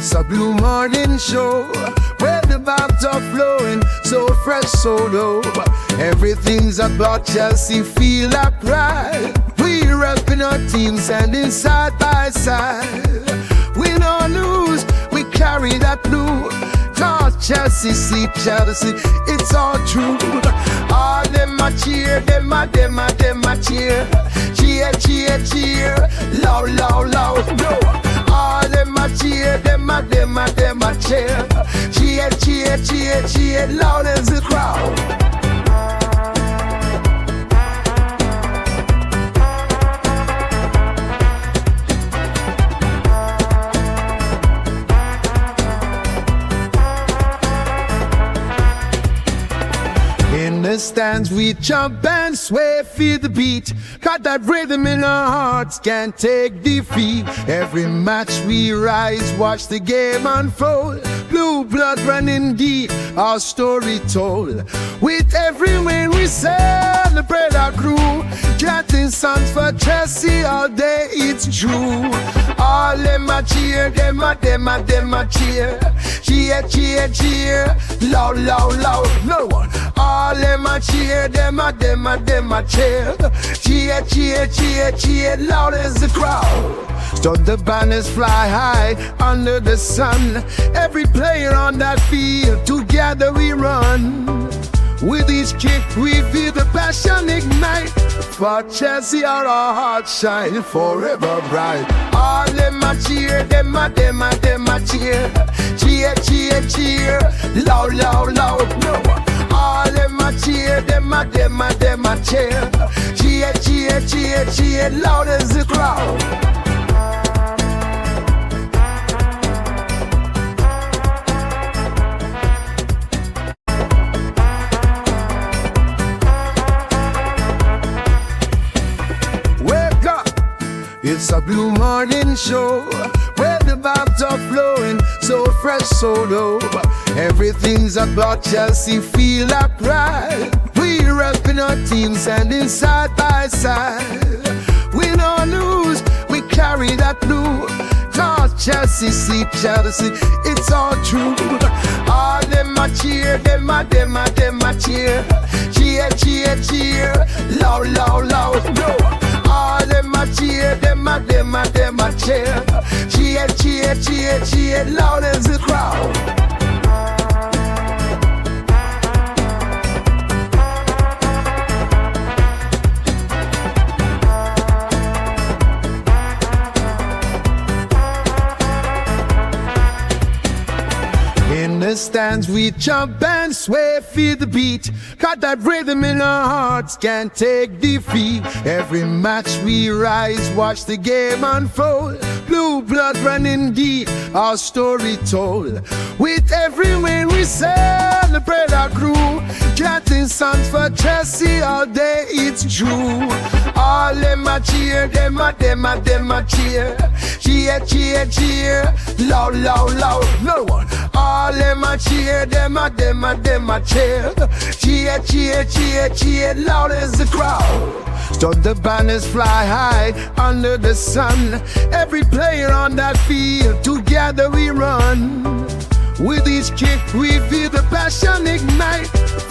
It's a blue morning show where the vibes are flowing, so fresh, so low. Everything's about Chelsea, feel like pride. We repping our team, standing side by side. We don't lose, we carry that blue. Cause Chelsea, see Chelsea, it's all true. All them a cheer, them a cheer. Cheer, cheer, cheer, loud, loud, loud, no. All them a cheer, them a cheer. Cheer, cheer, cheer, cheer, loud as the crowd. In the stands we jump and sway, feel the beat. Got that rhythm in our hearts, can't take defeat. Every match we rise, watch the game unfold. Blue blood running deep, our story told. With every win we celebrate our crew. Chanting songs for Chelsea all day, it's true. All them a cheer, them a cheer. Cheer, cheer, cheer, loud, loud, loud, no one. All them a cheer, them a cheer. Cheer, cheer, cheer, cheer, loud as the crowd. So the banners fly high under the sun. Every player on that field, together we run. With each kick we feel the passion ignite. For Chelsea our hearts shine forever bright. All them a cheer, them a cheer. Cheer, cheer, cheer, loud, loud, loud, no. All them a cheer, them a cheer. Cheer, cheer, cheer, cheer, loud as the crowd. It's a blue morning show where the vibes are flowing, so fresh, so low. Everything's about Chelsea, feel like pride. We repping our team, standing side by side. We don't lose, we carry that blue. Cause Chelsea, see Chelsea, it's all true. All them a cheer, them a cheer. Cheer, cheer, cheer, loud, loud, loud, no. All them a cheer, them a cheer. Cheer, cheer, cheer, cheer, loud as the crowd. In the stands we jump and sway, feel the beat. Got that rhythm in our hearts, can't take defeat. Every match we rise, watch the game unfold. Blue blood running deep, our story told. With every win we celebrate our crew. Chanting songs for Chelsea all day, it's true. All them a cheer, them a cheer. Cheer, cheer, cheer, loud, loud, loud, no one. All them a cheer, them a cheer. Cheer, cheer, cheer, cheer, loud as the crowd. So the banners fly high under the sun. Every player on that field, together we run. With each kick we feel the passion ignite.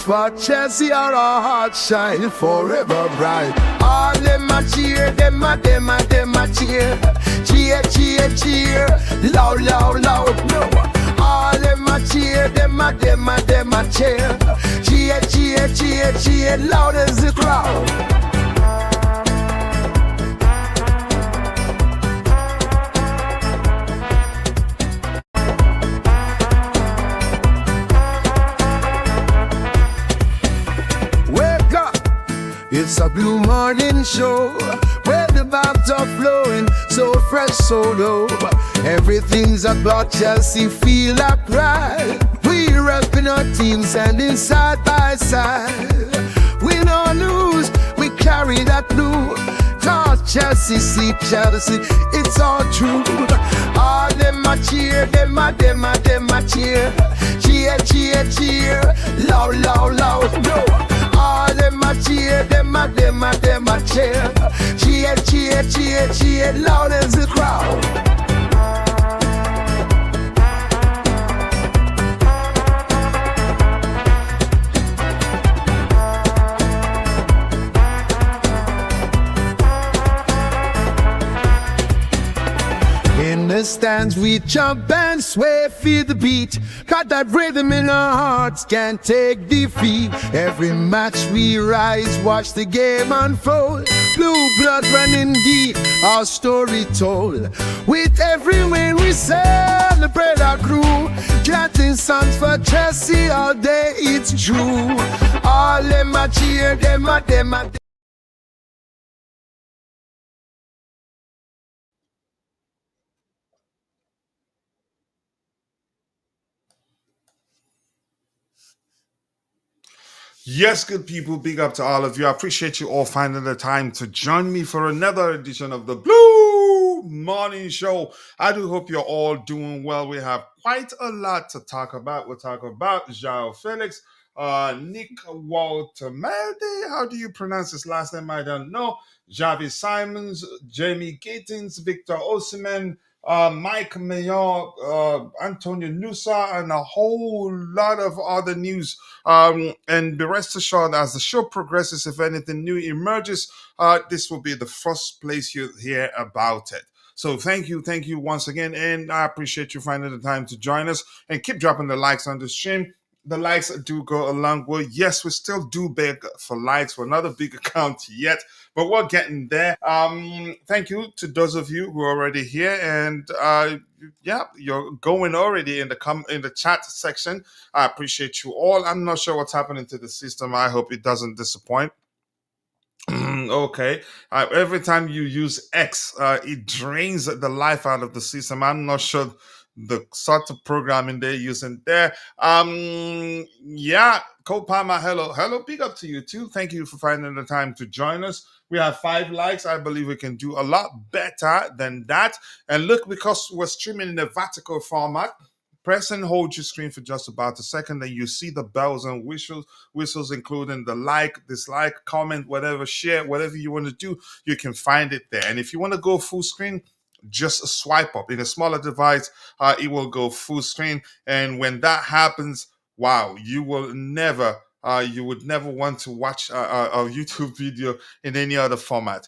For Chelsea our hearts shine forever bright. All them a cheer, them a cheer. Cheer, cheer, cheer, loud, loud, loud, no. All them a cheer, them a cheer. Cheer, cheer, cheer, cheer, loud as the crowd. It's a blue morning show where the vibes are flowing, so fresh, so low. Everything's about Chelsea, feel like pride. We repping our team, standing side by side. We don't lose, we carry that blue. Cause Chelsea, see Chelsea, it's all true. All them a cheer, them a cheer. Cheer, cheer, cheer, loud, loud, loud, no. All them a cheer, them a cheer. Cheer, cheer, cheer, cheer, loud as the crowd. stands, we jump and sway, feel the beat. Got that rhythm in our hearts, can't take defeat. Every match we rise, watch the game unfold. Blue blood running deep, our story told. With every win we celebrate our crew. Chanting songs for Chelsea all day, it's true. All them a cheer, them a. Yes, good people, big up to all of you. I appreciate you all finding the time to join me for another edition of the Blue Morning Show. I do hope you're all doing well. We have quite a lot to talk about. We'll talk about Joao Felix, Nick Woltemade. How do you pronounce his last name? I don't know. Xavi Simons, Jamie Gittens, Victor Osimhen, Mike Mayon, Antonio Nusa, and a whole lot of other news. And be rest assured, as the show progresses, if anything new emerges, this will be the first place you hear about it. So thank you once again, and I appreciate you finding the time to join us and keep dropping the likes on the stream. The likes do go a long way. Yes, we still do beg for likes. We're not a big account yet, but we're getting there. Thank you to those of you who are already here, and yeah, you're going already in the chat section. I appreciate you all. I'm not sure what's happening to the system. I hope it doesn't disappoint. Okay. Every time you use X, it drains the life out of the system. I'm not sure the sort of programming they're using there. Yeah, Cole Palmer, hello, big up to you too. Thank you for finding the time to join us. We have 5 likes. I believe we can do a lot better than that. And look, because we're streaming in a vertical format, press and hold your screen for just about a second, and you see the bells and whistles, including the like, dislike, comment, whatever, share, whatever you want to do, you can find it there. And if you want to go full screen, just swipe up. In a smaller device, it will go full screen. And when that happens, wow, you would never want to watch a YouTube video in any other format.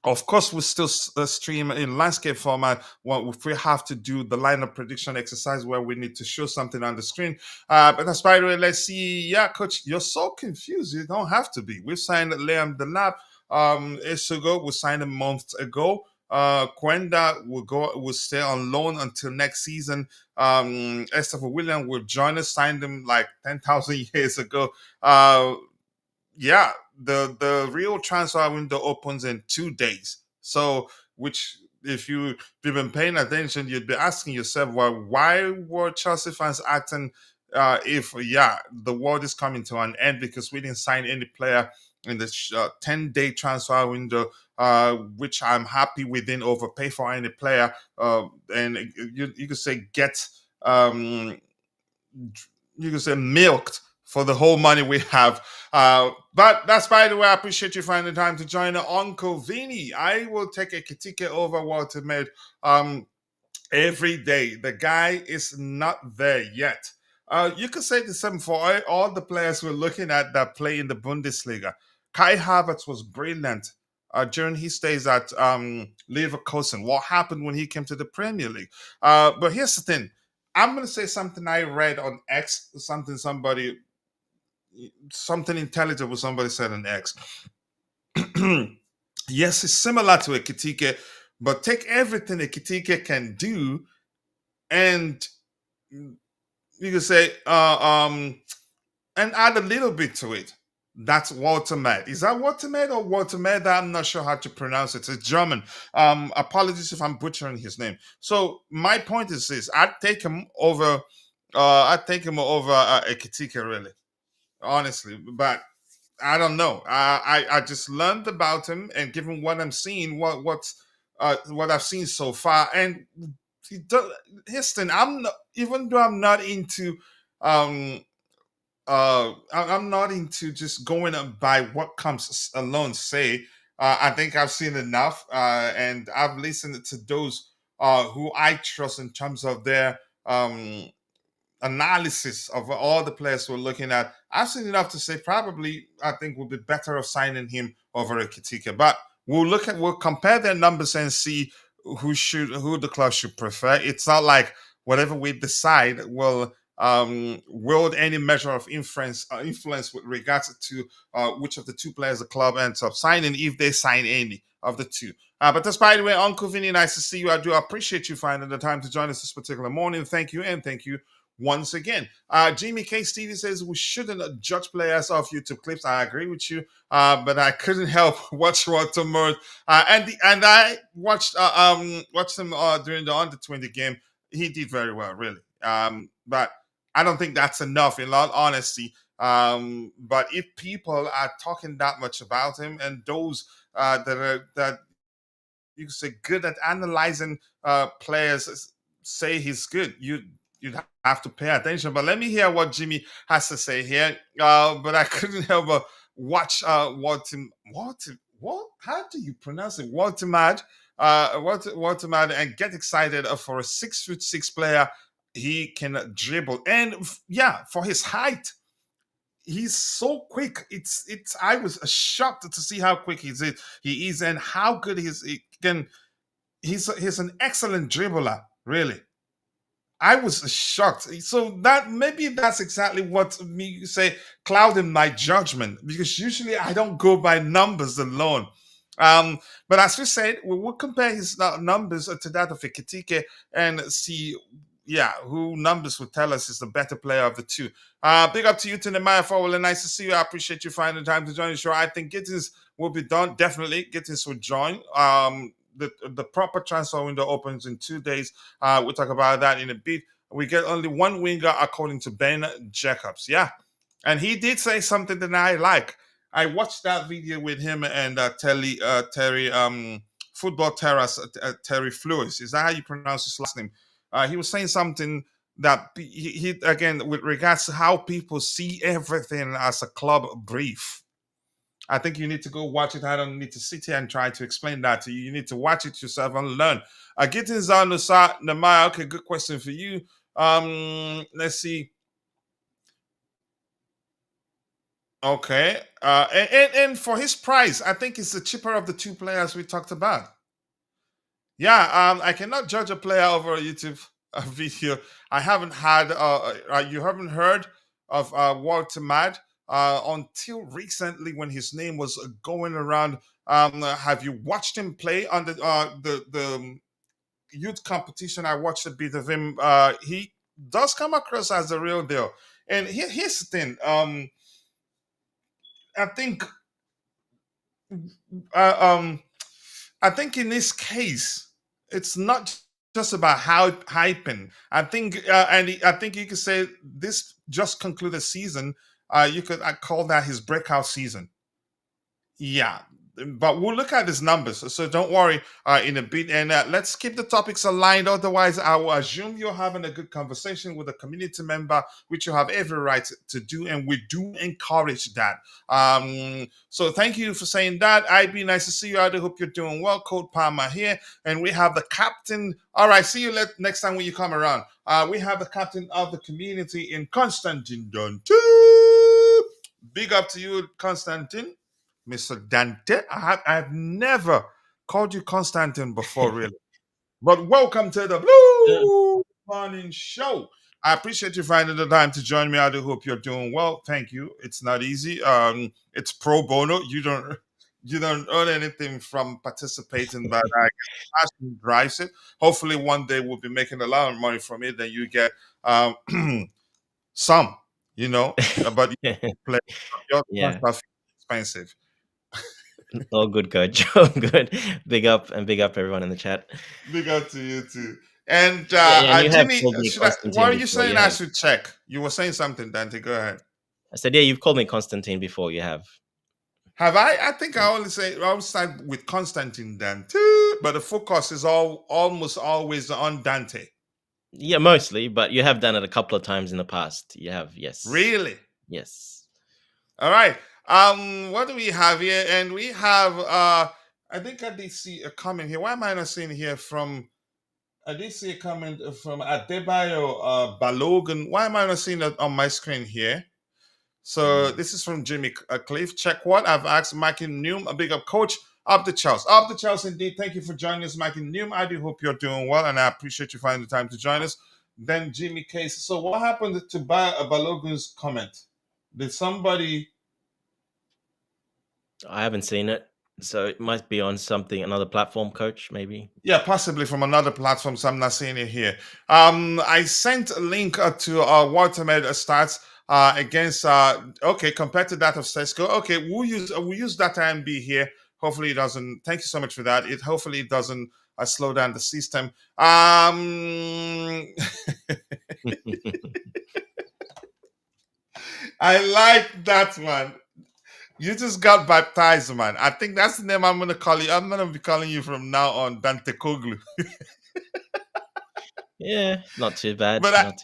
Of course, we still stream in landscape format. Well, if we have to do the lineup prediction exercise where we need to show something on the screen. But that's by the way, let's see. Yeah, coach, you're so confused. You don't have to be. We've signed Liam Delap ago. We signed him months ago. Quenda will stay on loan until next season. Esther William will join us. Signed him like 10,000 years ago. Yeah, the real transfer window opens in 2 days. So, which if you've been paying attention, you'd be asking yourself, well, why were Chelsea fans acting if the world is coming to an end because we didn't sign any player in the 10-day transfer window, which I'm happy we didn't overpay for any player, and you could say you could say milked for the whole money we have. But that's by the way, I appreciate you finding the time to join Uncle Vinny. I will take a Kitike over Woltemade every day. The guy is not there yet. You could say the same for all the players we're looking at that play in the Bundesliga. Kai Havertz was brilliant during his stays at Leverkusen. What happened when he came to the Premier League? But here's the thing. I'm going to say something I read on X, something intelligent what somebody said on X. Yes, it's similar to a Kitike, but take everything a Kitike can do and you could say and add a little bit to it. That's Woltemade. Is that Woltemade or Woltemade? I'm not sure how to pronounce it. It's German. Apologies if I'm butchering his name. So my point is this: I'd take him over. I'd take him over a Kitike, really, honestly. But I don't know. I just learned about him, and given what I'm seeing, what I've seen so far, and here's the thing. I'm not, even though I'm not into I'm not into just going by what comes alone say. I think I've seen enough, and I've listened to those who I trust in terms of their analysis of all the players we're looking at. I've seen enough to say probably I think we'll be better off signing him over a Kitike. But we'll compare their numbers and see who the club should prefer. It's not like whatever we decide will wield any measure of influence with regards to which of the two players the club ends up signing, if they sign any of the two. But that's, by the way, Uncle Vinny, nice to see you. I do appreciate you finding the time to join us this particular morning. Thank you, and thank you once again. Jamie K. Stevie says we shouldn't judge players off YouTube clips. I agree with you, but I couldn't help watch Woltemade. And I watched him during the under-20 game. He did very well, really. But I don't think that's enough, in all honesty. But if people are talking that much about him, and those that you could say good at analyzing players say he's good, you'd have to pay attention. But let me hear what Jimmy has to say here. But I couldn't help but watch what how do you pronounce it? Woltemade, and get excited for a 6'6" player. He can dribble, and yeah, for his height, he's so quick. It's I was shocked to see how quick he is and how good he can. He's an excellent dribbler, really. I was shocked. So that maybe that's exactly what me say clouded my judgment, because usually I don't go by numbers alone. But as we said, we will compare his numbers to that of Ekitike and see, yeah, who numbers would tell us is the better player of the two. Big up to you, Tinemaya Forward. Nice to see you. I appreciate you finding the time to join the show. I think Gittens will be done. Definitely, Gittens will join. The proper transfer window opens in 2 days. We'll talk about that in a bit. We get only one winger according to Bynoe Gittens. Yeah. And he did say something that I like. I watched that video with him and Terry Football Terrace, Terry Flores. Is that how you pronounce his last name? He was saying something that he again, with regards to how people see everything as a club brief. I think you need to go watch it. I don't need to sit here and try to explain that to you. You need to watch it yourself and learn. Gittens Nusa Namaya. Okay, good question for you. Let's see. Okay. And for his price, I think it's the cheaper of the two players we talked about. Yeah, I cannot judge a player over a YouTube video. I haven't had, you haven't heard of Woltemade until recently when his name was going around. Have you watched him play on the youth competition? I watched a bit of him. He does come across as a real deal. And here's the thing. I think, I think in this case, it's not just about how hyping. I think, I think you could say this just concluded season. You could call that his breakout season. Yeah, but we'll look at his numbers. So don't worry in a bit. And let's keep the topics aligned. Otherwise, I will assume you're having a good conversation with a community member, which you have every right to do. And we do encourage that. So thank you for saying that. IB, nice to see you. I do hope you're doing well. Code Palmer here. And we have the captain. All right, see you next time when you come around. We have the captain of the community in Constantine Dante. Big up to you, Constantine. Mr. Dante. I've never called you Constantine before, really. But welcome to the Blue Morning Show. I appreciate you finding the time to join me. I do hope you're doing well. Thank you. It's not easy. It's pro bono. You don't earn anything from participating, but I guess passion drives it. Hopefully, one day we'll be making a lot of money from it. Then you get some, but you play your stuff expensive. All good, coach. All good. Big up everyone in the chat. Big up to you too. And Jimmy, what are you saying? I should check. You were saying something, Dante. Go ahead. I said, yeah, you've called me Constantine before. You have. Have I? I think I always start with Constantine Dante, but the focus is almost always on Dante. Yeah, mostly, but you have done it a couple of times in the past. You have, yes. Really? Yes. All right. What do we have here? And we have I think I did see a comment here. Why am I not seeing here from I did see a comment from Adebayo Balogun. Why am I not seeing it on my screen here? So this is from Jimmy Cliff. Check what I've asked Mikey Noom, a big up coach. Up the Charles. Up the Charles, indeed. Thank you for joining us, Mike and Newm. I do hope you're doing well, and I appreciate you finding the time to join us. Then Jimmy Case. So what happened to Balogun's comment? Did somebody... I haven't seen it, so it might be on another platform, coach, maybe. Yeah, possibly from another platform, so I'm not seeing it here. I sent a link to Woltemade stats against compared to that of Sesko. Okay, we'll use data MB here. Hopefully it doesn't. Thank you so much for that. Hopefully it doesn't slow down the system. I like that one. You just got baptized, man. I think that's the name I'm gonna call you. I'm gonna be calling you from now on, Dante Koglu. Yeah, not too bad. But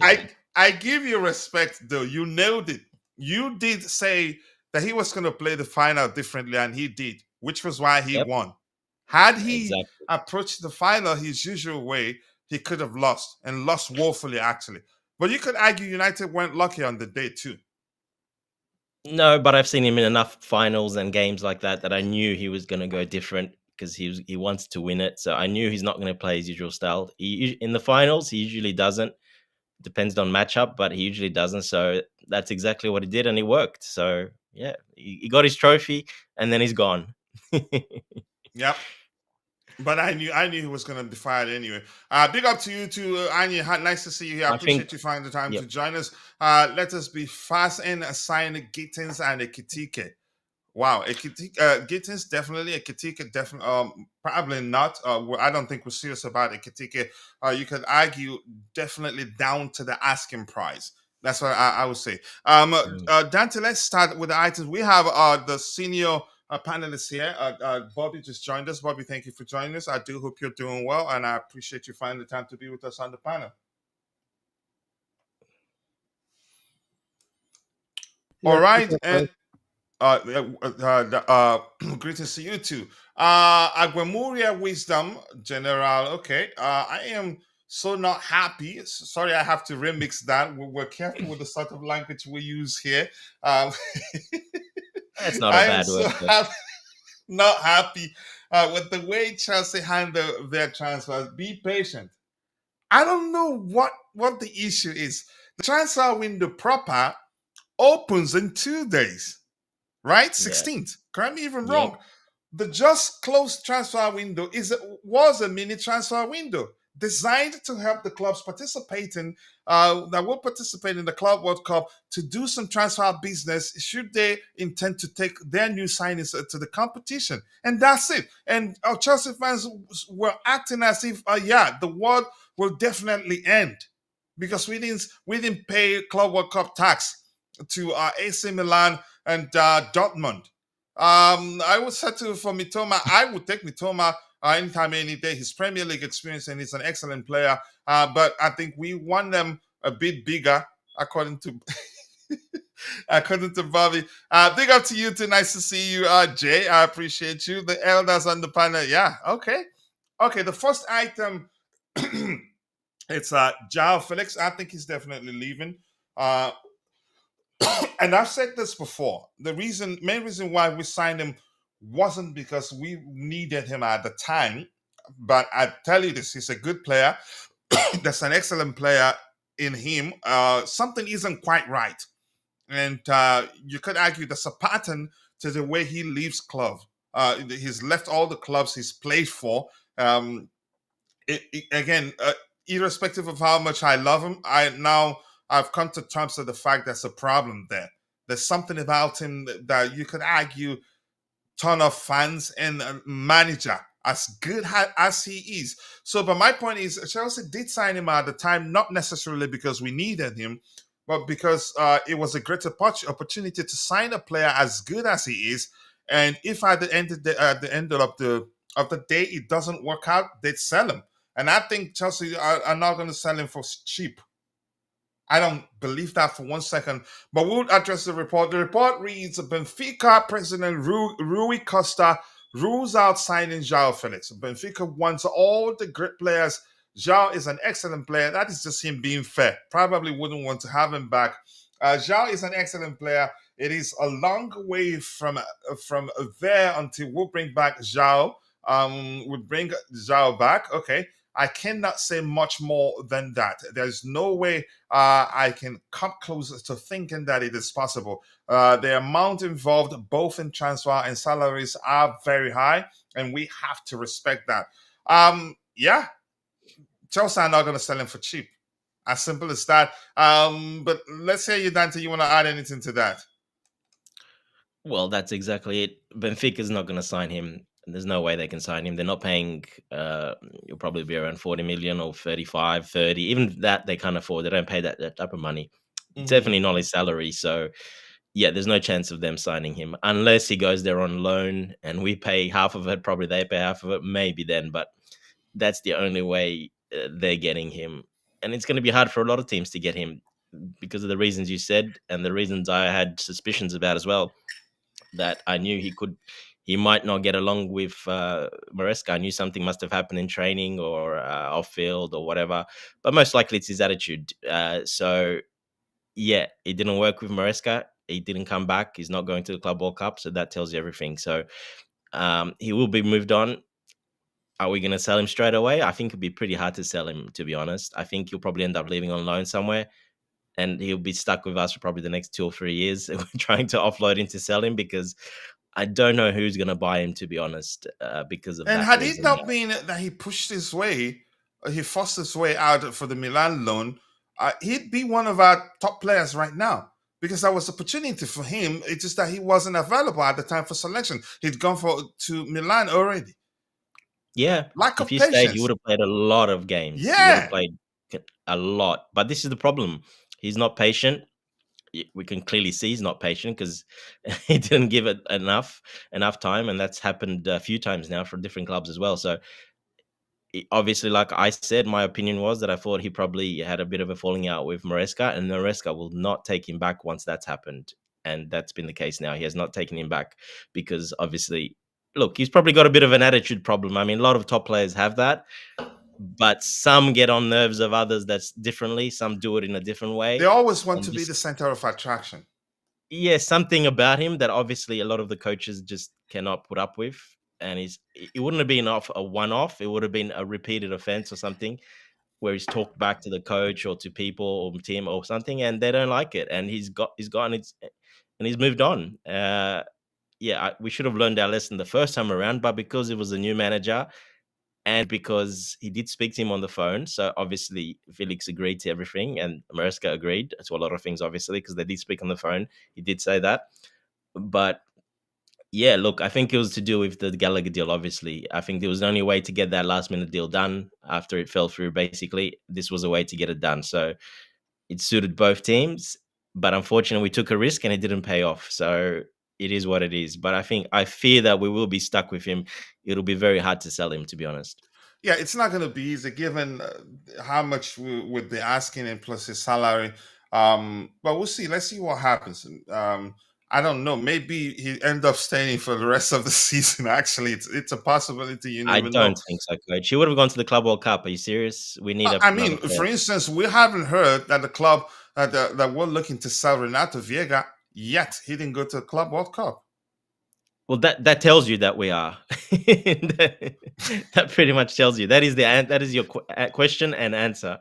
I give you respect, though. You nailed it. You did say that he was gonna play the final differently, and he did, which was why he won. Had he approached the final his usual way, he could have lost, and lost woefully, actually. But you could argue United weren't lucky on the day, too. No, but I've seen him in enough finals and games like that I knew he was going to go different because he wants to win it. So I knew he's not going to play his usual style. In the finals, he usually doesn't. Depends on matchup, but he usually doesn't. So that's exactly what he did, and it worked. So yeah, he got his trophy, and then he's gone. Yep. But I knew he was going to be fired anyway. Big up to you too, Anya. Nice to see you here. I appreciate you finding the time to join us. Let us be fast in assigning Gittens and a Kitike. Wow, Gittens definitely, a Kitike definitely, probably not. I don't think we're serious about a Kitike. You could argue definitely down to the asking price. That's what I would say. Dante, let's start with the items. We have the senior panelists here. Bobby just joined us. Bobby, thank you for joining us. I do hope you're doing well, and I appreciate you finding the time to be with us on the panel. All right, and greetings to you too. Aguamuria Wisdom General. Okay, I am so not happy. Sorry, I have to remix that. We're careful with the sort of language we use here. That's not a bad word. Not happy with the way Chelsea handle their transfers. Be patient. I don't know what the issue is. The transfer window proper opens in 2 days, right? 16th. Correct me if I'm wrong. The just closed transfer window was a mini transfer window designed to help the clubs participating that will participate in the Club World Cup to do some transfer business should they intend to take their new signings to the competition. And that's it. And our Chelsea fans were acting as if, the world will definitely end because we didn't pay Club World Cup tax to AC Milan and Dortmund. I would say for Mitoma, I would take Mitoma anytime, any day. His Premier League experience, and he's an excellent player. But I think we want them a bit bigger, according to Bobby. Big up to you too. Nice to see you, Jay. I appreciate you. The elders on the panel. Yeah, okay. The first item, it's Joao Felix. I think he's definitely leaving. And I've said this before. The main reason why we signed him wasn't because we needed him at the time. But I tell you this, he's a good player. There's an excellent player in him. Something isn't quite right. And you could argue there's a pattern to the way he leaves club. He's left all the clubs he's played for. Again, irrespective of how much I love him, I've come to terms with the fact there's a problem there. There's something about him that you could argue ton of fans and manager, as good as he is. So, but my point is, Chelsea did sign him at the time, not necessarily because we needed him, but because it was a great opportunity to sign a player as good as he is. And if at the end of the day it doesn't work out, they'd sell him. And I think Chelsea are not going to sell him for cheap. I don't believe that for 1 second, but we'll address the report. The report reads, Benfica president Rui Costa rules out signing Joao Felix. Benfica wants all the great players. Joao is an excellent player. That is just him being fair. Probably wouldn't want to have him back. Joao is an excellent player. It is a long way from there until we'll bring back Zhao. We bring Zhao back. Okay, I cannot say much more than that. There's no way I can come close to thinking that it is possible. The amount involved, both in transfer and salaries, are very high, and we have to respect that. Yeah, Chelsea are not going to sell him for cheap. As simple as that. But let's say you, Dante, you want to add anything to that? Well, that's exactly it. Benfica's not going to sign him. There's no way they can sign him. They're not paying, you'll probably be around 40 million or 35, 30. Even that they can't afford. They don't pay that type of money. Definitely not his salary. So, yeah, there's no chance of them signing him unless he goes there on loan and we pay half of it. Probably they pay half of it, maybe then. But that's the only way they're getting him. And it's going to be hard for a lot of teams to get him because of the reasons you said and the reasons I had suspicions about as well. That I knew he might not get along with Maresca. I knew something must have happened in training or off field or whatever. But most likely it's his attitude. So yeah, it didn't work with Maresca. He didn't come back. He's not going to the Club World Cup. So that tells you everything. So he will be moved on. Are we going to sell him straight away? I think it'd be pretty hard to sell him, to be honest. I think he'll probably end up leaving on loan somewhere. And he'll be stuck with us for probably the next 2 or 3 years. We're trying to offload him to sell him because I don't know who's going to buy him, to be honest, because of And that had it reason. not been that he pushed his way, he forced his way out for the Milan loan, he'd be one of our top players right now because that was opportunity for him. It's just that he wasn't available at the time for selection. He'd gone to Milan already. Yeah. Lack If of you stayed, he patience. would have played a lot of games. He would have Yeah. played a lot. But this is the problem. He's not patient. We can clearly see he's not patient because he didn't give it enough time. And that's happened a few times now for different clubs as well. So obviously, like I said, my opinion was that I thought he probably had a bit of a falling out with Maresca, and Maresca will not take him back once that's happened. And that's been the case now. He has not taken him back because obviously, look, he's probably got a bit of an attitude problem. I mean, a lot of top players have that, but some get on nerves of others that's differently. Some do it in a different They way. always want And to be this, the center of attraction. yeah, something about him that obviously a lot of the coaches just cannot put up with. And it wouldn't have been a one-off. It would have been a repeated offense or something where he's talked back to the coach or to people or team or something, and they don't like it, and he's gotten it, and he's moved on. We should have learned our lesson the first time around, but because it was a new manager and because he did speak to him on the phone, so obviously Felix agreed to everything, and Maresca agreed to a lot of things, obviously, because they did speak on the phone. He did say that, but yeah, look, I think it was to do with the Gallagher deal, obviously. I think there was the only way to get that last minute deal done after it fell through, basically. This was a way to get it done. So it suited both teams. But unfortunately, we took a risk and it didn't pay off. So it is what it is. But I fear that we will be stuck with him. It'll be very hard to sell him, to be honest. Yeah, it's not going to be easy given how much we would be asking and plus his salary. But we'll see. Let's see what happens. I don't know. Maybe he end up staying for the rest of the season. Actually, it's a possibility. You I never know. don't think so, coach. He would have gone to the Club World Cup. Are you serious? We need I another mean, player. for instance, we haven't heard that the club that we're looking to sell Renato Viega yet. He didn't go to the Club World Cup. Well, that tells you that we are. that pretty much tells you that is your question and answer.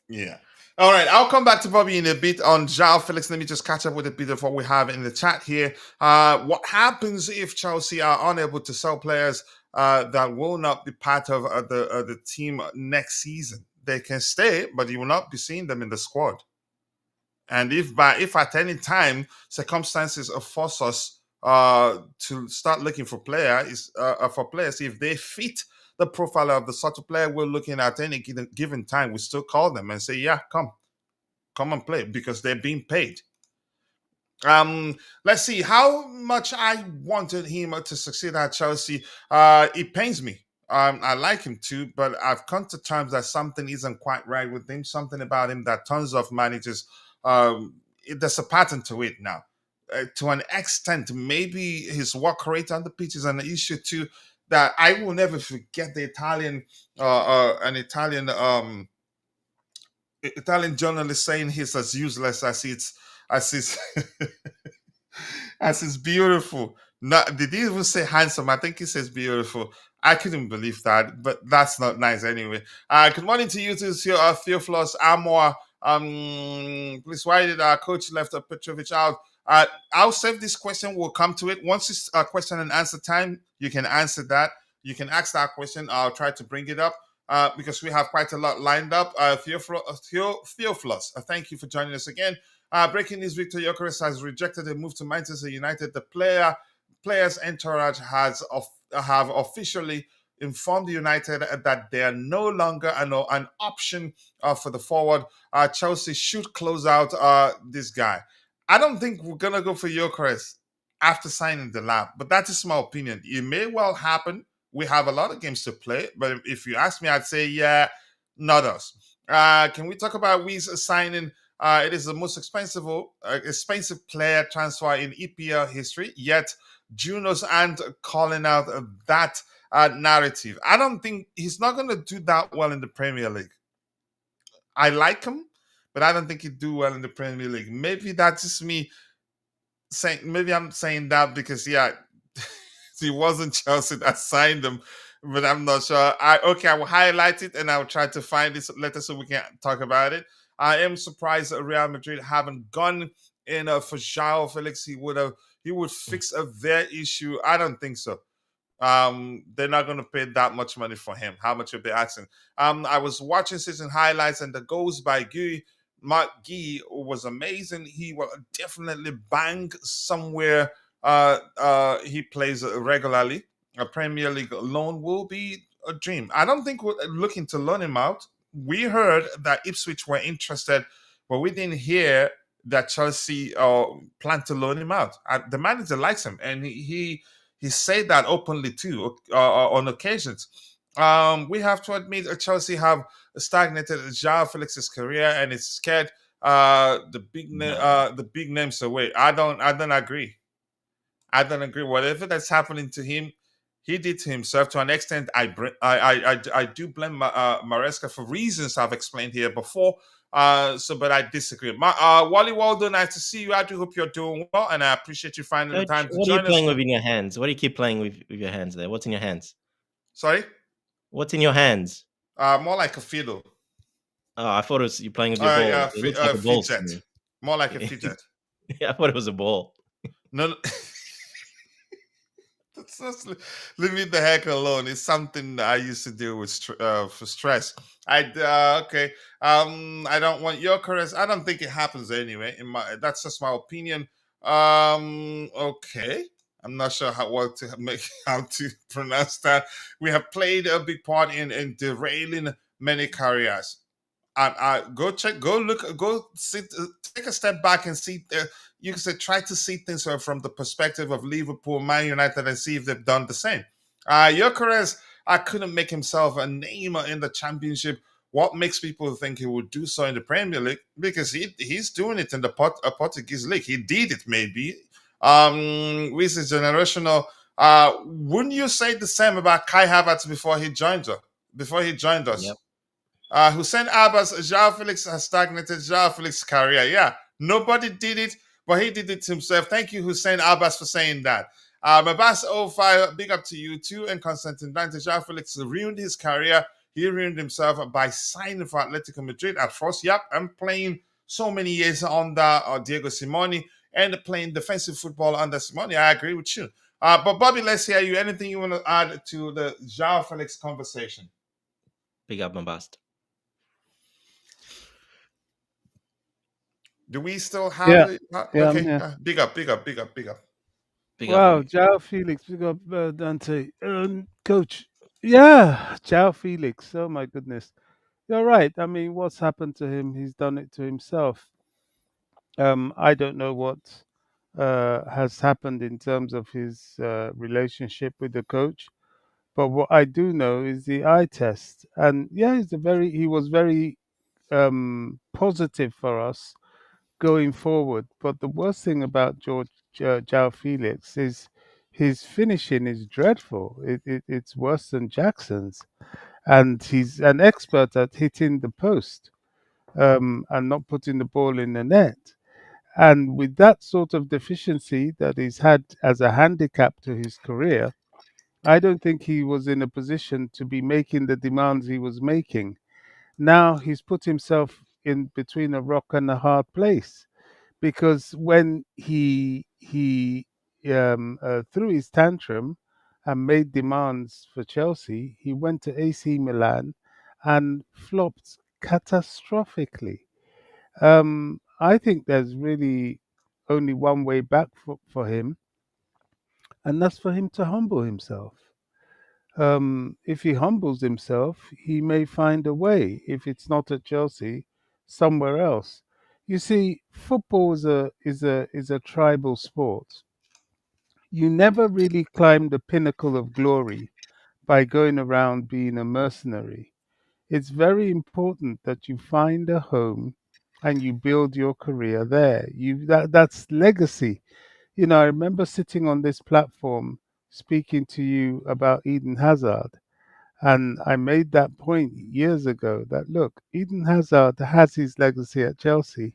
Yeah. All right, I'll come back to Bobby in a bit on Joao Felix. Let me just catch up with a bit of what we have in the chat here. What happens if Chelsea are unable to sell players that will not be part of the team next season? They can stay, but you will not be seeing them in the squad. And if at any time circumstances force us to start looking for players, if they fit the profile of the sort of player we're looking at any given time, we still call them and say, yeah, come and play because they're being paid. Let's see how much I wanted him to succeed at Chelsea. It pains me. I like him too, but I've come to terms that something isn't quite right with him. Something about him that tons of managers, there's a pattern to it now. To an extent, maybe his work rate on the pitch is an issue too. That I will never forget the Italian Italian journalist saying he's as useless as his As it's beautiful. Not did he even say handsome? I think he says beautiful. I couldn't believe that, but that's not nice anyway. Good morning to you too, Theophilus Amor. Please, why did our coach left Petrovic out? I'll save this question. We'll come to it once it's question and answer time. You can answer that. You can ask that question. I'll try to bring it up because we have quite a lot lined up. Theophilus, thank you for joining us again. Breaking news: Victor Gyökeres has rejected a move to Manchester United. The player's entourage have officially informed United that they are no longer an option for the forward. Chelsea should close out this guy. I don't think we're gonna go for Gyökeres after signing the lab, but that is my opinion. It may well happen. We have a lot of games to play, but if you ask me, I'd say yeah, not us. Can we talk about Wies signing? It is the most expensive player transfer in EPL history. Yet Junos aren't calling out that narrative. I don't think he's not going to do that well in the Premier League. I like him, but I don't think he'd do well in the Premier League. Maybe that's just me saying. Maybe I'm saying that because yeah, it wasn't Chelsea that signed him, but I'm not sure. I will highlight it and I'll try to find this letter so we can talk about it. I am surprised that Real Madrid haven't gone in for Joao Felix. He would fix their issue. I don't think so. They're not going to pay that much money for him. How much are they asking? I was watching season highlights and the goals by Marc Guehi was amazing. He will definitely bang somewhere. He plays regularly. A Premier League loan will be a dream. I don't think we're looking to loan him out. We heard that Ipswich were interested, but we didn't hear that Chelsea plan to loan him out. The manager likes him, and he said that openly too on occasions. We have to admit that Chelsea have stagnated Joao Felix's career, and it's scared the big names away. I don't agree. I don't agree. Whatever that's happening to him, he did to himself. To an extent, I do blame Maresca for reasons I've explained here before. But I disagree. Wally Waldo, nice to see you. I do hope you're doing well, and I appreciate you finding the time to What are join you playing us. with in your hands? What do you keep playing with your hands there? What's in your hands? Sorry? What's in your hands? More like a fiddle. Oh, I thought it was you playing with your ball. Yeah, It looks like a ball to fidget. me. More like a fidget. Yeah, I thought it was a ball. No. Leave me the heck alone. It's something that I used to do with for stress. Okay. I don't want your caress. I don't think it happens anyway. That's just my opinion. Okay. I'm not sure how to pronounce that. We have played a big part in derailing many careers. Go check, go look, go sit, take a step back and see. You can say try to see things from the perspective of Liverpool, Man United, and see if they've done the same. Gyökeres, I couldn't make himself a name in the Championship. What makes people think he would do so in the Premier League? Because he's doing it in the Portuguese league. He did it maybe. This is generational. Wouldn't you say the same about Kai Havertz before he joined us? Yep. Hussein Abbas, Joao Felix has stagnated Joao Felix's career. Yeah, nobody did it, but he did it himself. Thank you, Hussein Abbas, for saying that. Abbas 05, big up to you too. And Constantine Dante, Joao Felix ruined his career. He ruined himself by signing for Atletico Madrid at first. Yep, and playing so many years under Diego Simone and playing defensive football under Simone. I agree with you. But Bobby, let's hear you. Anything you want to add to the Joao Felix conversation? Big up, Bombast. Do we still have it? Okay. Yeah. Big up. Big Wow, up. Joao Felix, big up Dante. Coach, yeah, Joao Felix. Oh my goodness, you're right. I mean, what's happened to him? He's done it to himself. I don't know what has happened in terms of his relationship with the coach, but what I do know is the eye test, and yeah, he was very positive for us going forward. But the worst thing about Joao Felix is his finishing is dreadful. It's worse than Jackson's, and he's an expert at hitting the post and not putting the ball in the net. And with that sort of deficiency that he's had as a handicap to his career, I don't think he was in a position to be making the demands he was making. Now he's put himself in between a rock and a hard place, because when he threw his tantrum and made demands for Chelsea, he went to AC Milan and flopped catastrophically. I think there's really only one way back for him, and that's for him to humble himself. If he humbles himself, he may find a way. If it's not at Chelsea, somewhere else. You see, football is a tribal sport. You never really climb the pinnacle of glory by going around being a mercenary. It's very important that you find a home and you build your career there. That's legacy. I remember sitting on this platform speaking to you about Eden Hazard, and I made that point years ago that look, Eden Hazard has his legacy at Chelsea.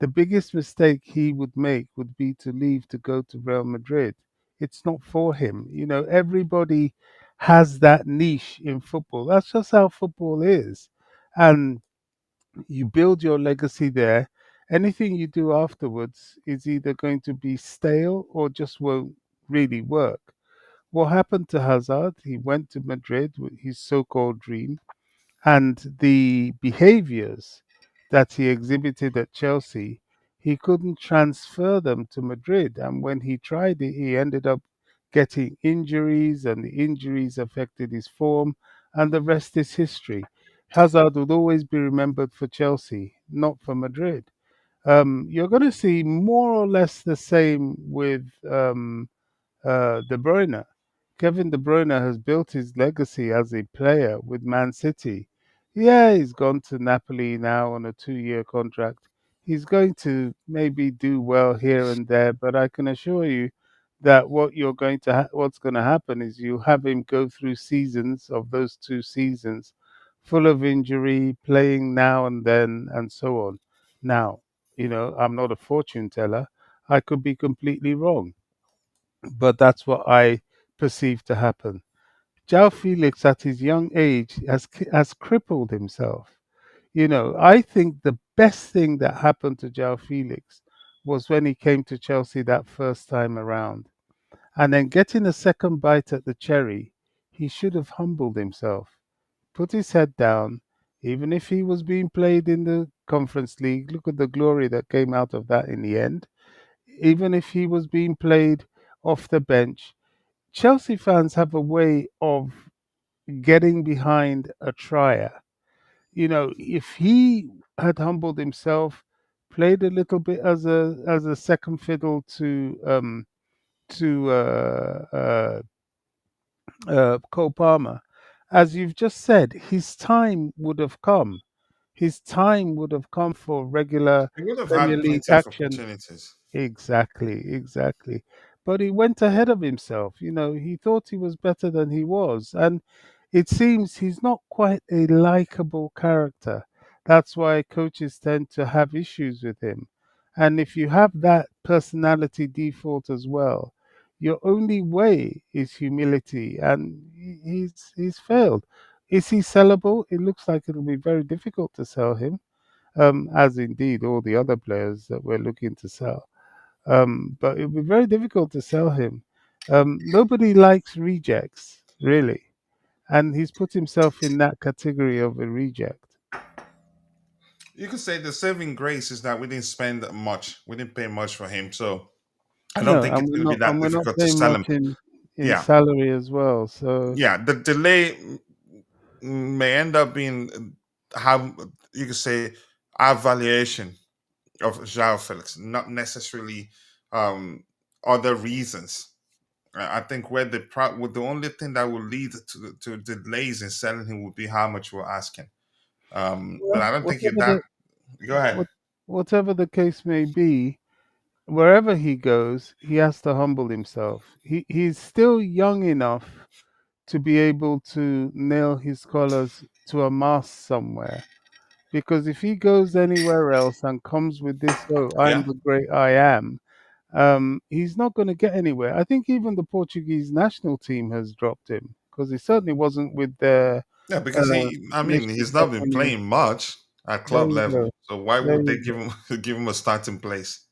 The biggest mistake he would make would be to leave to go to Real Madrid. It's not for him. Everybody has that niche in football. That's just how football is. And you build your legacy there. Anything you do afterwards is either going to be stale or just won't really work. What happened to Hazard? He went to Madrid with his so called dream, and the behaviors that he exhibited at Chelsea, he couldn't transfer them to Madrid. And when he tried it, he ended up getting injuries, and the injuries affected his form, and the rest is history. Hazard would always be remembered for Chelsea, not for Madrid. You're going to see more or less the same with De Bruyne. Kevin De Bruyne has built his legacy as a player with Man City. Yeah, he's gone to Napoli now on a 2-year contract. He's going to maybe do well here and there, but I can assure you that what's going to happen is you have him go through seasons of those 2 seasons full of injury, playing now and then, and so on. Now, I'm not a fortune teller. I could be completely wrong, but that's what I perceive to happen. Joao Felix, at his young age, has crippled himself. I think the best thing that happened to Joao Felix was when he came to Chelsea that first time around. And then getting a second bite at the cherry, he should have humbled himself, put his head down, even if he was being played in the Conference League. Look at the glory that came out of that in the end. Even if he was being played off the bench, Chelsea fans have a way of getting behind a trier. If he had humbled himself, played a little bit as a second fiddle to Cole Palmer, as you've just said, his time would have come. His time would have come for regular He would have Premier had League plenty of action. opportunities. Exactly, exactly. But he went ahead of himself. He thought he was better than he was. And it seems he's not quite a likable character. That's why coaches tend to have issues with him. And if you have that personality default as well, your only way is humility. And he's failed. Is he sellable? It looks like it'll be very difficult to sell him, as indeed all the other players that we're looking to sell. But it would be very difficult to sell him. Nobody likes rejects, really, and he's put himself in that category of a reject. You could say the saving grace is that we didn't spend much. We didn't pay much for him, so I don't No, think and it's we're going to be not, that and we're not difficult to paying sell him. much in Yeah, salary as well. So yeah. The delay may end up being how you could say our valuation of Joao Felix, not necessarily um, other reasons. I think with the only thing that will lead to delays in selling him would be how much we're asking. But well, I don't think if whatever that. the Go ahead. what, whatever the case may be, wherever he goes, he has to humble himself. He's still young enough to be able to nail his colors to a mast somewhere. because if he goes anywhere else and comes with this, oh, I'm Yeah. the great I am, he's not going to get anywhere. I think even the Portuguese national team has dropped him because he certainly wasn't with their Yeah, because initial he's not been second. playing much at There club you level. go. So why There would they you give go. him give him a starting place?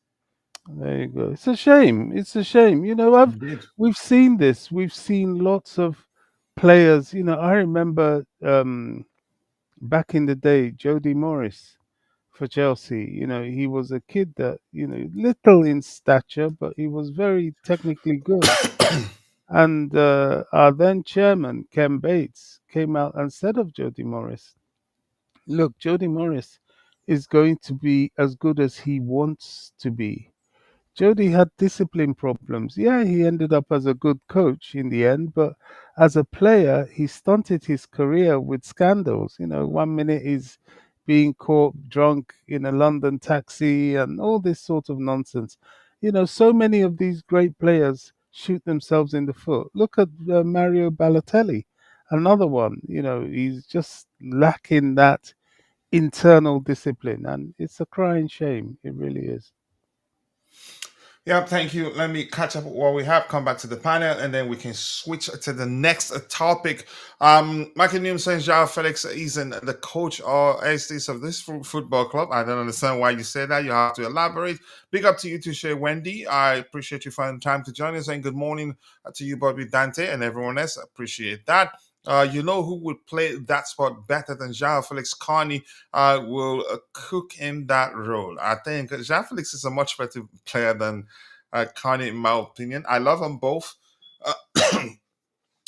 There you go. It's a shame. It's a shame. Indeed. We've seen this. We've seen lots of players. I remember back in the day, Jody Morris for Chelsea. He was a kid that little in stature, but he was very technically good. And our then chairman, Ken Bates, came out and said of Jody Morris, look, Jody Morris is going to be as good as he wants to be. Jody had discipline problems. Yeah, he ended up as a good coach in the end, but as a player, he stunted his career with scandals. One minute he's being caught drunk in a London taxi and all this sort of nonsense. So many of these great players shoot themselves in the foot. Look at Mario Balotelli, another one. He's just lacking that internal discipline, and it's a crying shame. It really is. Yeah, thank you. Let me catch up with what we have, come back to the panel, and then we can switch to the next topic. Michael Newman saying Joao Felix isn't the coach or estate of this football club. I don't understand why you say that. You have to elaborate. Big up to you to share, Wendy. I appreciate you finding time to join us, and good morning to you, Bobby Dante, and everyone else. I appreciate that. You know who would play that spot better than Joao Felix? Carney will cook in that role. I think Joao Felix is a much better player than Carney, in my opinion. I love them both. Uh,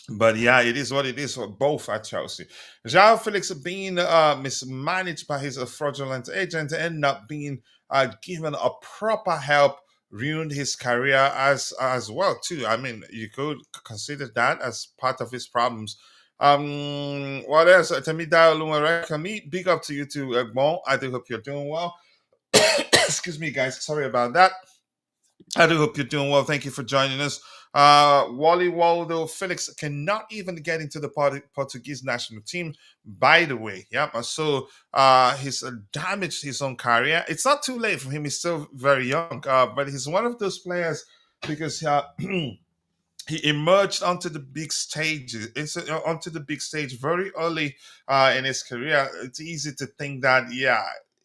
But yeah, it is what it is for both at Chelsea. Joao Felix being mismanaged by his fraudulent agent and not being given a proper help ruined his career as well too. I mean, you could consider that as part of his problems. What else? Temida Oluwarekami, big up to you too, Egbon. I do hope you're doing well. Excuse me, guys. Sorry about that. I do hope you're doing well. Thank you for joining us. Wally Waldo Felix cannot even get into the Portuguese national team, by the way. Yep. So he's damaged his own career. It's not too late for him. He's still very young, but he's one of those players because he emerged onto the big stage. Onto the big stage very early in his career. It's easy to think that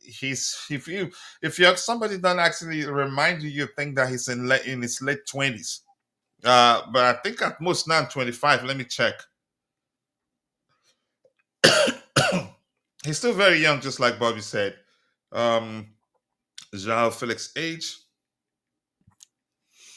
he's if you have somebody don't actually remind you, you think that he's in his late 20s. But I think at most now 25. Let me check. He's still very young, just like Bobby said. Um, Joao Felix age.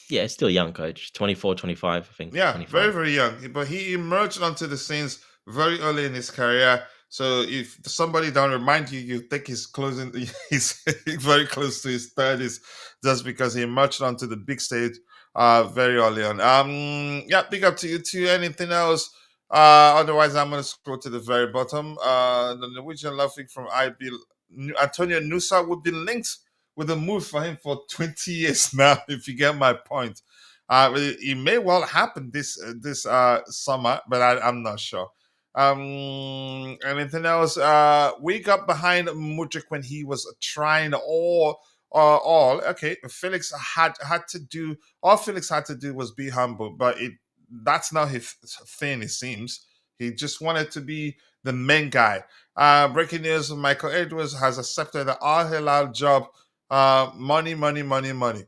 Yeah, still young, coach. 24, 25, I think. Yeah, very, 25. very young. But he emerged onto the scenes very early in his career. So if somebody don't remind you, you think he's closing, he's very close to his 30s just because he emerged onto the big stage very early on. Yeah, big up to you too. Anything else? Otherwise, I'm going to scroll to the very bottom. The Norwegian laughing from IB, Antonio Nusa would be linked with a move for him for 20 years now, if you get my point. It may well happen this summer, but I'm not sure. Anything else? We got behind Mudrik when he was trying all. Okay, Felix had to do all. Felix had to do was be humble, but that's not his thing. It seems he just wanted to be the main guy. Breaking news: Michael Edwards has accepted the Al Hilal job. Money, money, money, money.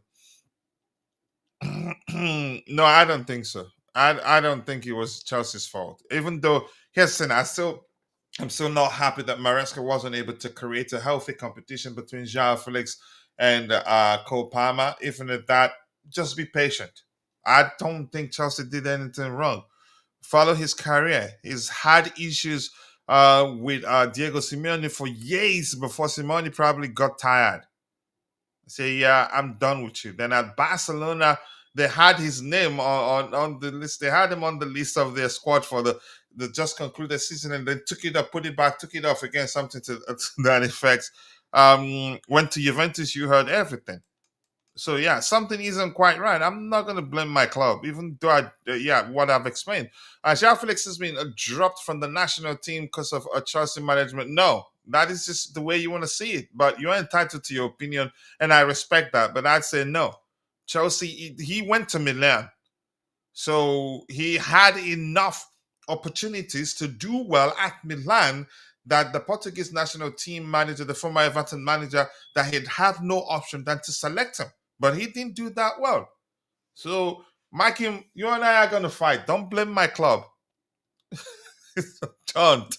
No, I don't think so. I don't think it was Chelsea's fault. Even though, yes, and I'm still not happy that Maresca wasn't able to create a healthy competition between Joao Felix and Cole Palmer. Even at that, just be patient. I don't think Chelsea did anything wrong. Follow his career. He's had issues with Diego Simeone for years before Simeone probably got tired. Say, yeah, I'm done with you. Then at Barcelona, they had his name on the list. They had him on the list of their squad for the just concluded season, and then took it up, put it back, took it off again, something to that effect. Went to Juventus, you heard everything. So yeah, something isn't quite right. I'm not going to blame my club, even though what I've explained. Joao Felix has been dropped from the national team because of a Chelsea management. No, That is just the way you want to see it. But you're entitled to your opinion, and I respect that. But I'd say no. Chelsea, he went to Milan. So he had enough opportunities to do well at Milan that the Portuguese national team manager, the former Everton manager, that he'd have no option than to select him. But he didn't do that well. So, Mikey, you and I are going to fight. Don't blame my club. Don't.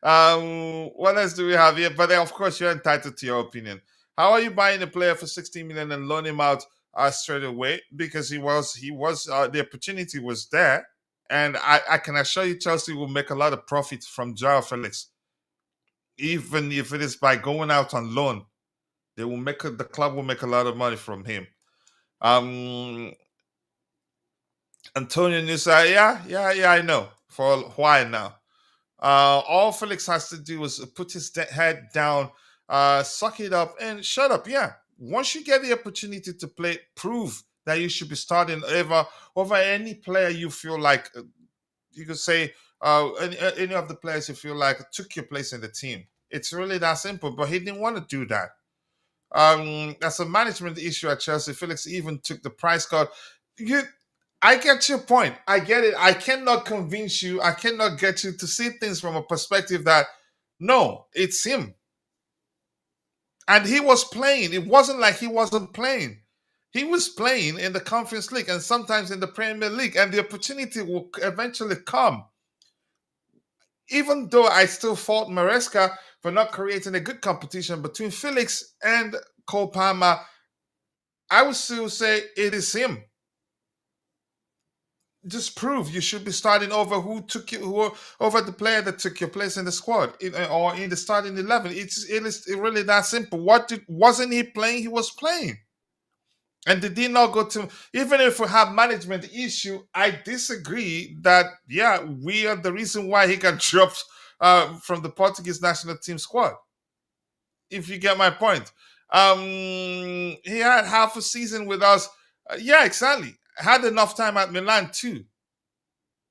What else do we have here? But of course, you're entitled to your opinion. How are you buying a player for 16 million and loan him out straight away? Because the opportunity was there, and I can assure you, Chelsea will make a lot of profit from Joao Felix, even if it is by going out on loan. They will the club will make a lot of money from him. Antonio Nusa, yeah, I know for a while now. All Felix has to do is put his head down, suck it up, and shut up. Yeah, once you get the opportunity to play, prove that you should be starting over any player you feel like. You could say any of the players you feel like took your place in the team. It's really that simple. But he didn't want to do that. That's a management issue at Chelsea. Felix even took the price card. I get your point. I get it. I cannot convince you. I cannot get you to see things from a perspective that, no, it's him. And he was playing. It wasn't like he wasn't playing. He was playing in the Conference League and sometimes in the Premier League, and the opportunity will eventually come. Even though I still fault Maresca for not creating a good competition between Felix and Cole Palmer, I would still say it is him. Just prove you should be starting over over the player that took your place in the squad or in the starting 11. It is really that simple. Wasn't he playing? He was playing. And they did not go to, even if we have management issue, I disagree that, yeah, we are the reason why he got dropped from the Portuguese national team squad. If you get my point. He had half a season with us. Yeah, exactly. Had enough time at Milan too.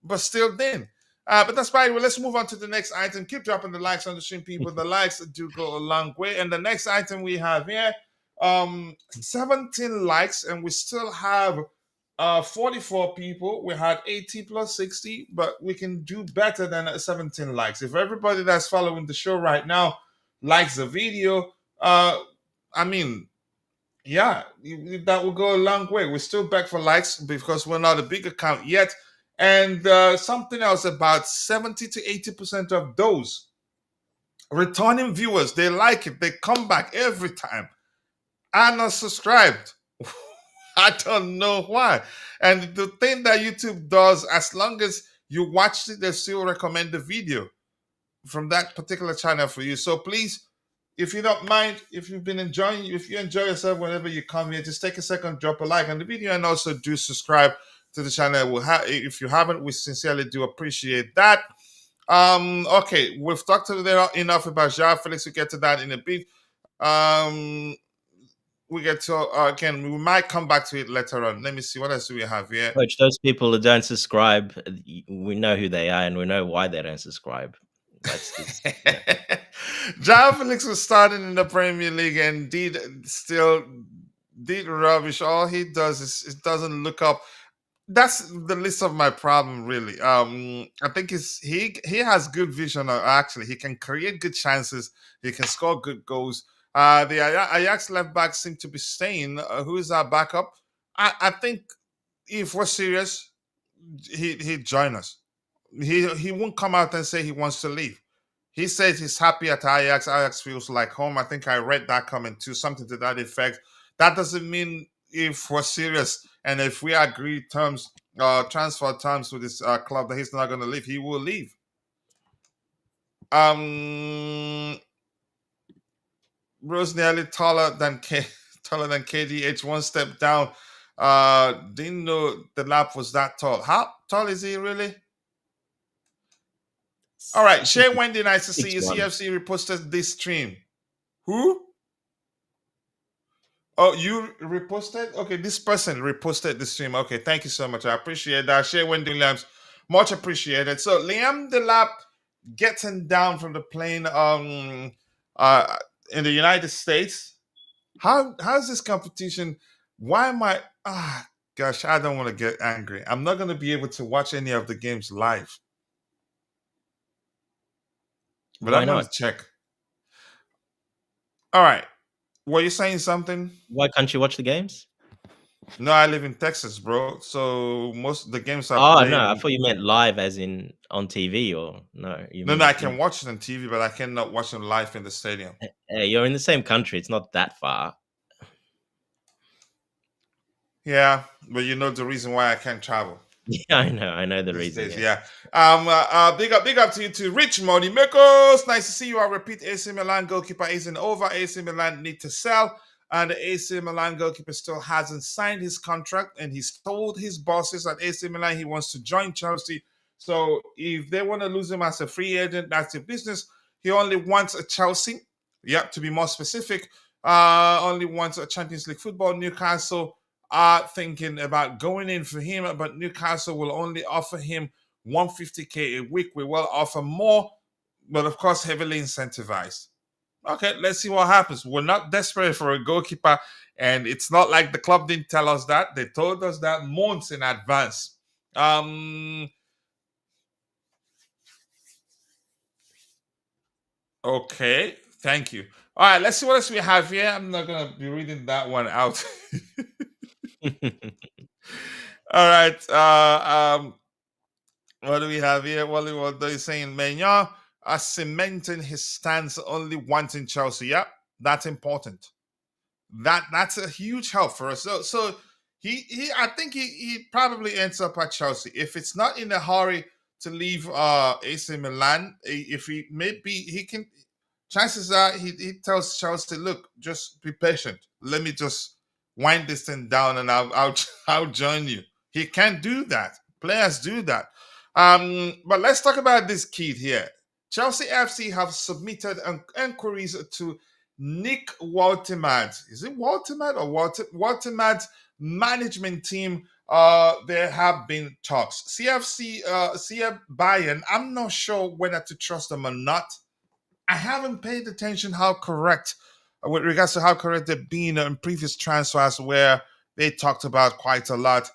But still didn't. But that's fine. Well, let's move on to the next item. Keep dropping the likes on the stream, people. The likes do go a long way. And the next item we have here, 17 likes, and we still have 44 people. We had 80 plus 60, but we can do better than 17 likes. If everybody that's following the show right now likes the video, yeah, that will go a long way. We're still back for likes because we're not a big account yet. And something else, about 70 to 80% of those returning viewers, they like it. They come back every time. Are not subscribed. I don't know why. And the thing that YouTube does, as long as you watch it, they still recommend the video from that particular channel for you. So please, if you don't mind, if you enjoy yourself whenever you come here, just take a second, drop a like on the video, and also do subscribe to the channel. If you haven't, we sincerely do appreciate that. Okay, we've talked enough about Joao Felix. We'll get to that in a bit. We get to again. We might come back to it later on. Let me see what else do we have here. Coach, those people who don't subscribe, we know who they are and we know why they don't subscribe. That's just, Joao Felix was starting in the Premier League and did rubbish. All he does is it doesn't look up. That's the least of my problem, really. I think he has good vision. Actually, he can create good chances. He can score good goals. The Ajax left back seem to be staying. Who is our backup? I think if we're serious, he'd join us. He won't come out and say he wants to leave. He says he's happy at Ajax. Ajax feels like home. I think I read that comment too, something to that effect. That doesn't mean if we're serious and if we agree transfer terms with this club that he's not going to leave, he will leave. Rose nearly taller than KDH, one step down. Didn't know the lap was that tall. How tall is he really? All right, Shea Wendy, nice to see you. CFC reposted this stream. Who? Oh, you reposted? Okay, this person reposted the stream. Okay, thank you so much. I appreciate that. Shea Wendy Williams, much appreciated. So Liam Delap getting down from the plane. in the United States. How's this competition? Why am I? Gosh, I don't want to get angry. I'm not going to be able to watch any of the games live, but Why I'm going to not? check. All right. Were you saying something? Why can't you watch the games? No, I live in Texas, bro. So most of the games are Oh played. no, I thought you meant live, as in on TV, or no? You No, I mean can watch it on TV, but I cannot watch them live in the stadium. hey, you're in the same country. It's not that far. Yeah, but you know the reason why I can't travel Yeah, I know the these reason. days. Yeah. Yeah. Big up to you too. Rich Money Makers. Nice to see you. I repeat, AC Milan goalkeeper isn't over. AC Milan need to sell. And the AC Milan goalkeeper still hasn't signed his contract, and he's told his bosses at AC Milan he wants to join Chelsea. So if they want to lose him as a free agent, that's their business. He only wants a Chelsea. Yep, to be more specific, only wants a Champions League football. Newcastle are thinking about going in for him, but Newcastle will only offer him 150k a week. We will offer more, but of course, heavily incentivized. Okay, let's see what happens. We're not desperate for a goalkeeper, and it's not like the club didn't tell us that. They told us that months in advance. Okay, thank you. All right, let's see what else we have here. I'm not gonna be reading that one out. All right. What do we have here? What are you saying? Maignan are cementing his stance, only wanting Chelsea. Yep, that's important. That's a huge help for us. So he I think he probably ends up at Chelsea if it's not in a hurry to leave AC Milan. If he maybe he can, chances are he tells Chelsea, look, just be patient. Let me just wind this thing down, and I'll join you. He can't do that. Players do that. But let's talk about this kid here. Chelsea FC have submitted inquiries to Nick Woltemade. Is it Woltemade or Woltemade's management team? There have been talks. CF Bayern, I'm not sure whether to trust them or not. I haven't paid attention how correct, with regards to how correct they've been in previous transfers where they talked about quite a lot.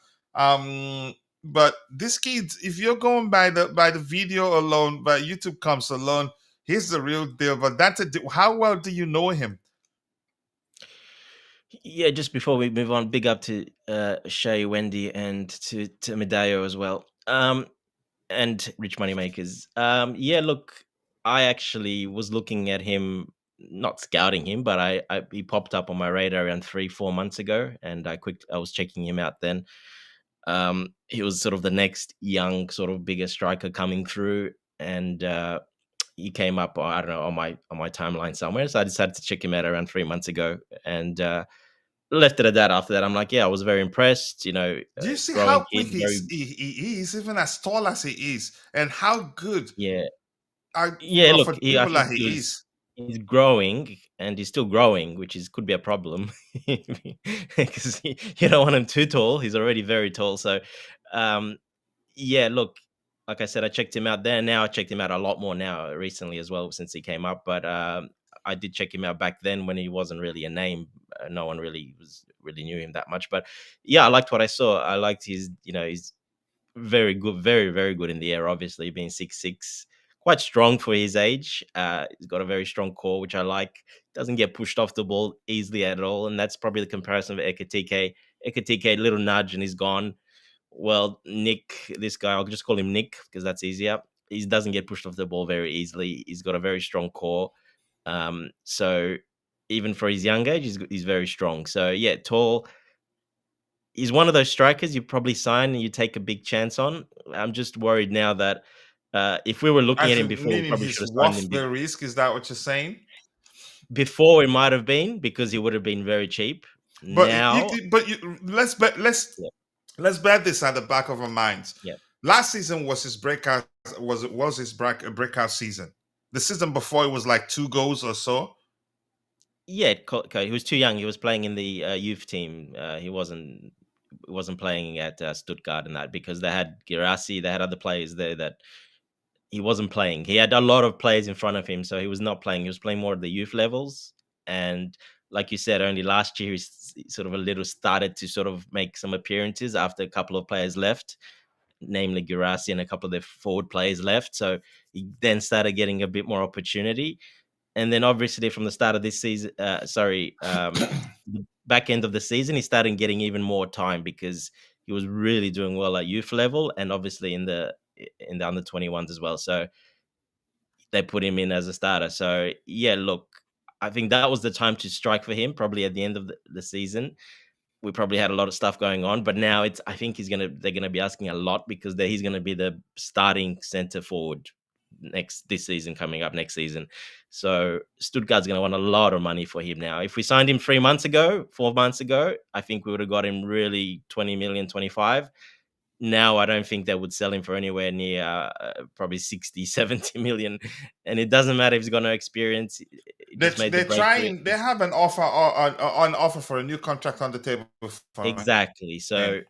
But this kid, if you're going by the video alone, by YouTube comps alone, he's the real deal. But how well do you know him? Yeah, just before we move on, big up to Shay, Wendy, and to Medeo as well. And Rich Moneymakers. Yeah, look, I actually was looking at him, not scouting him, but he popped up on my radar around 3-4 months ago, and I was checking him out then. He was sort of the next young, sort of bigger striker coming through, and he came up, I don't know, on my timeline somewhere. So I decided to check him out around 3 months ago, and left it at that. After that, I'm like, yeah, I was very impressed. You know, Do you see growing how kid, quick very he is, even as tall as he is, and how good yeah. for Look, the people I that think he is? he's growing, and he's still growing, which could be a problem because you don't want him too tall. He's already very tall. So, yeah, look, like I said, I checked him out there. Now I checked him out a lot more now recently as well since he came up. But I did check him out back then when he wasn't really a name. No one really knew him that much. But yeah, I liked what I saw. I liked he's very good, very, very good in the air, obviously, being 6'6", quite strong for his age. He's got a very strong core, which I like. Doesn't get pushed off the ball easily at all. And that's probably the comparison of Ekatike. Ekatike, little nudge and he's gone. Well, Nick, this guy, I'll just call him Nick because that's easier. He doesn't get pushed off the ball very easily. He's got a very strong core. So even for his young age, he's very strong. So yeah, tall. He's one of those strikers you probably sign and you take a big chance on. I'm just worried now that if we were looking As at him in, before, we meaning probably he's should have signed worth him the risk. Is that what you're saying? before. It might have been because he would have been very cheap. But Now, let's bet this at the back of our minds. yeah, Last season was his breakout breakout season. The season before it was like 2 goals or so. yeah. He was too young. He was playing in the youth team. He wasn't playing at Stuttgart and that because they had Girassi. They had other players there that he wasn't playing. He had a lot of players in front of him, so he was not playing. He was playing more at the youth levels. And like you said, only last year he sort of a little started to sort of make some appearances after a couple of players left, namely Girassi and a couple of their forward players left. So he then started getting a bit more opportunity. And then obviously from the start of this season, the back end of the season, he started getting even more time because he was really doing well at youth level and obviously in the under 21s as well. So they put him in as a starter. So yeah, look, I think that was the time to strike for him, probably at the end of the season. We probably had a lot of stuff going on, but now I think they're gonna be asking a lot because he's gonna be the starting center forward this season, coming up next season. So Stuttgart's gonna want a lot of money for him now. If we signed him 4 months ago, I think we would have got him really 20 million, 25. Now I don't think they would sell him for anywhere near probably 60, 70 million. And it doesn't matter if he's got no experience. They're trying. They have an offer on offer for a new contract on the table. Exactly. So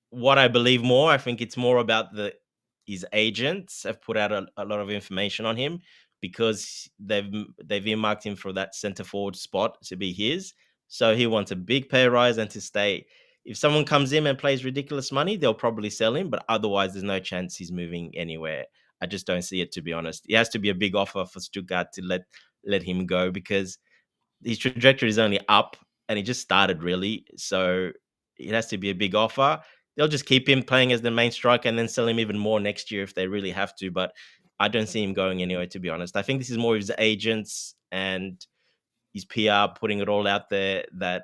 what I believe more, I think it's more about his agents have put out a lot of information on him because they've earmarked him for that center forward spot to be his. So he wants a big pay rise and to stay. If someone comes in and plays ridiculous money, they'll probably sell him, but otherwise there's no chance he's moving anywhere. I just don't see it, to be honest. It has to be a big offer for Stuttgart to let him go because his trajectory is only up and he just started really. So it has to be a big offer. They'll just keep him playing as the main striker and then sell him even more next year if they really have to. But I don't see him going anywhere, to be honest. I think this is more of his agents and his PR putting it all out there that,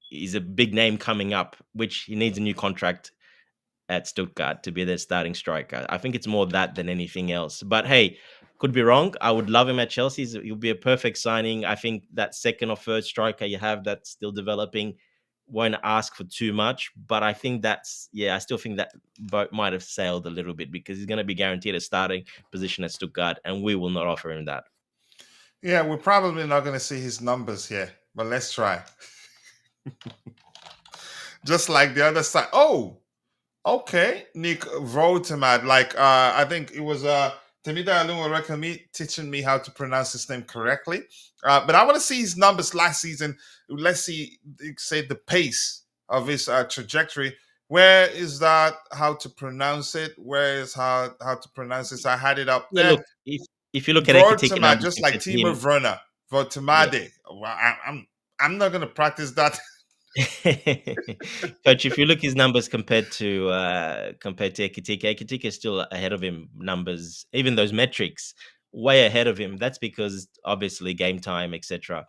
he's a big name coming up, which he needs a new contract at Stuttgart to be their starting striker. I think it's more that than anything else. But hey, could be wrong. I would love him at Chelsea. He'll be a perfect signing. I think that second or third striker you have that's still developing won't ask for too much. But I think I still think that boat might have sailed a little bit because he's going to be guaranteed a starting position at Stuttgart and we will not offer him that. Yeah, we're probably not going to see his numbers here, but let's try. Just like the other side. Oh, okay. Nick Woltemade. I think it was Temida Alun teaching me how to pronounce his name correctly. But I want to see his numbers last season. Let's see, say the pace of his trajectory. Where is that? How to pronounce it? Where is how to pronounce this? I had it up there. Look, if you look at Woltemade, just like Timo Werner, Woltemade. Well, I'm not going to practice that. Coach, if you look his numbers compared to Ekitike is still ahead of him numbers, even those metrics way ahead of him. That's because obviously game time, etc.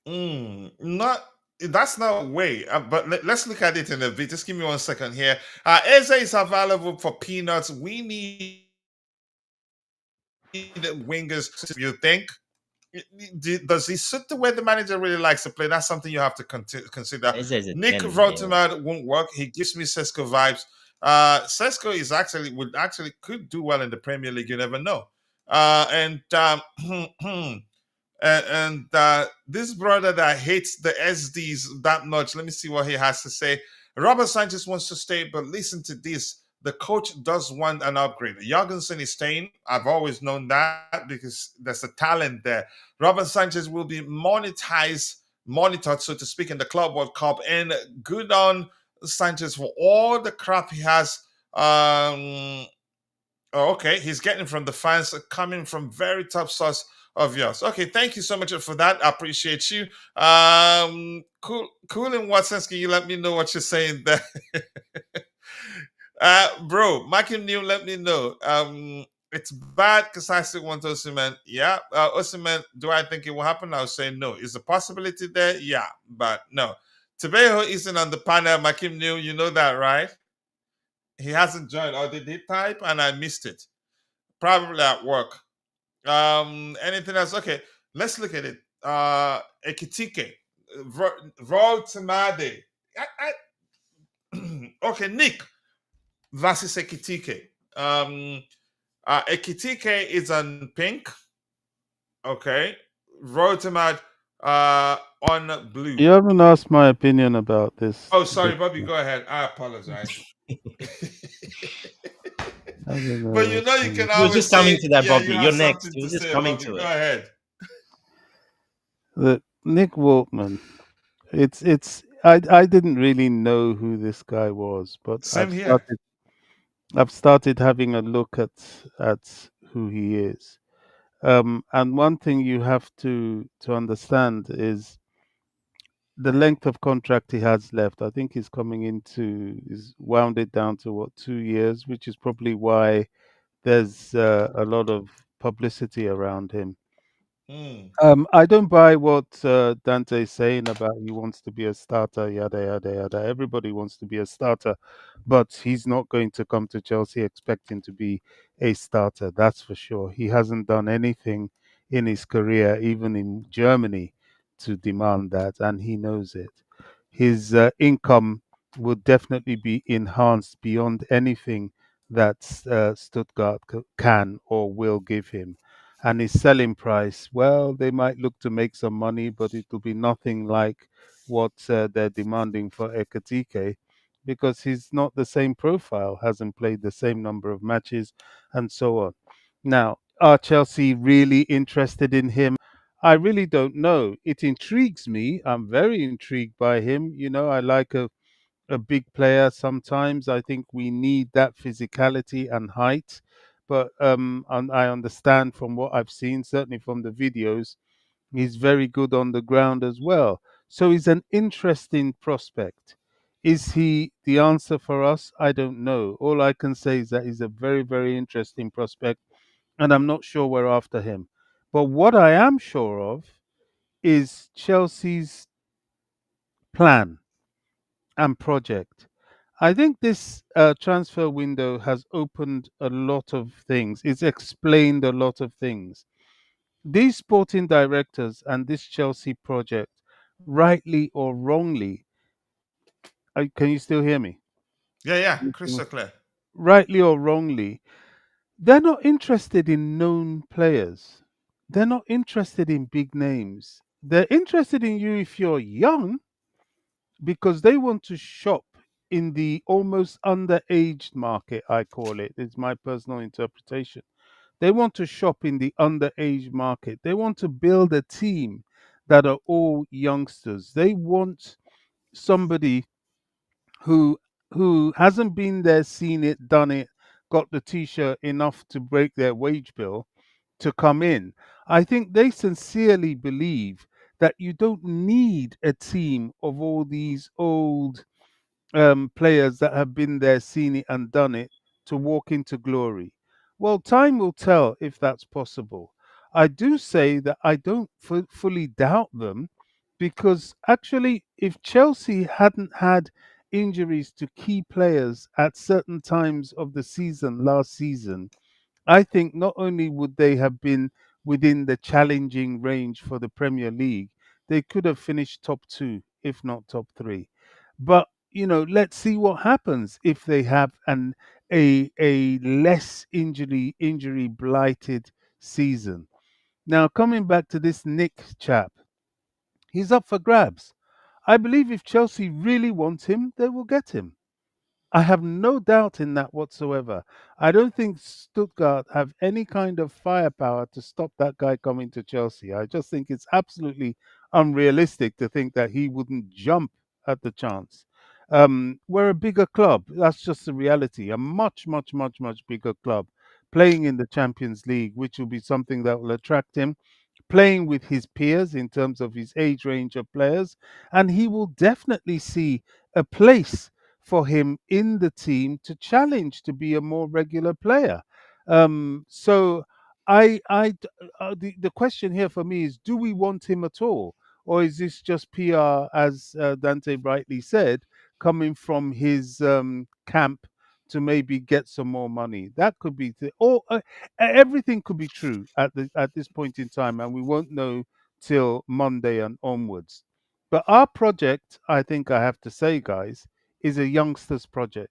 That's not way, but let's look at it in a bit. Just give me 1 second here. Eze is available for peanuts. We need wingers. You think? Does he suit the way the manager really likes to play? That's something you have to consider. Nick Woltemade won't work. He gives me Sesko vibes. Sesko could do well in the Premier League. You never know. And this brother that hates the SDs that much. Let me see what he has to say. Robert Sanchez wants to stay, but listen to this. The coach does want an upgrade. Jorgensen is staying. I've always known that because there's a talent there. Robert Sanchez will be monitored, so to speak, in the Club World Cup. And good on Sanchez for all the crap he has. Okay, he's getting from the fans, coming from very top source of yours. Okay, thank you so much for that. I appreciate you. Cool in what sense? Can you let me know what you're saying there? Bro, Mark New, let me know. It's bad because I still want Osimhen. Yeah, Osimhen, do I think it will happen? I'll say no. Is a possibility there? Yeah, but no. Tabejo isn't on the panel. Makim New, you know that, right? He hasn't joined. Or did he type and I missed it? Probably at work. Anything else? Okay, let's look at it. Ekitike, Woltemade. Okay, Nick versus Ekitike. Ekitike is on pink. Okay, Woltemade on blue. You haven't asked my opinion about this. Oh, sorry, Bobby. Go ahead. I apologize. I don't know But you what's know, you going can on. He was always just coming say, to that, yeah, Bobby. you You're have next. something He to was just say, coming Bobby. to Go it. ahead. The Nick Woltman. It's. I didn't really know who this guy was, but Same here. I've started having a look at who he is. And one thing you have to understand is the length of contract he has left. I think he's coming into is wound it down to what 2 years, which is probably why there's a lot of publicity around him. Mm. I don't buy what Dante is saying about he wants to be a starter, yada yada yada. Everybody wants to be a starter, but he's not going to come to Chelsea expecting to be a starter. That's for sure. He hasn't done anything in his career, even in Germany, to demand that, and he knows it. His income would definitely be enhanced beyond anything that Stuttgart can or will give him. And his selling price, well, they might look to make some money, but it will be nothing like what they're demanding for Ekatike, because he's not the same profile, hasn't played the same number of matches, and so on. Now, are Chelsea really interested in him? I really don't know. It intrigues me. I'm very intrigued by him. You know, I like a big player sometimes. I think we need that physicality and height. But and I understand from what I've seen, certainly from the videos, he's very good on the ground as well. So he's an interesting prospect. Is he the answer for us? I don't know. All I can say is that he's a very, very interesting prospect, and I'm not sure we're after him. But what I am sure of is Chelsea's plan and project. I think this transfer window has opened a lot of things. It's explained a lot of things. These sporting directors and this Chelsea project, rightly or wrongly, can you still hear me? Yeah, yeah, Mhm. crystal clear. Rightly or wrongly, they're not interested in known players. They're not interested in big names. They're interested in you if you're young, because they want to shop in the almost underaged market, I call it. It's my personal interpretation. They want to shop in the underage market. They want to build a team that are all youngsters. They want somebody who hasn't been there, seen it, done it, got the t-shirt enough to break their wage bill to come in. I think they sincerely believe that you don't need a team of all these old players that have been there, seen it, and done it to walk into glory. Well, time will tell if that's possible. I do say that I don't fully doubt them, because actually, if Chelsea hadn't had injuries to key players at certain times of the season last season, I think not only would they have been within the challenging range for the Premier League, they could have finished top two, if not top three. But let's see what happens if they have a less injury blighted season. Now, coming back to this Nick chap, he's up for grabs. I believe if Chelsea really want him, they will get him. I have no doubt in that whatsoever. I don't think Stuttgart have any kind of firepower to stop that guy coming to Chelsea. I just think it's absolutely unrealistic to think that he wouldn't jump at the chance. We're a bigger club. That's just the reality. A much, much, much, much bigger club playing in the Champions League, which will be something that will attract him, playing with his peers in terms of his age range of players, and he will definitely see a place for him in the team to challenge to be a more regular player. So the question here for me is: do we want him at all, or is this just PR, as Dante rightly said, coming from his camp to maybe get some more money? That could be, or everything could be true at this point in time, and we won't know till Monday and onwards. But our project, I think I have to say, guys, is a youngsters project,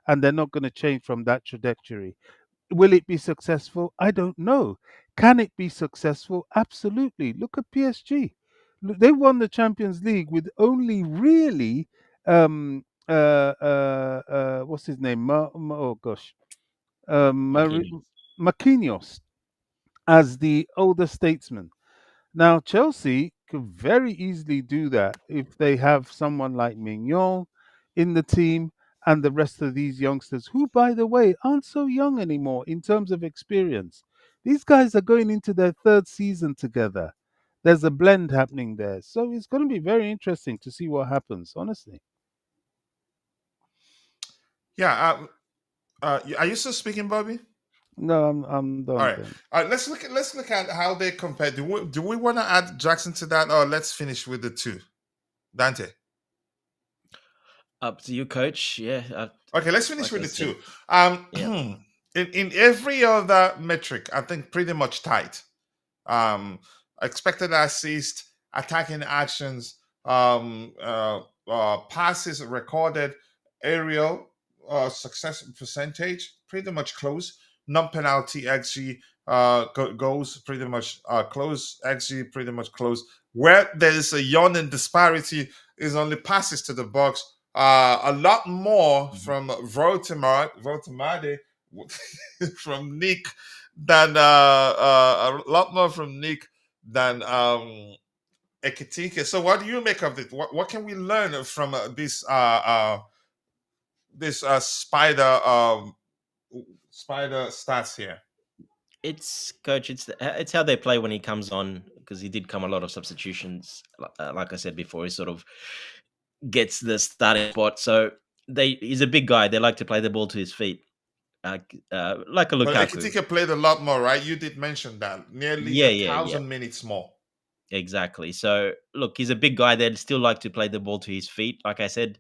and they're not going to change from that trajectory. Will it be successful? I don't know. Can it be successful? Absolutely. Look at PSG. They won the Champions League with only really what's his name? Oh gosh, Marquinhos. Marquinhos as the older statesman. Now, Chelsea could very easily do that if they have someone like Mignon in the team and the rest of these youngsters, who, by the way, aren't so young anymore in terms of experience. These guys are going into their third season together. There's a blend happening there. So it's going to be very interesting to see what happens, honestly. Yeah. Are you still speaking, Bobby? No, I'm All done right. then. All right. Let's look at how they compare. Do we want to add Jackson to that, or let's finish with the two? Dante. Up to you, coach. Yeah. Okay, let's finish Like with I the said, two. yeah. In every other metric, I think pretty much tight. Um, expected assist, attacking actions, passes recorded, aerial success percentage, pretty much close. Non-penalty xG goals pretty much close. XG pretty much close. Where there is a yawning disparity is only passes to the box. A lot more Mhm. from Woltemade from Nick than a lot more from Nick than Ekitike. So what do you make of it? What can we learn from this spider stats here? It's coach. It's how they play when he comes on, because he did come a lot of substitutions. Like I said before, he sort of gets the starting spot. So he's a big guy. They like to play the ball to his feet, like a But Lukaku. Ekitike played a lot more, right? You did mention that nearly Yeah, a yeah, yeah. thousand minutes more. Exactly. So look, he's a big guy. They'd still like to play the ball to his feet. Like I said,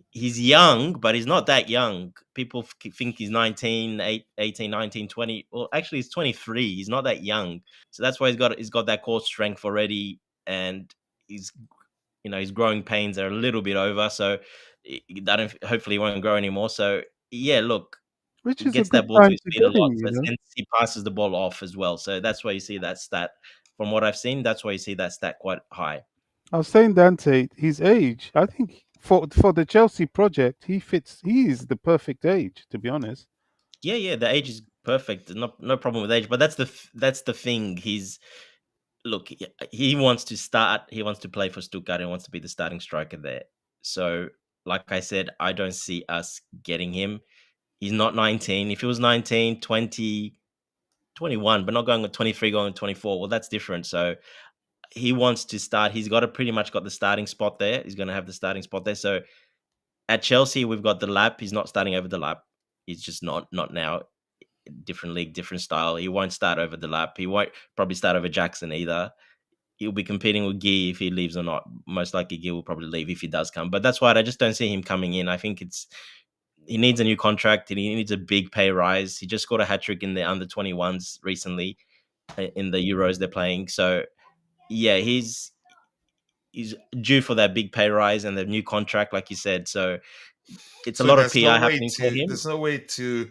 he's young, but he's not that young. People think he's 19, 18, 19, 20. Well, actually, he's 23. He's not that young. So that's why he's got that core strength already, and he's his growing pains are a little bit over. So that hopefully he won't grow anymore. So yeah, look, Which he is a gets good that ball to time his to feet a get lot. him, So you know. and he passes the ball off as well. So that's why you see that stat. From what I've seen, that's why you see that stat quite high. I was saying Dante, his age, I think for the Chelsea project, he fits. He is the perfect age, to be honest. Yeah, yeah, the age is perfect. No problem with age. But that's the thing. Look. He wants to start. He wants to play for Stuttgart. He wants to be the starting striker there. So, like I said, I don't see us getting him. He's not 19. If he was 19, 20, 21, but not going with 23, going with 24, well, that's different. So he wants to start. He's pretty much got the starting spot there. He's going to have the starting spot there. So at Chelsea, we've got the lap. He's not starting over the lap. He's just not now. Different league, different style. He won't start over the lap. He won't probably start over Jackson either. He'll be competing with Guehi if he leaves or not. Most likely Guehi will probably leave if he does come. But that's why I just don't see him coming in. I think he needs a new contract and he needs a big pay rise. He just scored a hat trick in the under 21s recently in the Euros they're playing. So yeah, he's due for that big pay rise and the new contract, like you said. So it's a So lot of PR happening for him. there's no way to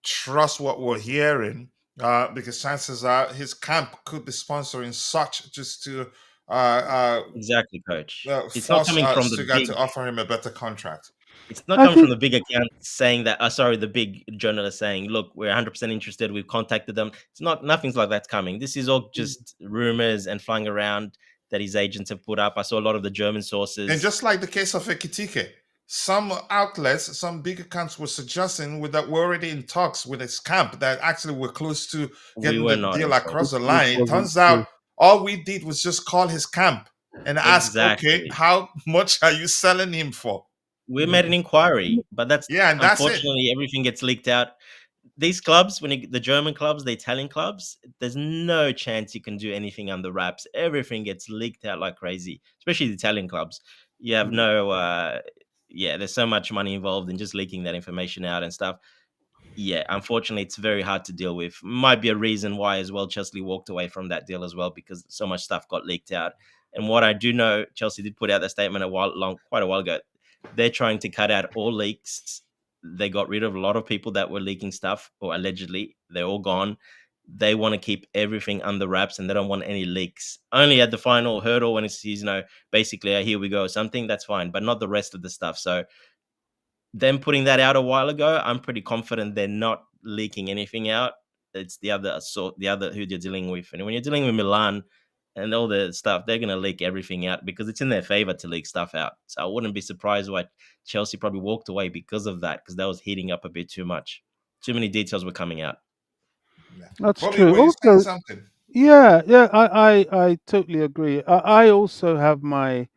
trust what we're hearing because chances are his camp could be sponsoring such just to Exactly, coach. It's not force coming from the Stuttgart big. to offer him a better contract. It's not I coming from think the big account saying that. Sorry, the big journalist saying, "Look, we're 100% interested. We've contacted them." It's not. Nothing's like that's coming. This is all just rumors and flying around that his agents have put up. I saw a lot of the German And sources. just like the case of Ekitike, some outlets, some big accounts were suggesting that we're already in talks with his camp that actually we're close to We getting were the not deal in across the talks. which line. It wasn't turns out true. all we did was just call his camp and ask, okay, Exactly. how much are you selling him for? We made an inquiry, but that's Yeah, and that's it. unfortunately everything gets leaked out. These clubs, the German clubs, the Italian clubs, there's no chance you can do anything under wraps. Everything gets leaked out like crazy, especially the Italian clubs. You have no, yeah, there's so much money involved in just leaking that information out and stuff. Yeah, unfortunately, it's very hard to deal with. Might be a reason why as well Chelsea walked away from that deal as well, because so much stuff got leaked out. And what I do know, Chelsea did put out that statement quite a while ago. They're trying to cut out all leaks. They got rid of a lot of people that were leaking stuff, or allegedly. They're all gone. They want to keep everything under wraps and they don't want any leaks. Only at the final hurdle when it's, basically, here we go, something, that's fine, but not the rest of the stuff. So them putting that out a while ago, I'm pretty confident they're not leaking anything out. It's the other who you're dealing with. And when you're dealing with Milan and all the stuff, they're gonna leak everything out because it's in their favor to leak stuff out. So I wouldn't be surprised why Chelsea probably walked away because of that, because that was heating up a bit too much. Too many details were coming out. Yeah. That's Bobby, true. were you saying Also, something? yeah, I totally agree. I also have my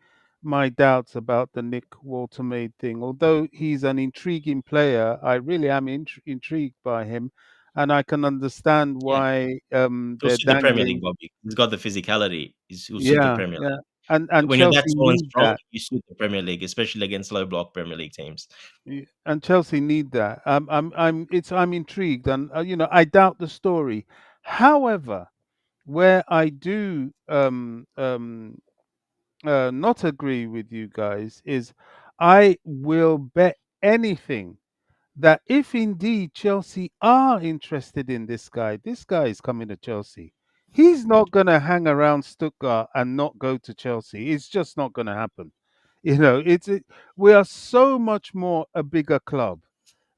doubts about the Nick Woltemade thing. Although he's an intriguing player, I really am intrigued by him, and I can understand Yeah. why He'll they're suit the Premier League, dangling. Bobby. He's got the physicality. He'll suit the Yeah, Premier yeah, League. and When you're that Chelsea tall and need strong, that. you suit the Premier League, especially against low block Premier League teams. And Chelsea need that. I'm intrigued, and I doubt the story. However, where I do not agree with you guys is I will bet anything that if indeed Chelsea are interested in this guy is coming to Chelsea. He's not going to hang around Stuttgart and not go to Chelsea. It's just not going to happen. We are so much more a bigger club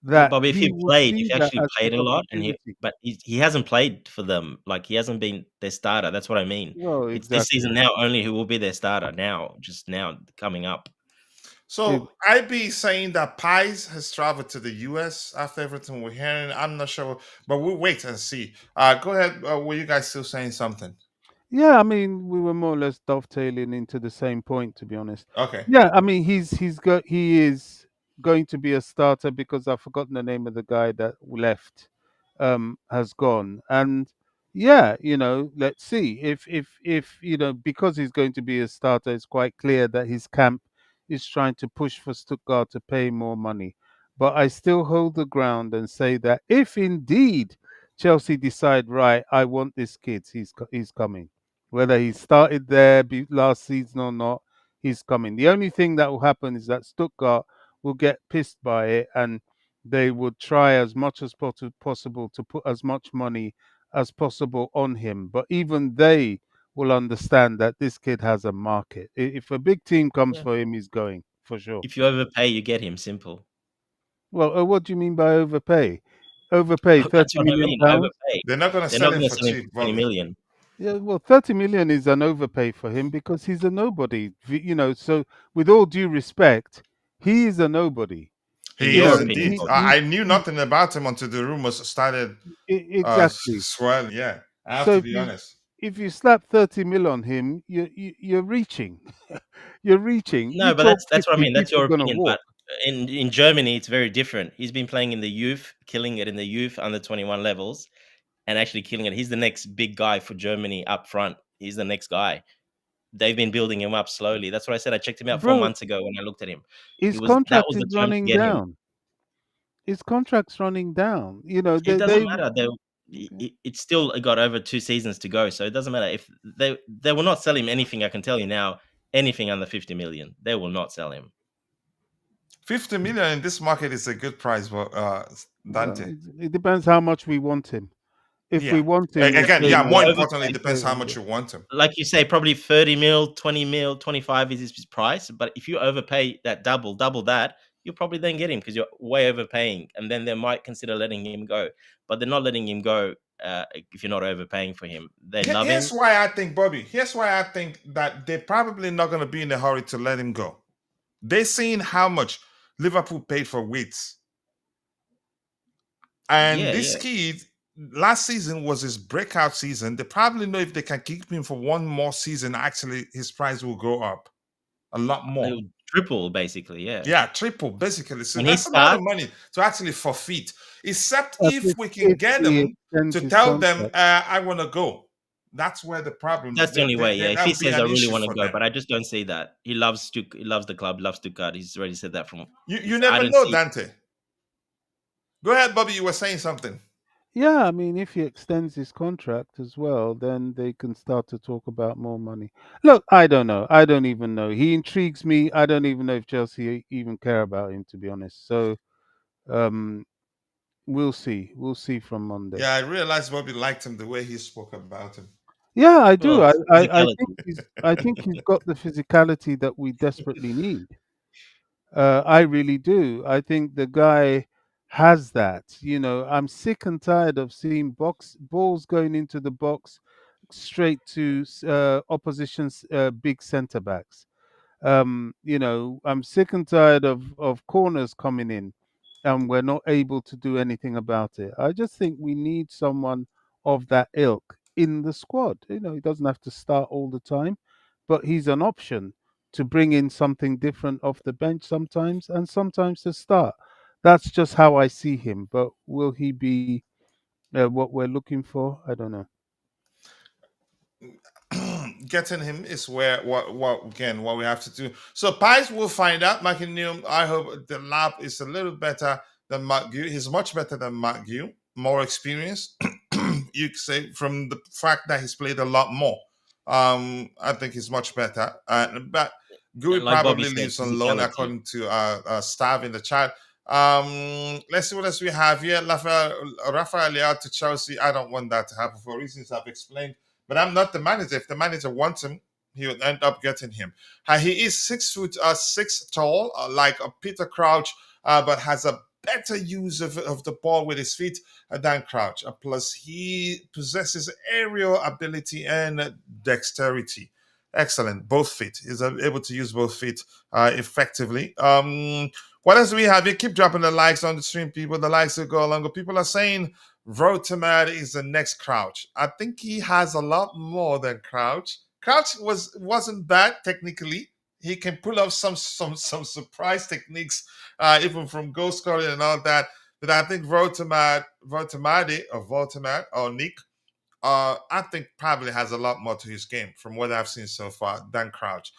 Yeah, that Bobby, he will if see he that actually as played an a lot, opportunity. but he hasn't played for them. Like he hasn't been their starter. That's what I mean. Well, It's this exactly. season now only who will be their starter now, just now coming up. So I'd be saying that Pies has traveled to the US after everything we're hearing. I'm not sure, but we'll wait and see. Go ahead. Were you guys still saying something? Yeah, I mean, we were more or less dovetailing into the same point, to be honest. Okay. Yeah, I mean, he is going to be a starter because I've forgotten the name of the guy that left, has gone, and yeah, let's see if because he's going to be a starter, it's quite clear that his camp is trying to push for Stuttgart to pay more money. But I still hold the ground and say that if indeed Chelsea decide, right, I want this kid, he's coming. Whether he started there last season or not, he's coming. The only thing that will happen is that Stuttgart will get pissed by it and they would try as much as possible to put as much money as possible on him. But even they will understand that this kid has a market. If a big team comes Yeah. for him, he's going for sure. If you overpay, you get him. Simple. Well, what do you mean by overpay? Overpay That's 30 what I million mean. pounds? Overpay. They're not going to They're sell not him going to for sell him cheap, for 20 Bobby. million. Yeah, well, 30 million is an overpay for him because he's a nobody. So, with all due respect, he is a nobody. In He You your is know, opinion, indeed. Bobby. I knew nothing about him until the rumors started exactly. swirling. Yeah, I have So to if be you honest. if you slap 30 mil on him, you're reaching. You're reaching. You No, but talk that's what I 50, mean. That's people your are gonna opinion. But walk. in Germany, it's very different. He's been playing in the youth, killing it in the youth under 21 levels, and actually killing it. He's the next big guy for Germany up front. He's the next guy. They've been building him up slowly. That's what I said. I checked him out four Bro, months ago when I looked at him. his That contract was is the time to running get him. down. His contract's running down. It doesn't they matter. It's still got over 2 seasons to go, so it doesn't matter if they will not sell him anything. I can tell you now, anything under 50 million, they will not sell him. 50 million in this market is a good price, but well, Dante. it depends how much we want him. If we Yeah. want him, we'll Again, pay yeah. You More more. importantly, it overpay. depends how much you want him. Like you say, probably 30 mil, 20 mil, 25 is his price. But if you overpay that double that, you'll probably then get him because you're way overpaying. And then they might consider letting him go. But they're not letting him go if you're not overpaying for him. They love Here's him. why I think, Bobby. Here's why I think that they're probably not going to be in a hurry to let him go. They're seeing how much Liverpool paid for Wits. And this kid, last season was his breakout season. They probably know if they can keep him for one more season, actually, his price will go up a lot more. It'll triple, basically, yeah. Yeah, triple, basically. So When he that's a lot of starts, money to actually forfeit. Except But if we can get he them extends to his tell them, contract, I want to go. That's where the problem. that's the only way, yeah. If That he would be says, I an really issue want to for go, them. but I just don't see that. He loves the club, loves Stuttgart. He's already said that from... You I never don't know, see... Dante. Go ahead, Bobby. You were saying something. yeah, I mean, if he extends his contract as well, then they can start to talk about more money. Look, I don't know. I don't even know. He intrigues me. I don't even know if Chelsea even care about him, to be honest. So, um, we'll see. We'll see from Monday. Yeah, I realized Bobby liked him the way he spoke about him. Yeah, I do. Well, I physicality. think he's got the physicality that we desperately need. I really do. I think the guy has that. You know, I'm sick and tired of seeing balls going into the box straight to opposition's big centre backs. You know, I'm sick and tired of corners coming in, and we're not able to do anything about it. I just think we need someone of that ilk in the squad. You know, he doesn't have to start all the time, but he's an option to bring in something different off the bench sometimes, and sometimes to start. That's just how I see him. But will he be what we're looking for? I don't know. Getting him is where what we have to do. So Pies will find out. Makineum, I hope the lab is a little better than Marc Guehi. He's much better than Marc Guehi, more experienced. You could say from the fact that he's played a lot more. I think he's much better. But Guehi And like Bobby probably said, leaves on loan physicality. according to staff in the chat. Let's see what else we have here. Rafael Leao to Chelsea. I don't want that to happen for reasons I've explained. But I'm not the manager. If the manager wants him, he would end up getting him. He is 6 tall, like a Peter Crouch, but has a better use of the ball with his feet than Crouch. Plus, he possesses aerial ability and dexterity. Excellent. Both feet. He's able to use both feet effectively. What else do we have? You keep dropping the likes on the stream, people. The likes will go longer. People are saying Woltemade is the next Crouch. I think he has a lot more than Crouch. Crouch wasn't bad technically. He can pull off some surprise techniques, even from goal scoring and all that. But I think Woltemade or Nick, I think probably has a lot more to his game from what I've seen so far than Crouch.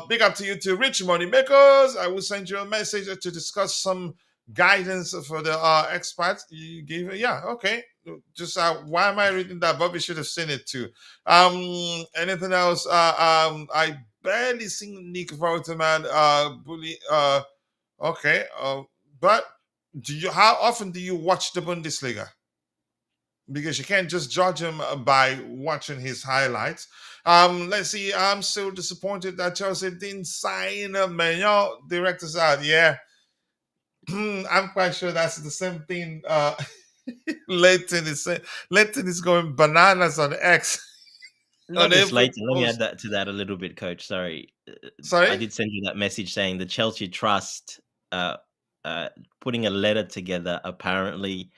Big up to you too, Rich Money Makers. I will send you a message to discuss some guidance for the expats. You gave it, yeah, okay. Just why am I reading that? Bobby should have seen it too. Anything else? I barely seen Nick Voterman bully. Okay. But how often do you watch the Bundesliga? Because you can't just judge him by watching his highlights. Let's see. I'm so disappointed that Chelsea didn't sign Manuel. Directors out. Yeah, I'm quite sure that's the same thing. Leighton is going bananas on X. Not On just every Leighton. Let me add post. that to that a little bit, Coach. Sorry, I Sorry. did send you that message saying the Chelsea Trust putting a letter together apparently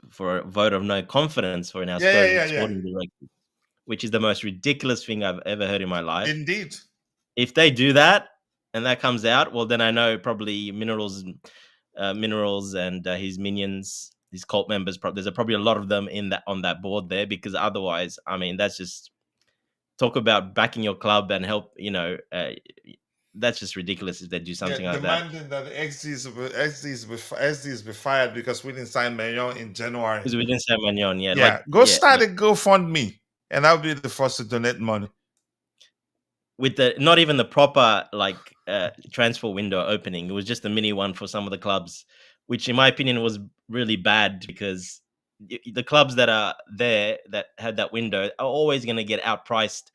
for a vote of no confidence for an Yeah. sporting director, which is the most ridiculous thing I've ever heard in my life. Indeed. If they do that and that comes out, well, then I know probably Minerals and his minions, his cult members. There's probably a lot of them on that board there, because otherwise, I mean, that's just talk about backing your club and help. That's just ridiculous if they do Yeah, something like that. demanding that XDs be fired because we didn't sign Mayon in January. Because we didn't say Magnon, yeah. Yeah, go start a GoFundMe, and I'll be the first to donate money. With not even the proper transfer window opening, it was just a mini one for some of the clubs, which in my opinion was really bad, because the clubs that are there that had that window are always going to get overpriced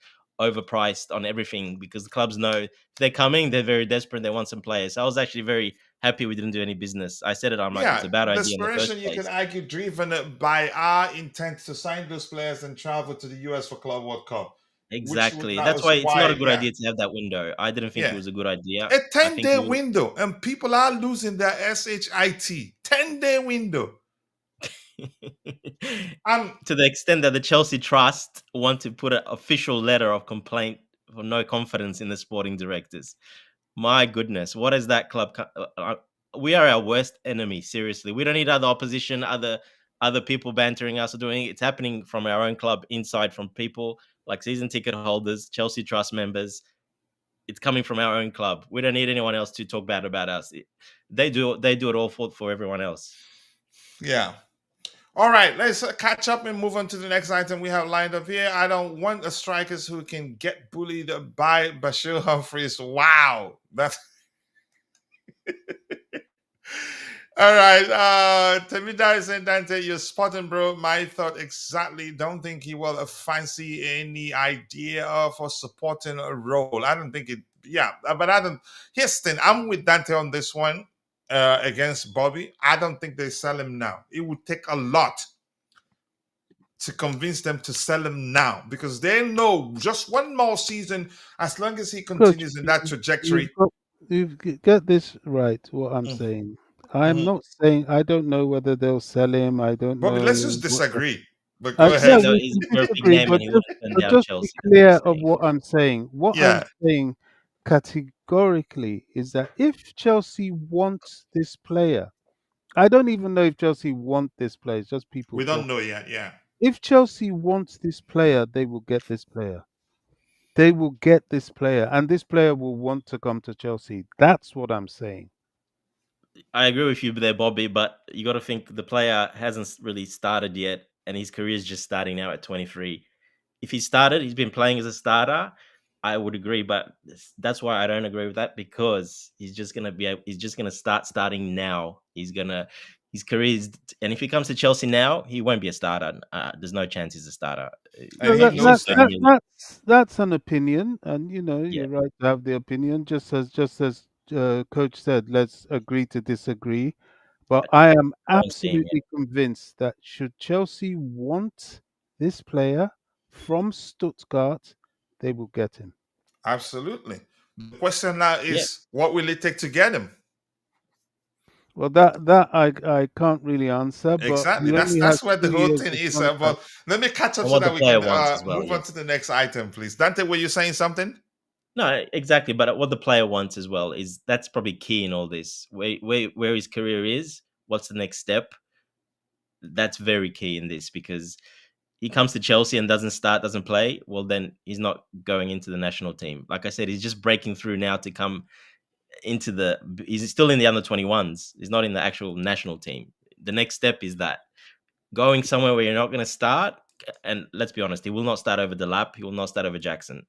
on everything, because the clubs know if they're coming, they're very desperate, they want some players. So I was actually very happy we didn't do any business. I said it, I'm like, it's a bad idea in the first desperation, you place. can argue, driven by our intent to sign those players and travel to the US for Club World Cup. Exactly. That's why it's not a good idea to have that window. I didn't think it was a good idea. A 10-day window, and people are losing their SHIT. 10-day window. To the extent that the Chelsea Trust want to put an official letter of complaint for no confidence in the sporting directors. My goodness, what is that club? We are our worst enemy. Seriously, we don't need other opposition, other people bantering us or doing it. It's happening from our own club, inside, from people like season ticket holders, Chelsea Trust members. It's coming from our own club. We don't need anyone else to talk bad about us. They do it all for everyone else. Yeah. All right, let's catch up and move on to the next item we have lined up here. I don't want a strikers who can get bullied by Bashir Humphreys. Wow. That's all right. Temidari and Dante, you're spotting, bro. My thought exactly. Don't think he will fancy any idea for supporting a role. I don't think it. Yeah, but I don't. Here's the thing. I'm with Dante on this one. against Bobby, I don't think they sell him now. It would take a lot to convince them to sell him now because they know just one more season, as long as he Coach, continues in that you've trajectory. got get this right. What I'm Mm, saying, I'm mhm. not saying I don't know whether they'll sell him. I don't Bobby, let's just know what. disagree. But go You're Yeah, ahead. saying though we he's can a very big disagree, name and he would have turned but down just be Chelsea. That's what clear you're of saying. what I'm saying. What I'm Yeah, saying categorically is that if Chelsea wants this player, I don't even know if Chelsea want this player. It's just people we don't know talking. yet. Yeah, If Chelsea wants this player, they will get this player. They will get this player, and this player will want to come to Chelsea. That's what I'm saying. I agree with you there, Bobby, but you got to think the player hasn't really started yet, and his career is just starting now at 23. If he started, he's been playing as a starter. I would agree, but that's why I don't agree with that because he's just gonna starting now. His career is, and if he comes to Chelsea now, he won't be a starter. There's no chance he's a starter. and No, he He's just knows that. that's an opinion, and yeah. you're right to have the opinion. Just as Coach said, let's agree to disagree. But I am I don't see him absolutely convinced that should Chelsea want this player from Stuttgart, they will get him. Absolutely. The question now yet. is, what will it take to get him? Well, that I can't really answer, but Exactly. he That's only has that's what the 2 whole years thing of is. contract. But let me catch up And so what the that we player can wants as well. move on Yeah. to the next item, please. Dante, were you saying something? No, exactly. But what the player wants as well is that's probably key in all this. Where his career is, what's the next step? That's very key in this because he comes to Chelsea and doesn't start, doesn't play. Well, then he's not going into the national team. Like I said, he's just breaking through now to come into the. He's still in the under 21s. He's not in the actual national team. The next step is that going somewhere where you're not going to start. And let's be honest, he will not start over Delap. He will not start over Jackson.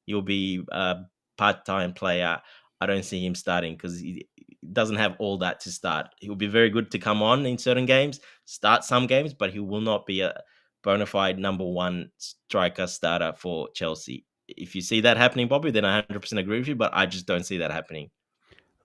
He'll be a part-time player. I don't see him starting because he doesn't have all that to start. He will be very good to come on in certain games, start some games, but he will not be a bona fide number one striker starter for Chelsea. If you see that happening, Bobby, then I 100% agree with you, but I just don't see that happening.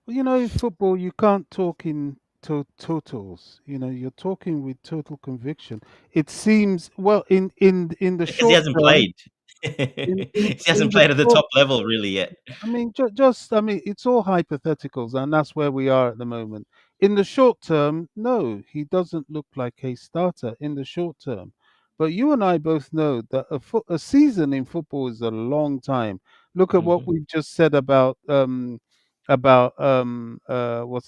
Well, in football, you can't talk in totals. You're talking with total conviction. It seems well in the Because he short hasn't term. played. In He in in hasn't the played at the short top level really yet. I mean, it's all hypotheticals, and that's where we are at the moment. In the short term, no, he doesn't look like a starter in the short term. But you and I both know that a season in football is a long time. Look at what Mhm. we've just said about what's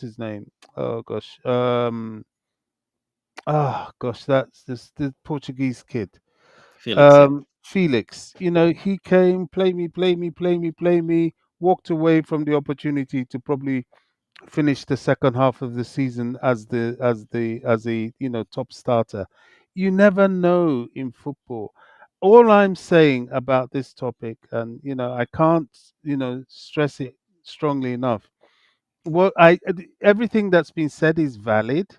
his name? Oh gosh, that's this the Portuguese kid. Felix, yeah. Felix, he came, play me, walked away from the opportunity to probably finish the second half of the season as a top starter. You never know in football. All I'm saying about this topic, and I can't stress it strongly enough. Everything that's been said is valid,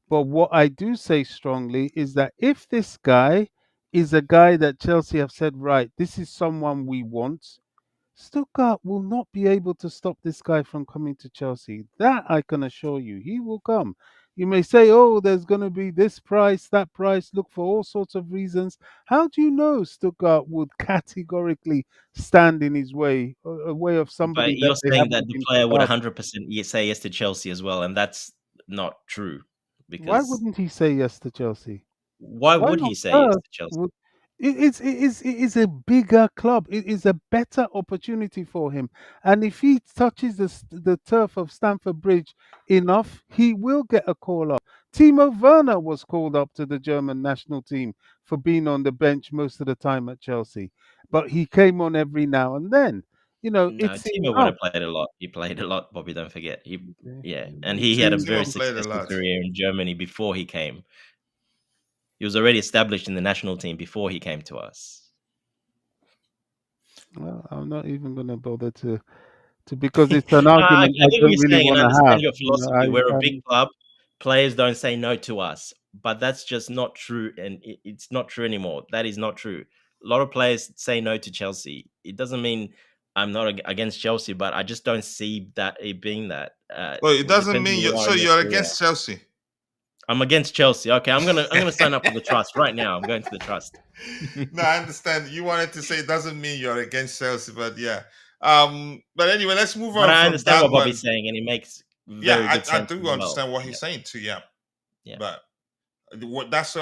but what I do say strongly is that if this guy is a guy that Chelsea have said, right, this is someone we want, Stuttgart will not be able to stop this guy from coming to Chelsea. That I can assure you. He will come. You may say, oh, there's going to be this price, that price, look for all sorts of reasons. How do you know Stuttgart would categorically stand in his way, a way of somebody But that you're they saying that haven't the been player would regarded? 100% say yes to Chelsea as well, and that's not true. Why Because wouldn't he say yes to Chelsea? why Why would on he say yes earth to Chelsea? would it is a bigger club. It is a better opportunity for him. And if he touches the turf of Stamford Bridge enough, he will get a call up. Timo Werner was called up to the German national team for being on the bench most of the time at Chelsea. But he came on every now and then. No, It's Timo would enough. have played a lot. He played a lot, Bobby. Don't forget. Okay. Yeah, and he had a See, very Timo played a successful lot. career in Germany before he came. He was already established in the national team before he came to us. well, I'm not even going to bother to because it's an No, I argument I get what don't you're really saying, and want I to understand have. your You know, philosophy. We're a big club. Players don't say no to us, but that's just not true, and it's not true anymore. That is not true. A lot of players say no to Chelsea. It doesn't mean I'm not against Chelsea, but I just don't see that it being that. Well, it doesn't depends on mean where you are so in your you're career. against Chelsea. I'm against Chelsea. Okay, I'm gonna sign up for the trust right now. I'm going to the trust. No, I understand. You wanted to say it doesn't mean you're against Chelsea, but yeah. But anyway, let's move But on I from understand that what one. Bobby's saying, and it makes Yeah, very good I sense do as well. understand what he's saying too. Yeah, Yeah. but that's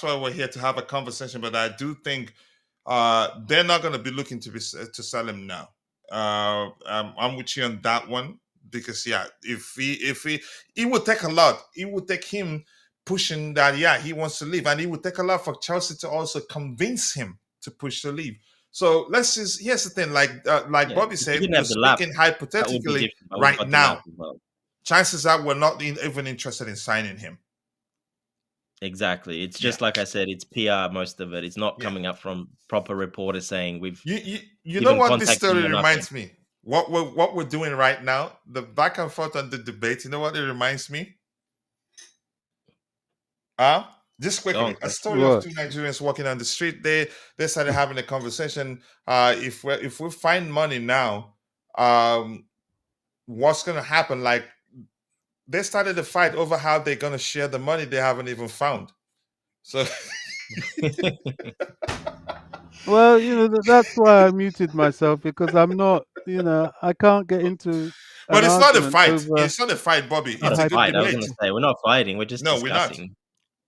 why we're here to have a conversation. But I do think they're not going to be looking to sell him now. I'm with you on that one because yeah, if he would take a lot. It would take him pushing that he wants to leave, and it would take a lot for Chelsea to also convince him to push to leave. So here's the thing, like Yeah, Bobby if we said, didn't we're have the lap, speaking that would be hypothetically different. But we've right got the lap now. as well. Chances are we're not even interested in signing him. Exactly. It's just like I said, it's PR, most of it. It's not Yeah. coming up from proper reporters saying we've You know what this contacted story him or reminds nothing. me? What we're doing right now, the back and forth on the debate, you know what it reminds me? Just Go on, quickly, a coach. story of What? two Nigerians walking on the street. They started having a conversation. If we find money now, what's gonna happen? Like they started a fight over how they're gonna share the money they haven't even found. So Well, that's why I muted myself, because I'm not, I can't get into but an it's not a argument fight. over It's not a fight, Bobby. Not a It's a a good fight. I was debate. gonna say we're not fighting, we're just No, we're not. discussing.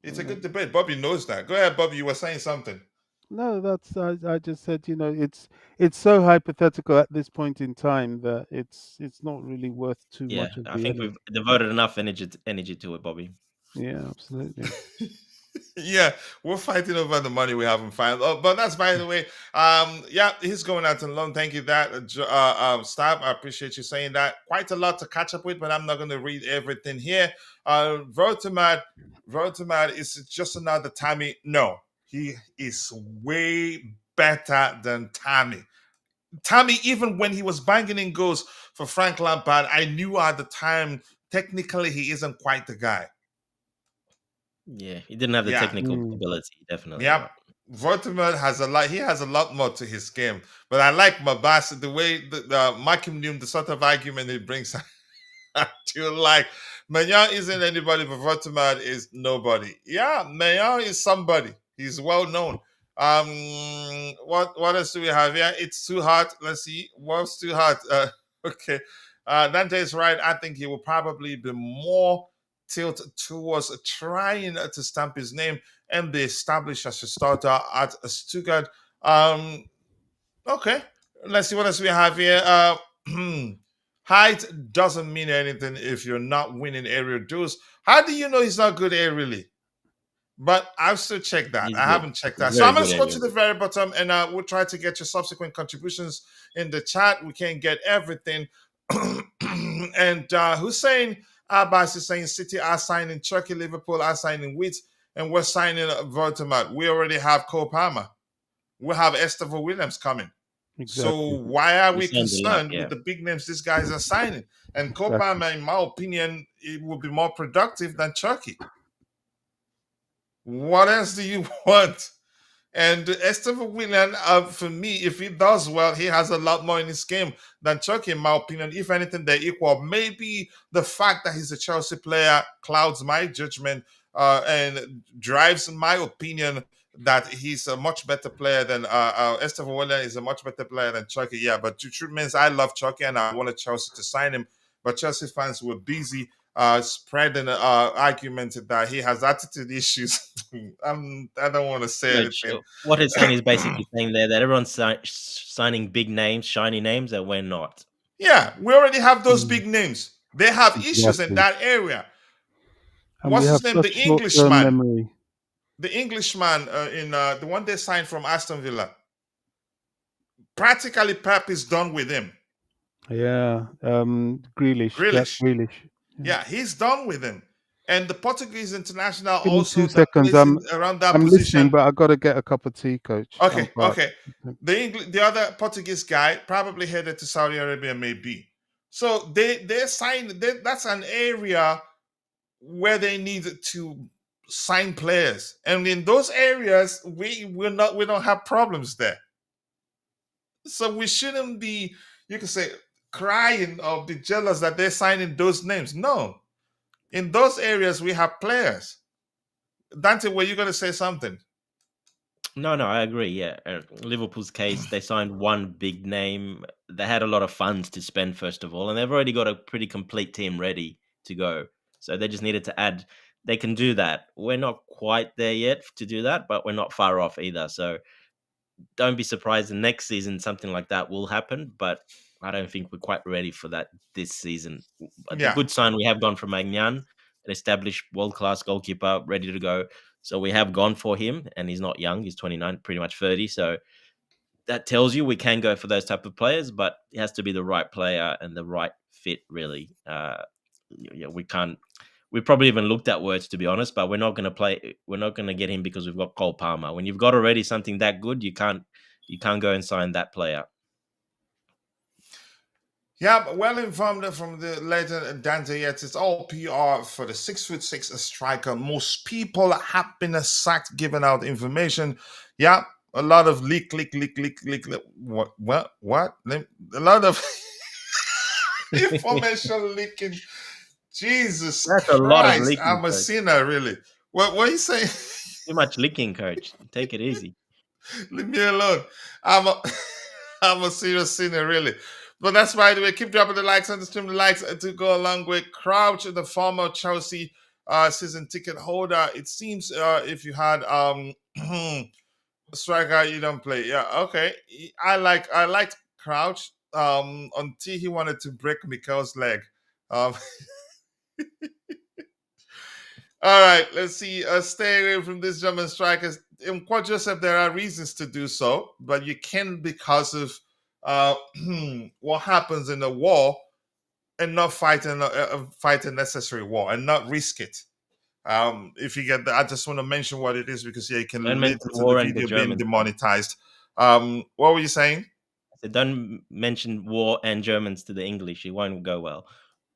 It's a good debate. Bobby knows that. Go ahead, Bobby. You were saying something. No, I just said, it's so hypothetical at this point in time that it's not really worth too Yeah, much of I the think energy. we've devoted enough energy to it, Bobby. Yeah, absolutely. Yeah, we're fighting over the money we haven't found. Oh, but that's by the way. Yeah, he's going out on loan. Thank you, that Stab. I appreciate you saying that. Quite a lot to catch up with, but I'm not going to read everything here. Woltemade is just another Tammy. No, he is way better than Tammy. Tammy, even when he was banging in goals for Frank Lampard, I knew at the time technically he isn't quite the guy. Yeah, he didn't have the Yeah. technical Mm. ability, definitely Yep. not. Woltemade has a lot. He has a lot more to his game. But I like Mabasa, the way the Markham Newman, the sort of argument he brings to like Maignan isn't anybody, but Woltemade is nobody. Yeah, Maignan is somebody. He's well known. What else do we have here? It's too hot. Let's see. What's too hot? Okay. Dante is right. I think he will probably be more tilted towards trying to stamp his name and be established as a starter at Stuttgart. Okay. Let's see what else we have here. Height doesn't mean anything if you're not winning aerial duels. How do you know he's not good aerially? But I'll still check that. He's I good. haven't checked He's that. So very I'm going good to at scroll to it. the very bottom and we'll try to get your subsequent contributions in the chat. We can't get everything. And Hussein Abbas is saying City are signing Chucky, Liverpool are signing Witt, and we're signing Woltemade. We already have Cole Palmer. We have Estevao Williams coming. So Exactly. why are we He's signed a lot, concerned yeah. with the big names these guys are signing? And Cole Exactly. Palmer, in my opinion, it will be more productive than Chucky. What else do you want? And Estevao William, for me, if he does well, he has a lot more in his game than Chucky, in my opinion. If anything, they're equal. Maybe the fact that he's a Chelsea player clouds my judgment and drives my opinion that he's a much better player than Estevao William is a much better player than Chucky. Yeah, but the truth means I love Chucky and I wanted Chelsea to sign him, but Chelsea fans were busy spreading argument that he has attitude issues. I don't want to say Coach, anything. what he's saying is basically saying there that everyone's signing big names, shiny names, and we're not. Yeah, we already have those big names. They have issues in Exactly. that area. And What's we his have name? such The short-term Englishman. memory. The Englishman in the one they signed from Aston Villa. Practically, Pep is done with him. Yeah. Grealish. Jack Grealish. Grealish. Yeah, he's done with him. And the Portuguese international Give me also 2 that seconds. plays around that I'm listening, position. but I got to get a cup of tea, Coach. Okay, I'm back. okay. The other Portuguese guy probably headed to Saudi Arabia, maybe. So they signed. That's an area where they need to sign players, and in those areas we don't have problems there. So we shouldn't be, you can say, crying or be jealous that they're signing those names. No. In those areas, we have players. Dante, were you going to say something? No, I agree. Yeah, Liverpool's case, they signed one big name. They had a lot of funds to spend, first of all, and they've already got a pretty complete team ready to go. So they just needed to add. They can do that. We're not quite there yet to do that, but we're not far off either. So don't be surprised the next season something like that will happen. But I don't think we're quite ready for that this season. But the Yeah. good sign, we have gone for Magnan, an established world-class goalkeeper, ready to go. So we have gone for him, and he's not young. He's 29, pretty much 30. So that tells you we can go for those type of players, but it has to be the right player and the right fit, really. We can't. We probably even looked at words, to be honest, but we're not going to play. We're not going to get him because we've got Cole Palmer. When you've got already something that good, you can't go and sign that player. Yeah, but well informed from the legend Dante. Yet it's all PR for the 6'6" striker. Most people have been sacked, giving out information. Yeah, a lot of leak. What? A lot of information leaking. Jesus That's a lot of Christ, leaking, I'm a coach. sinner, really. What are you saying? Too much licking, coach. Take it easy. Leave me alone. I'm a, I'm a serious sinner, really. But that's why we keep dropping the likes on the stream, the likes to go along with Crouch, the former Chelsea season ticket holder. It seems if you had striker, you don't play. Yeah, okay. I liked Crouch until he wanted to break Mikel's leg. Um, All right, let's see. Stay away from these German strikers. In Quad Joseph, there are reasons to do so, but you can because of what happens in the war and not fight a necessary war and not risk it. If you get that, I just want to mention what it is because yeah, you can Don't lead mention to the war and the video being Germans. demonetized. What were you saying? So don't mention war and Germans to the English. It won't go well.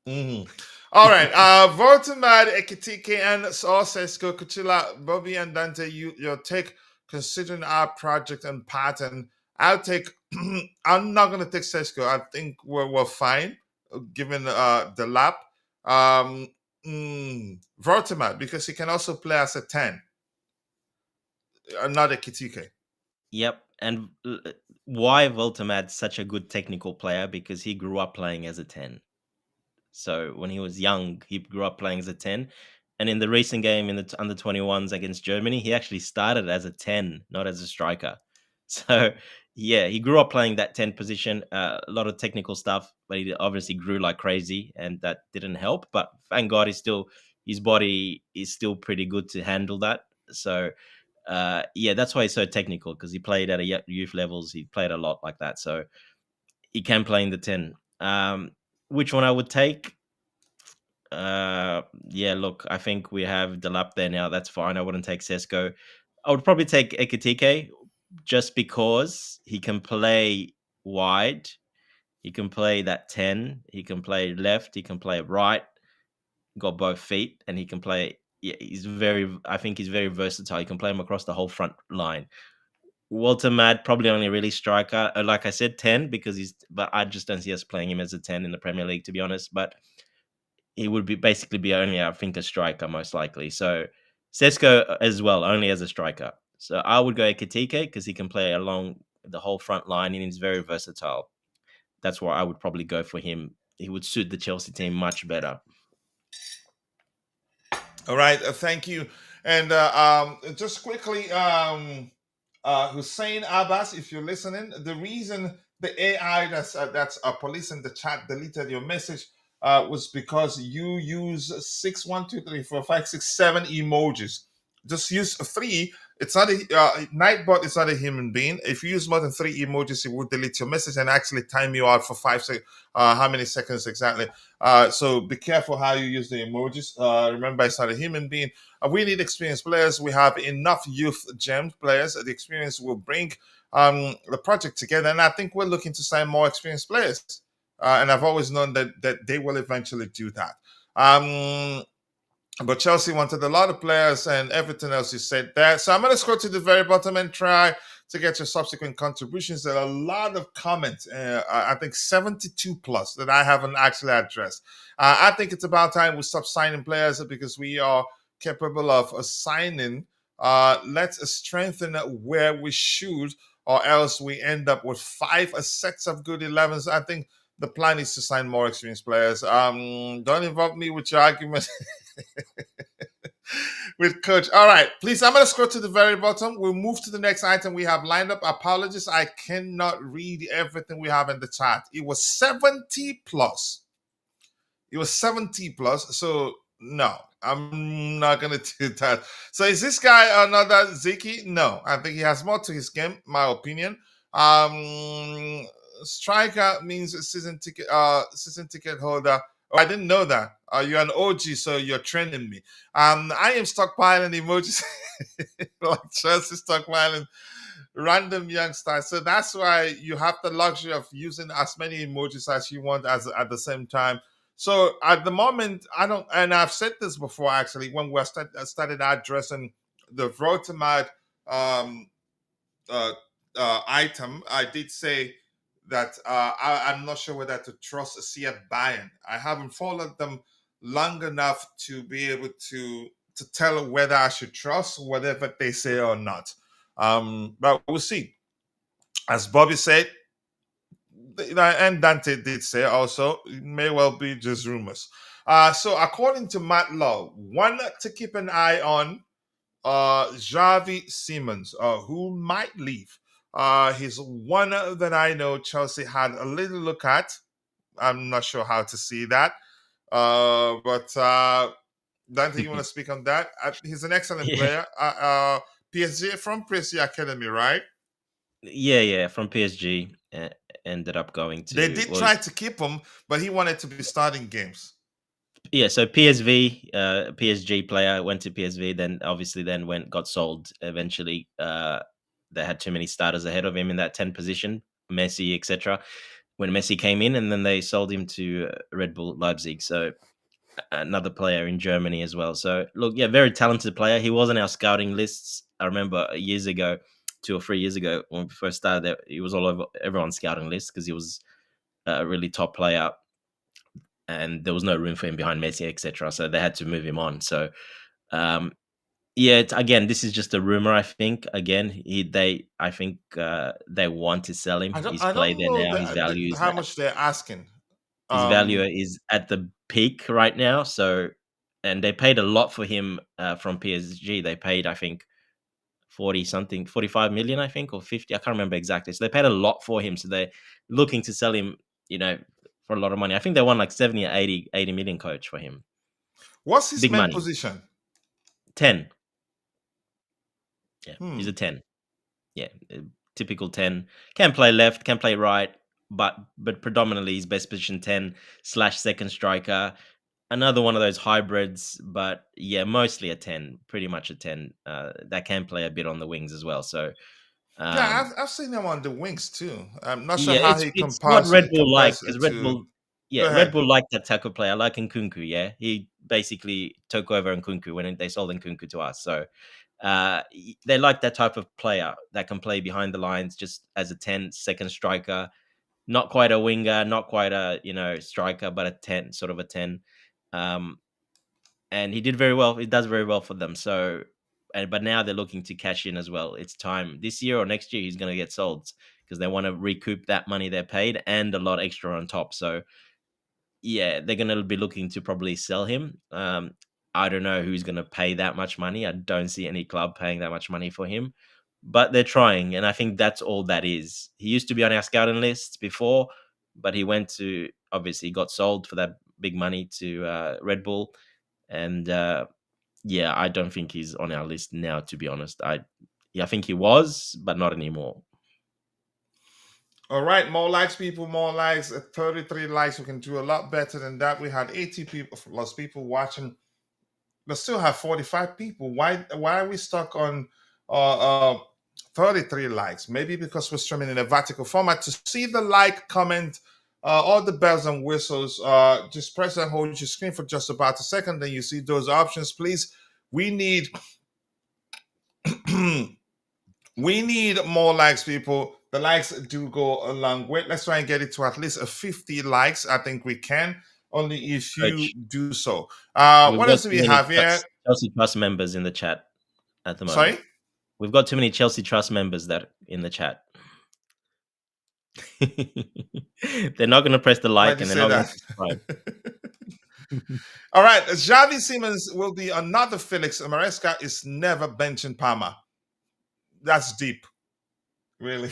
Mm-hmm. All right. Woltemade, Ekitike, and Sesko, Kuchila, Bobby, and Dante, your take considering our project and pattern. I'll take. I'm not gonna take Sesko. I think we're fine given the lap. Woltemade because he can also play as a 10, not Ekitike. Yep. And why Woltemade's such a good technical player? Because he grew up playing as a 10. So when he was young, he grew up playing as a 10. And in the recent game in the under 21s against Germany, he actually started as a 10, not as a striker. So yeah, he grew up playing that 10 position, a lot of technical stuff, but he obviously grew like crazy and that didn't help. But thank God his body is still pretty good to handle that. So yeah, that's why he's so technical, because he played at a youth levels. He played a lot like that. So he can play in the 10. Which one I would take? Yeah, look, I think we have Delap there now. That's fine. I wouldn't take Sesko. I would probably take Ekitike just because he can play wide. He can play that 10. He can play left. He can play right. Got both feet, and he can play. Yeah, I think he's very versatile. You can play him across the whole front line. Woltemade probably only really striker. Like I said, 10 but I just don't see us playing him as a 10 in the Premier League, to be honest. But he would basically be only, I think, a striker most likely. So Sesko as well, only as a striker. So I would go Ekitike because he can play along the whole front line and he's very versatile. That's why I would probably go for him. He would suit the Chelsea team much better. All right, thank you. And just quickly, Hussein Abbas, if you're listening, the reason the AI that's policing the chat deleted your message was because you use 6, 1, 2, 3, 4, 5, 6, 7 emojis. Just use 3. It's not a Nightbot is not a human being. If you use more than 3 emojis, it will delete your message and actually time you out for 5 seconds. How many seconds exactly? So be careful how you use the emojis. Remember, it's not a human being. We need experienced players. We have enough youth gem players. The experience will bring the project together, and I think we're looking to sign more experienced players. And I've always known that they will eventually do that. But Chelsea wanted a lot of players and everything else you said there. So I'm going to scroll to the very bottom and try to get your subsequent contributions. There are a lot of comments, I think 72 plus, that I haven't actually addressed. I think it's about time we stop signing players because we are capable of signing. Let's strengthen where we should, or else we end up with 5 sets of good 11s. I think the plan is to sign more experienced players. Don't involve me with your argument with coach. All right, please, I'm going to scroll to the very bottom. We'll move to the next item we have lined up. Apologies, I cannot read everything we have in the chat. It was 70 plus. It was 70 plus. So no, I'm not going to do that. So is this guy another Ziki? No, I think he has more to his game, my opinion. Striker means season ticket holder. Oh, I didn't know that. You're an OG, so you're training me. I am stockpiling emojis like Chelsea stockpiling random youngsters. So that's why you have the luxury of using as many emojis as you want as at the same time. So at the moment, I don't, and I've said this before actually when we started addressing the Woltemade item, I did say that I'm not sure whether to trust CF Bayern. I haven't followed them long enough to be able to tell whether I should trust whatever they say or not. But we'll see. As Bobby said, and Dante did say also, it may well be just rumors. So according to Matt Law, one to keep an eye on, Xavi Simons, who might leave. He's one that I know Chelsea had a little look at. I'm not sure how to see that. But Dante, you want to speak on that? He's an excellent player. PSG, from PSG Academy, right? Yeah, from PSG. Ended up going to. They did try to keep him, but he wanted to be starting games. Yeah, so PSG player went to PSV, then obviously got sold eventually. They had too many starters ahead of him in that 10 position, Messi, etc. When Messi came in, and then they sold him to Red Bull Leipzig. So another player in Germany as well. So look, yeah, very talented player. He was on our scouting lists. I remember years ago, 2 or 3 years ago, when we first started, he was all over everyone's scouting list because he was a really top player. And there was no room for him behind Messi, etc. So they had to move him on. So, again, this is just a rumor. I think they want to sell him. He's played there now. His value is how much they're asking. His value is at the peak right now. So, and they paid a lot for him from PSG. They paid, I think, 45 million, I think, or 50. I can't remember exactly. So they paid a lot for him. So they're looking to sell him, for a lot of money. I think they won like 70 or 80 million, coach, for him. What's his big main money position? 10. Yeah, he's a 10. Yeah, typical 10. Can play left, can play right, but predominantly his best position 10/second striker. Another one of those hybrids, but yeah, mostly a 10, pretty much a 10. That can play a bit on the wings as well. So yeah, I've seen him on the wings too. I'm not sure how he it's compares. what Red Bull like, compares because to- Red Bull like that tackle player, like Nkunku. Yeah, he basically took over Nkunku when they sold Nkunku to us. So they like that type of player that can play behind the lines, just as a 10/second striker, not quite a winger, not quite a striker, but a 10, sort of a 10. And he did very well. He does very well for them. So, but now they're looking to cash in as well. It's time this year or next year he's going to get sold because they want to recoup that money they paid and a lot extra on top. So, yeah, they're going to be looking to probably sell him. I don't know who's going to pay that much money. I don't see any club paying that much money for him, but they're trying. And I think that's all that is. He used to be on our scouting lists before, but he obviously got sold for that big money to Red Bull. And I don't think he's on our list now, to be honest. I think he was, but not anymore. All right, more likes, people, more likes. 33 likes. We can do a lot better than that. We had 80 people plus people watching, but still have 45 people. Why are we stuck on 33 likes? Maybe because we're streaming in a vertical format. To see the like, comment, all the bells and whistles, just press and hold your screen for just about a second. Then you see those options. Please, we need We need more likes, people. The likes do go a long way. Let's try and get it to at least a 50 likes. I think we can, only if you Coach, do so. we've What got else do too we many have here? Chelsea Trust members in the chat at the moment. Sorry? We've got too many Chelsea Trust members that in the chat. They're not going to press the like Why'd you and they're say not going to that? subscribe. All right. Xavi Simons will be another Felix. Maresca is never benching Parma. That's deep. Really.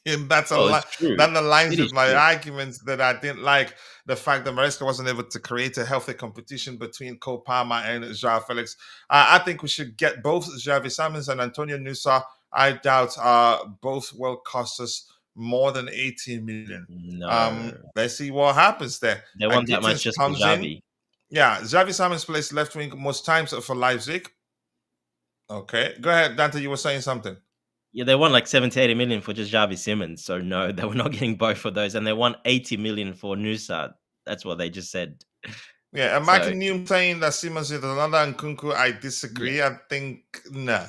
And that's a Oh, lot. it's true. That aligns It with is my true. arguments that I didn't like the fact that Maresca wasn't able to create a healthy competition between Cole Palmer and Joao Felix. I think we should get both Xavi Simons and Antonio Nusa. I doubt both will cost us more than 18 million. No. Let's see what happens there. They want that much Gittens just for comes in. Xavi. Yeah, Xavi Simons plays left wing most times for Leipzig. Okay, go ahead, Dante. You were saying something. Yeah, they want like 70, 80 million for just Xavi Simons. So no, they were not getting both of those. And they want 80 million for Nusa. That's what they just said. Yeah, and Michael Newman saying that Simons is another Nkunku. I disagree. Yeah. I think no.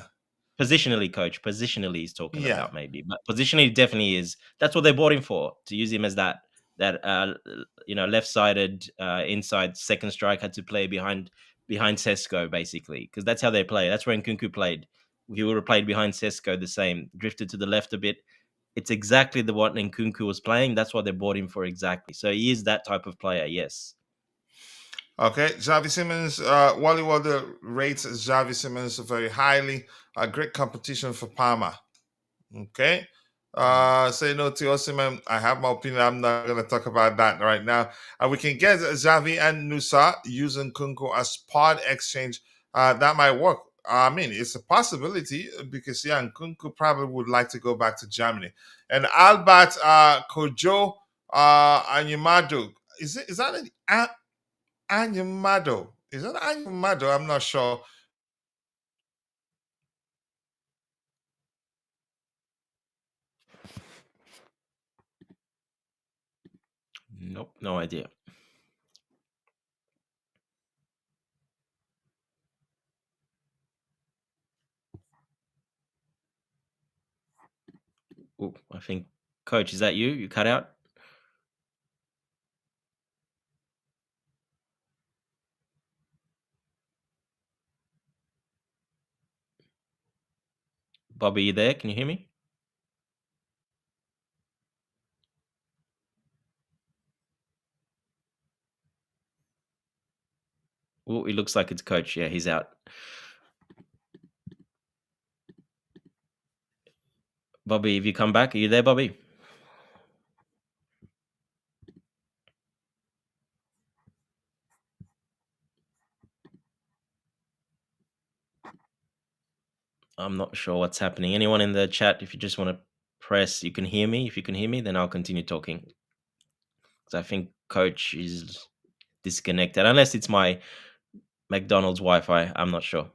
Positionally, coach. Positionally, he's talking about maybe, but positionally definitely is. That's what they bought him for, to use him as that left-sided inside second striker to play behind Sesko, basically, because that's how they play. That's where Nkunku played. He would have played behind Sesko the same, drifted to the left a bit. It's exactly the what Nkunku was playing. That's what they bought him for exactly. So he is that type of player, yes. Okay, Xavi Simons, Wally Wilder rates Xavi Simons very highly. A great competition for Parma. Okay. Say no to Osimhen. I have my opinion. I'm not going to talk about that right now. We can get Xavi and Nusa using Nkunku as part exchange. That might work. I mean, it's a possibility because Nkunku probably would like to go back to Germany. And Albert Kojo Anyamado. Is that an Anyamado? Is that Anyamado? I'm not sure. Nope, no idea. Ooh, I think, coach, is that you? You cut out? Bobby, you there? Can you hear me? Oh, it looks like it's coach. Yeah, he's out. Bobby, if you come back, are you there, Bobby? I'm not sure what's happening. Anyone in the chat, if you just want to press, you can hear me. If you can hear me, then I'll continue talking. Because I think coach is disconnected. Unless it's my McDonald's Wi-Fi. I'm not sure.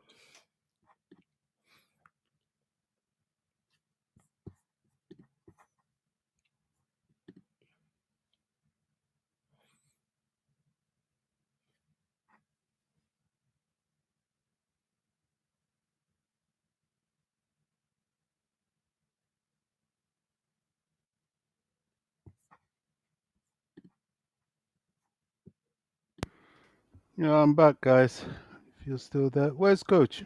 Yeah, I'm back, guys. If you're still there. Where's coach?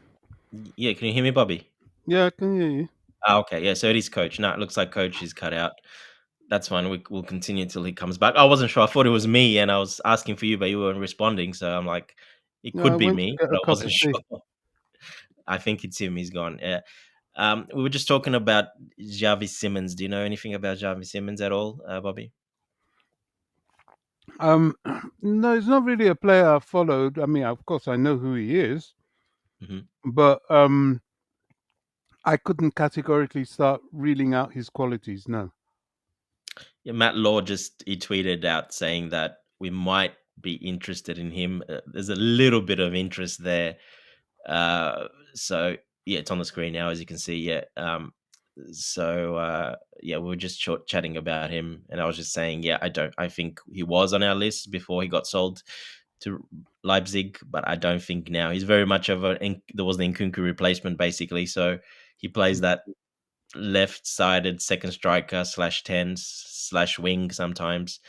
Yeah, can you hear me, Bobby? Yeah, I can hear you. Okay, yeah, so it is coach. No, it looks like coach is cut out. That's fine. We'll continue until he comes back. I wasn't sure. I thought it was me, and I was asking for you, but you weren't responding. So I'm like, it No, could I be went to me, get but a I cup wasn't of tea. sure. I think it's him. He's gone. Yeah. We were just talking about Xavi Simons. Do you know anything about Xavi Simons at all, Bobby? No, he's not really a player I've followed. I mean, of course, I know who he is, but I couldn't categorically start reeling out his qualities. No. Yeah, Matt Law he tweeted out saying that we might be interested in him. There's a little bit of interest there. So yeah, it's on the screen now, as you can see. Yeah. Yeah, we were just chatting about him, and I was just saying, yeah, I think he was on our list before he got sold to Leipzig, but I don't think now. He's very much of there was the Nkunku replacement, basically. So he plays that left-sided second striker /10/wing sometimes.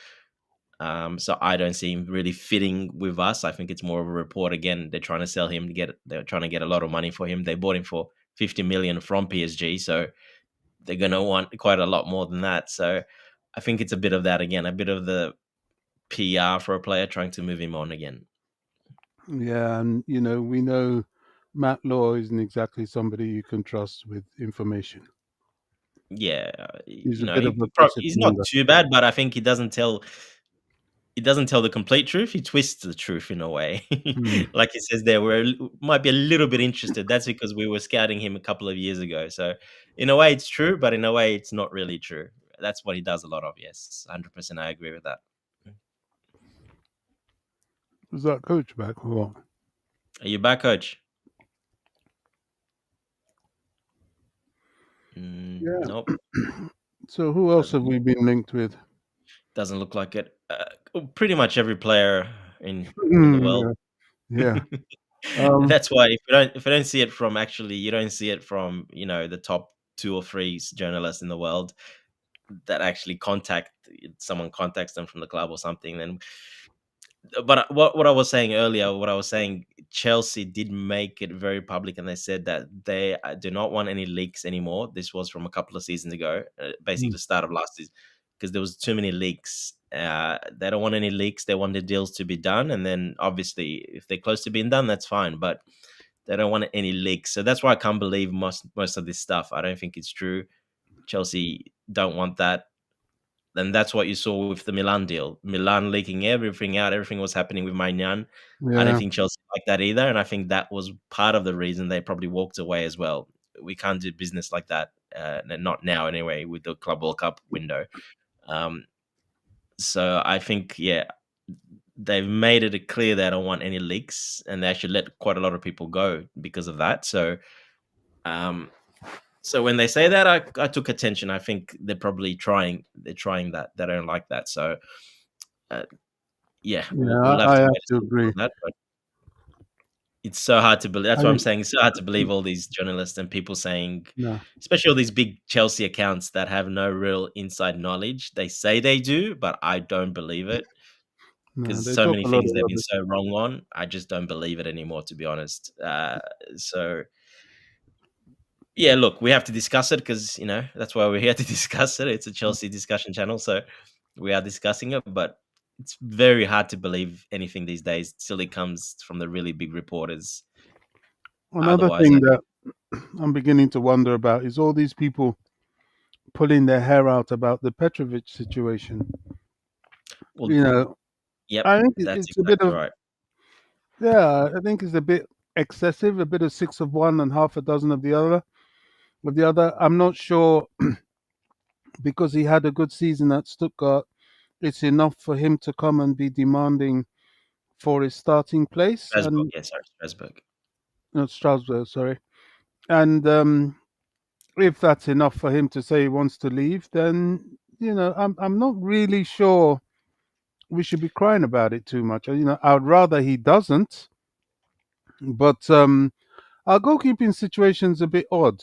So I don't see him really fitting with us. I think it's more of a report. Again, they're trying to sell him they're trying to get a lot of money for him. They bought him for 50 million from PSG, so they're going to want quite a lot more than that. So I think it's a bit of that again, a bit of the PR for a player trying to move him on again. Yeah, and we know Matt Law isn't exactly somebody you can trust with information. Yeah, He's a bit of a gossip he's not monger. too bad, but I think he doesn't tell the complete truth. He twists the truth in a way. Mm. Like he says there, might be a little bit interested. That's because we were scouting him a couple of years ago. So in a way it's true, but in a way it's not really true. That's what he does a lot of. Yes, 100%. I agree with that. Was that coach back or what? Are you back, coach? Yeah. Nope. So who else have we been linked with? Doesn't look like it. Pretty much every player in the world. Yeah. That's why if you don't see it from you don't see it from the top 2 or 3 journalists in the world that actually someone contacts them from the club or something. Then, but what I was saying earlier, Chelsea did make it very public, and they said that they do not want any leaks anymore. This was from a couple of seasons ago, basically the start of last season, because there was too many leaks. They don't want any leaks. They want the deals to be done, and then obviously, if they're close to being done, that's fine. But they don't want any leaks, so that's why I can't believe most of this stuff. I don't think it's true. Chelsea don't want that. And that's what you saw with the Milan deal. Milan leaking everything out. Everything was happening with Maignan. I don't Yeah. think Chelsea liked that either. And I think that was part of the reason they probably walked away as well. We can't do business like that. Not now anyway, with the Club World Cup window. So I think, they've made it clear they don't want any leaks. And they actually let quite a lot of people go because of that. So so when they say that, I took attention. I think they're probably trying. They're trying that. They don't like that. So, we'll have I to have wait to and see agree. on that. But it's so hard to believe. That's I what I'm think saying. It's so hard to believe all these journalists and people saying, no. especially all these big Chelsea accounts that have no real inside knowledge. They say they do, but I don't believe it No, because they so talk many a lot things of they've been rubbish. so wrong on. I just don't believe it anymore, to be honest. So. Yeah, look, we have to discuss it because that's why we're here to discuss it. It's a Chelsea discussion channel, so we are discussing it. But it's very hard to believe anything these days till it comes from the really big reporters. Another Otherwise, thing that I'm beginning to wonder about is all these people pulling their hair out about the Petrovic situation. well, yep, I think that's it's a bit exactly of right. I think it's a bit excessive, a bit of 6 of one and half a dozen of the other. I'm not sure because he had a good season at Stuttgart. It's enough for him to come and be demanding for his starting place, Strasbourg, and Strasbourg. not Strasbourg, sorry. And if that's enough for him to say he wants to leave, then I'm not really sure we should be crying about it too much. I'd rather he doesn't, but our goalkeeping situation's a bit odd.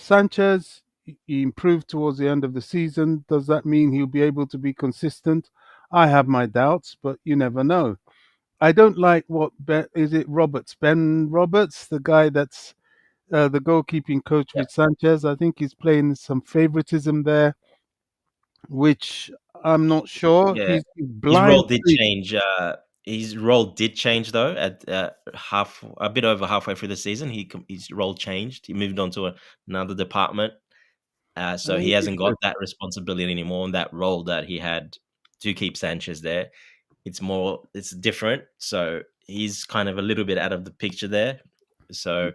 Sanchez, he improved towards the end of the season. Does that mean he'll be able to be consistent? I have my doubts, but you never know. I don't like is it Roberts, Ben Roberts, the guy that's the goalkeeping coach Yep. with Sanchez. I think he's playing some favoritism there, which I'm not sure. Yeah, He's his blind. role did change. His role did change though. At a bit over halfway through the season, his role changed. He moved on to another department. So he hasn't got that responsibility anymore and that role that he had to keep Sanchez there. It's different. So he's kind of a little bit out of the picture there. So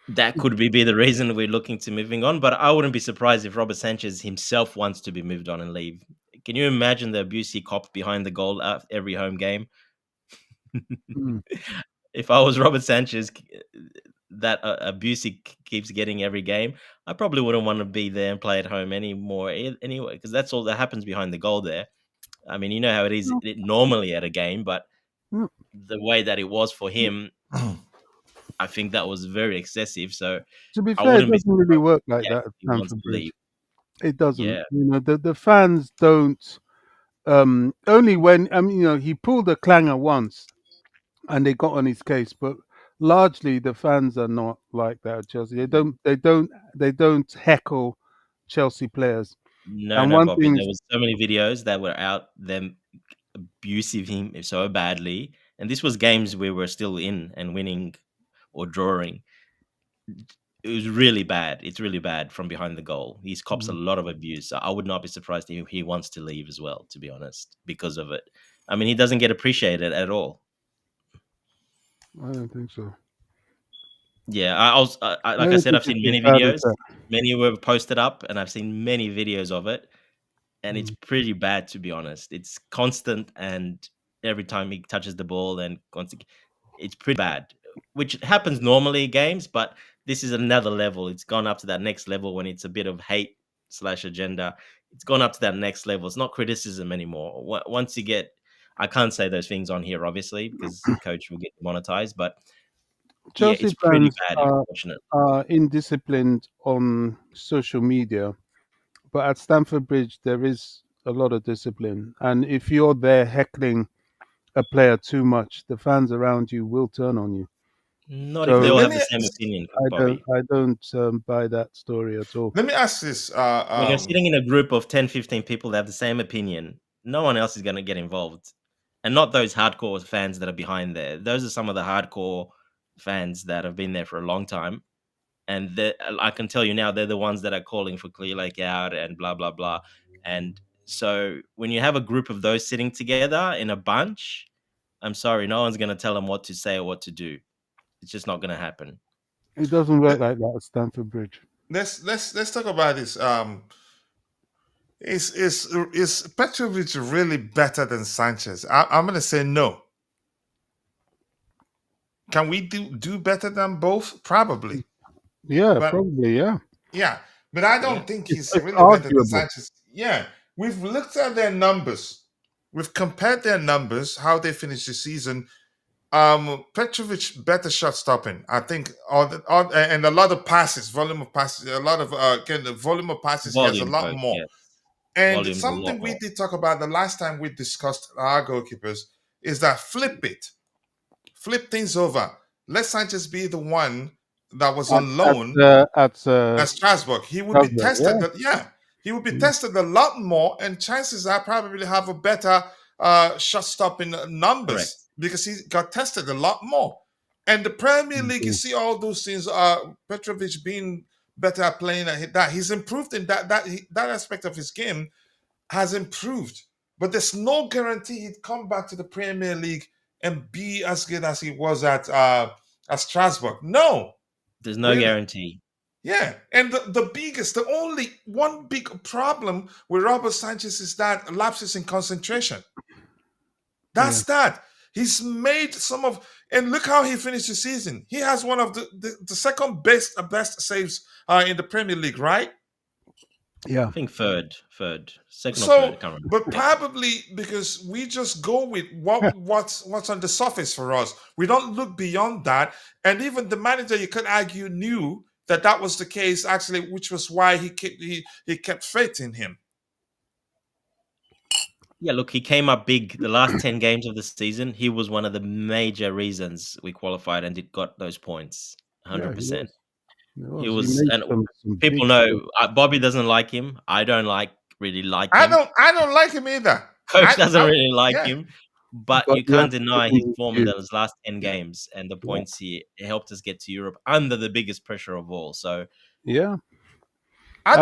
that could be the reason we're looking to moving on. But I wouldn't be surprised if Robert Sanchez himself wants to be moved on and leave. Can you imagine the abuse he copped behind the goal at every home game? Mm. If I was Robert Sanchez, that abuse he keeps getting every game, I probably wouldn't want to be there and play at home anymore anyway, because that's all that happens behind the goal there. I mean, you know how it is normally at a game, but Mm. the way that it was for him, I think that was very excessive. So To be I fair, it wouldn't be doesn't really surprised work like yeah, that at if he wants Stamford to leave. Bridge. It doesn't. Yeah. The fans don't. Only when he pulled a clanger once, and they got on his case, but largely the fans are not like that at Chelsea. They don't heckle Chelsea players. No, And no, one Bobby. thing There was so many videos that were out them abusing him so badly, and this was games we were still in and winning or drawing. It was really bad. It's really bad from behind the goal. He's cops a lot of abuse. So I would not be surprised if he wants to leave as well, to be honest, because of it. I mean, he doesn't get appreciated at all. I don't think so. Yeah, I was like I don't said, think I've seen it's many as bad as videos. that. Many were posted up, and I've seen many videos of it, and it's Mm. pretty bad, to be honest. It's constant, and every time he touches the ball, and it's pretty bad, which happens normally in games, but this is another level. It's gone up to that next level when it's a bit of hate slash agenda. It's gone up to that next level. It's not criticism anymore. Once you get, I can't say those things on here, obviously, because coach will get monetized, but yeah, Chelsea it's pretty fans bad, are unfortunately. indisciplined on social media, but at Stamford Bridge there is a lot of discipline. And if you're there heckling a player too much, the fans around you will turn on you. Not if they So all Let have me the same opinion, I don't Bobby. I don't buy that story at all. let me ask this. When you're sitting in a group of 10, 15 people that have the same opinion, no one else is going to get involved. And not those hardcore fans that are behind there. Those are some of the hardcore fans that have been there for a long time. And I can tell you now, they're the ones that are calling for Clear Lake out and blah, blah, blah. And so when you have a group of those sitting together in a bunch, I'm sorry, no one's going to tell them what to say or what to do. It's just not going to happen. It doesn't work like that at Stamford Bridge. Let's talk about this. Is Petrovic really better than Sanchez? I'm gonna say no. Can we do better than both? Probably, Yeah, but probably, yeah. yeah, but I Yeah. don't think It's, he's it's really better than arguable. Sanchez. Yeah, we've looked at their numbers. We've compared their numbers, how they finished the season. Petrovic better shot stopping. I think and a lot of passes, volume of passes, a lot of again the volume of passes. He has a Volume, lot coach. more. Yeah. And Volume's a lot something we more. did talk about the last time we discussed our goalkeepers is that flip things over. Let Sanchez be the one that was At on at loan uh, at at Strasbourg. He would be Strasbourg, tested. yeah. He would be Mm, tested a lot more, and chances are probably have a better shot stopping Correct. numbers because he got tested a lot more. And the Premier League, you mm, see all those things. Petrovic being better at playing at that. He's improved in that aspect of his game has improved. But there's no guarantee he'd come back to the Premier League and be as good as he was at Strasbourg. No, There's no really. guarantee. Yeah, and the only one big problem with Robert Sanchez is that lapses in concentration. yeah. That's that. He's made and look how he finished the season. He has one of the second best saves in the Premier League, right? Yeah. I think third, second or third. I So, can't remember. but Yeah. probably because we just go with what's on the surface for us. We don't look beyond that. And even the manager, you could argue, knew that was the case actually, which was why he kept faith in him. Yeah, look, he came up big the last 10 games of the season. He was one of the major reasons we qualified and got those points. Yeah, he 100%. was. He He was. He was, made and some people big saves. know Bobby doesn't like him. I don't really like I him. don't like him either. Coach doesn't I really like yeah. him, but But you you can't have to give deny his him form in due. those last 10 games and the Yeah. points he helped us get to Europe under the biggest pressure of all. So, Yeah. I,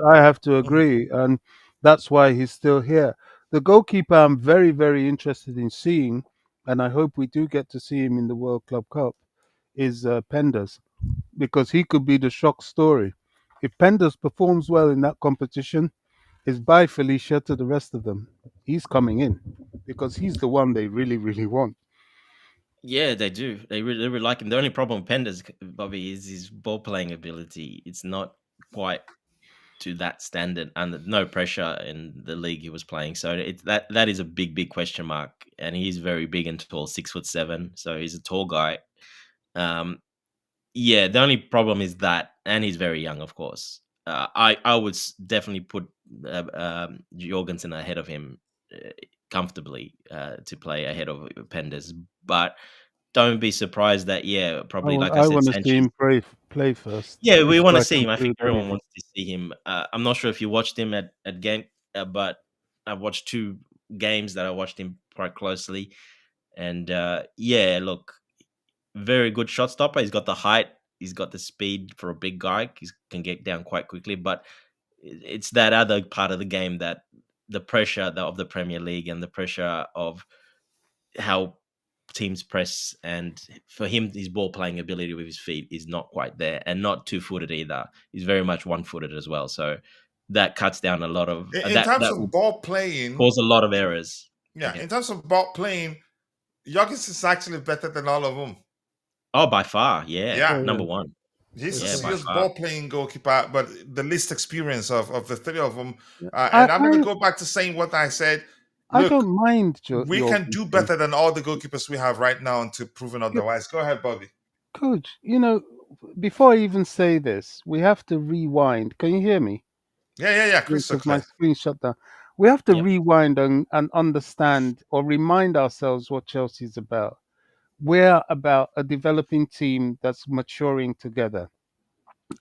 I have to Mhm. agree, and that's why he's still here. The goalkeeper I'm very, very interested in seeing, and I hope we do get to see him in the World Club Cup, is Penders, because he could be the shock story. If Penders performs well in that competition, it's bye Felicia to the rest of them. He's coming in because he's the one they really, really want. yeah, they do. They really like him. The only problem with Penders, Bobby, is his ball playing ability. It's not quite to that standard, and no pressure in the league he was playing. So that is a big question mark. And he's very big and tall, 6'7". So he's a tall guy. Yeah, the only problem is that, and he's very young, of course. I would definitely put Jorgensen ahead of him comfortably to play ahead of Penders, but don't be surprised that probably like I I said, want to see Sanchez. him play first Yeah, we want before to I see him. I think conclude everyone anything. wants to see him. I'm not sure if you watched him at Genk, but I've watched 2 games that I watched him quite closely, and look, very good shot stopper. He's got the height, he's got the speed for a big guy. He can get down quite quickly, but it's that other part of the game, that the pressure of the Premier League and the pressure of how teams press, and for him, his ball playing ability with his feet is not quite there, and not 2-footed either. He's very much 1-footed as well. So that cuts down a lot of In terms that of will ball playing, cause a lot of errors. yeah, Okay. in terms of ball playing, Jokic is actually better than all of them. Oh, by far, yeah, Yeah, Oh, number yeah. one. he's a Yeah, by serious far. ball playing goalkeeper, but the least experience of the 3 of them. Yeah. And I'm going to go back to saying what I said. I Look, don't mind we can do Jorgensen. better than all the goalkeepers we have right now until proven Yeah, otherwise. Go ahead, Bobby. Coach, before I even say this, we have to rewind. Can you hear me? Yeah, crystal Because my clear. screen shut down. We have to Yep. rewind and understand or remind ourselves what Chelsea's about. We're about a developing team that's maturing together.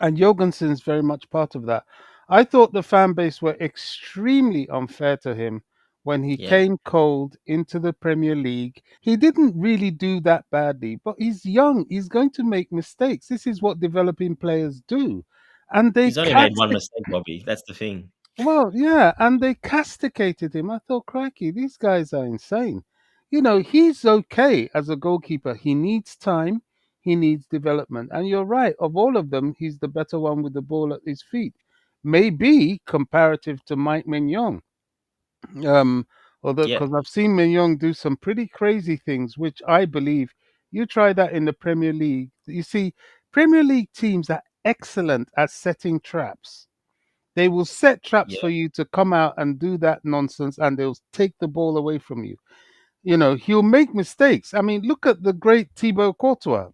And Jorgensen's very much part of that. I thought the fan base were extremely unfair to him when he Yeah, came cold into the Premier League. He didn't really do that badly, but he's young. He's going to make mistakes. This is what developing players do. And they he's only made cast one mistake, Bobby. That's the thing. well, yeah, and they castigated him. I thought, crikey, these guys are insane. He's okay as a goalkeeper. He needs time, he needs development. And you're right, of all of them, he's the better one with the ball at his feet. Maybe comparative to Mike Mignon. Um, although, Yeah, because I've seen Mignon do some pretty crazy things, which I believe you try that in the Premier League. You see, Premier League teams are excellent at setting traps. They will set traps yeah, for you to come out and do that nonsense, and they'll take the ball away from you. He'll make mistakes. I mean, look at the great Thibaut Courtois.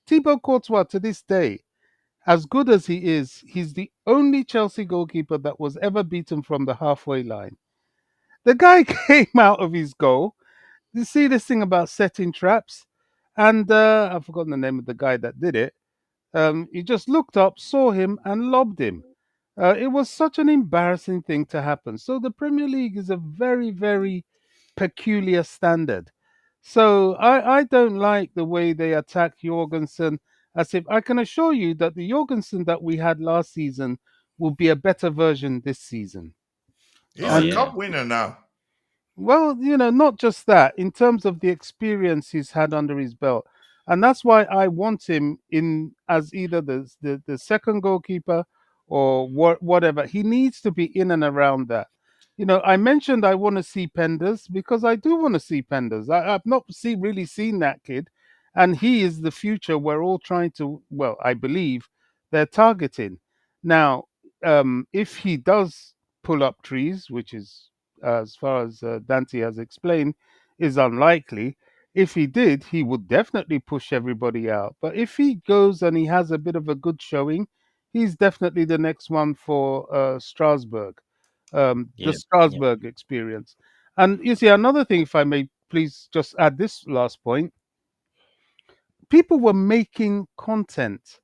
Thibaut Courtois, to this day, as good as he is, he's the only Chelsea goalkeeper that was ever beaten from the halfway line. The guy came out of his goal. You see this thing about setting traps, and I've forgotten the name of the guy that did it. He just looked up, saw him, and lobbed him. It was such an embarrassing thing to happen. So the Premier League is a very, very peculiar standard. So I don't like the way they attack Jorgensen. As if I can assure you that the Jorgensen that we had last season will be a better version this season. He's oh a And yeah, cup winner now. well, not just that, in terms of the experience he's had under his belt. And that's why I want him in as either the second goalkeeper or whatever. He needs to be in and around that. I mentioned I want to see Penders because I do want to see Penders. I've not really seen that kid. And he is the future we're all trying to, well, I believe they're targeting. Now, if he does pull up trees, which is as far as Dante has explained, is unlikely. If he did, he would definitely push everybody out. But if he goes and he has a bit of a good showing, he's definitely the next one for Strasbourg, the yeah, yeah, Strasbourg experience. And you see, another thing, if I may please just add this last point, people were making content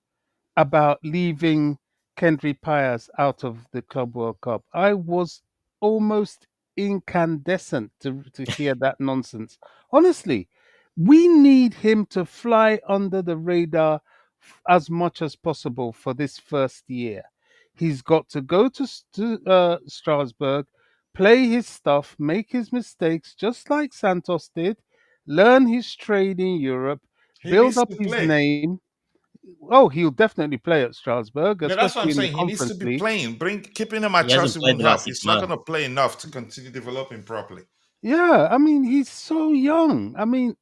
about leaving Kendry Piers out of the Club World Cup. I was almost incandescent to hear that nonsense. Honestly, we need him to fly under the radar as much as possible for this first year. He's got to go to Strasbourg, play his stuff, make his mistakes, just like Santos did, learn his trade in Europe, He build needs up to his play. name. Oh, he'll definitely play at Strasbourg, Yeah, that's what I'm especially in the saying. He needs to Conference be League. playing. Keeping him at he hasn't Chelsea played won't the last help. 6 He's not going months. to play enough to continue developing properly. Yeah, I mean, he's so young. I mean,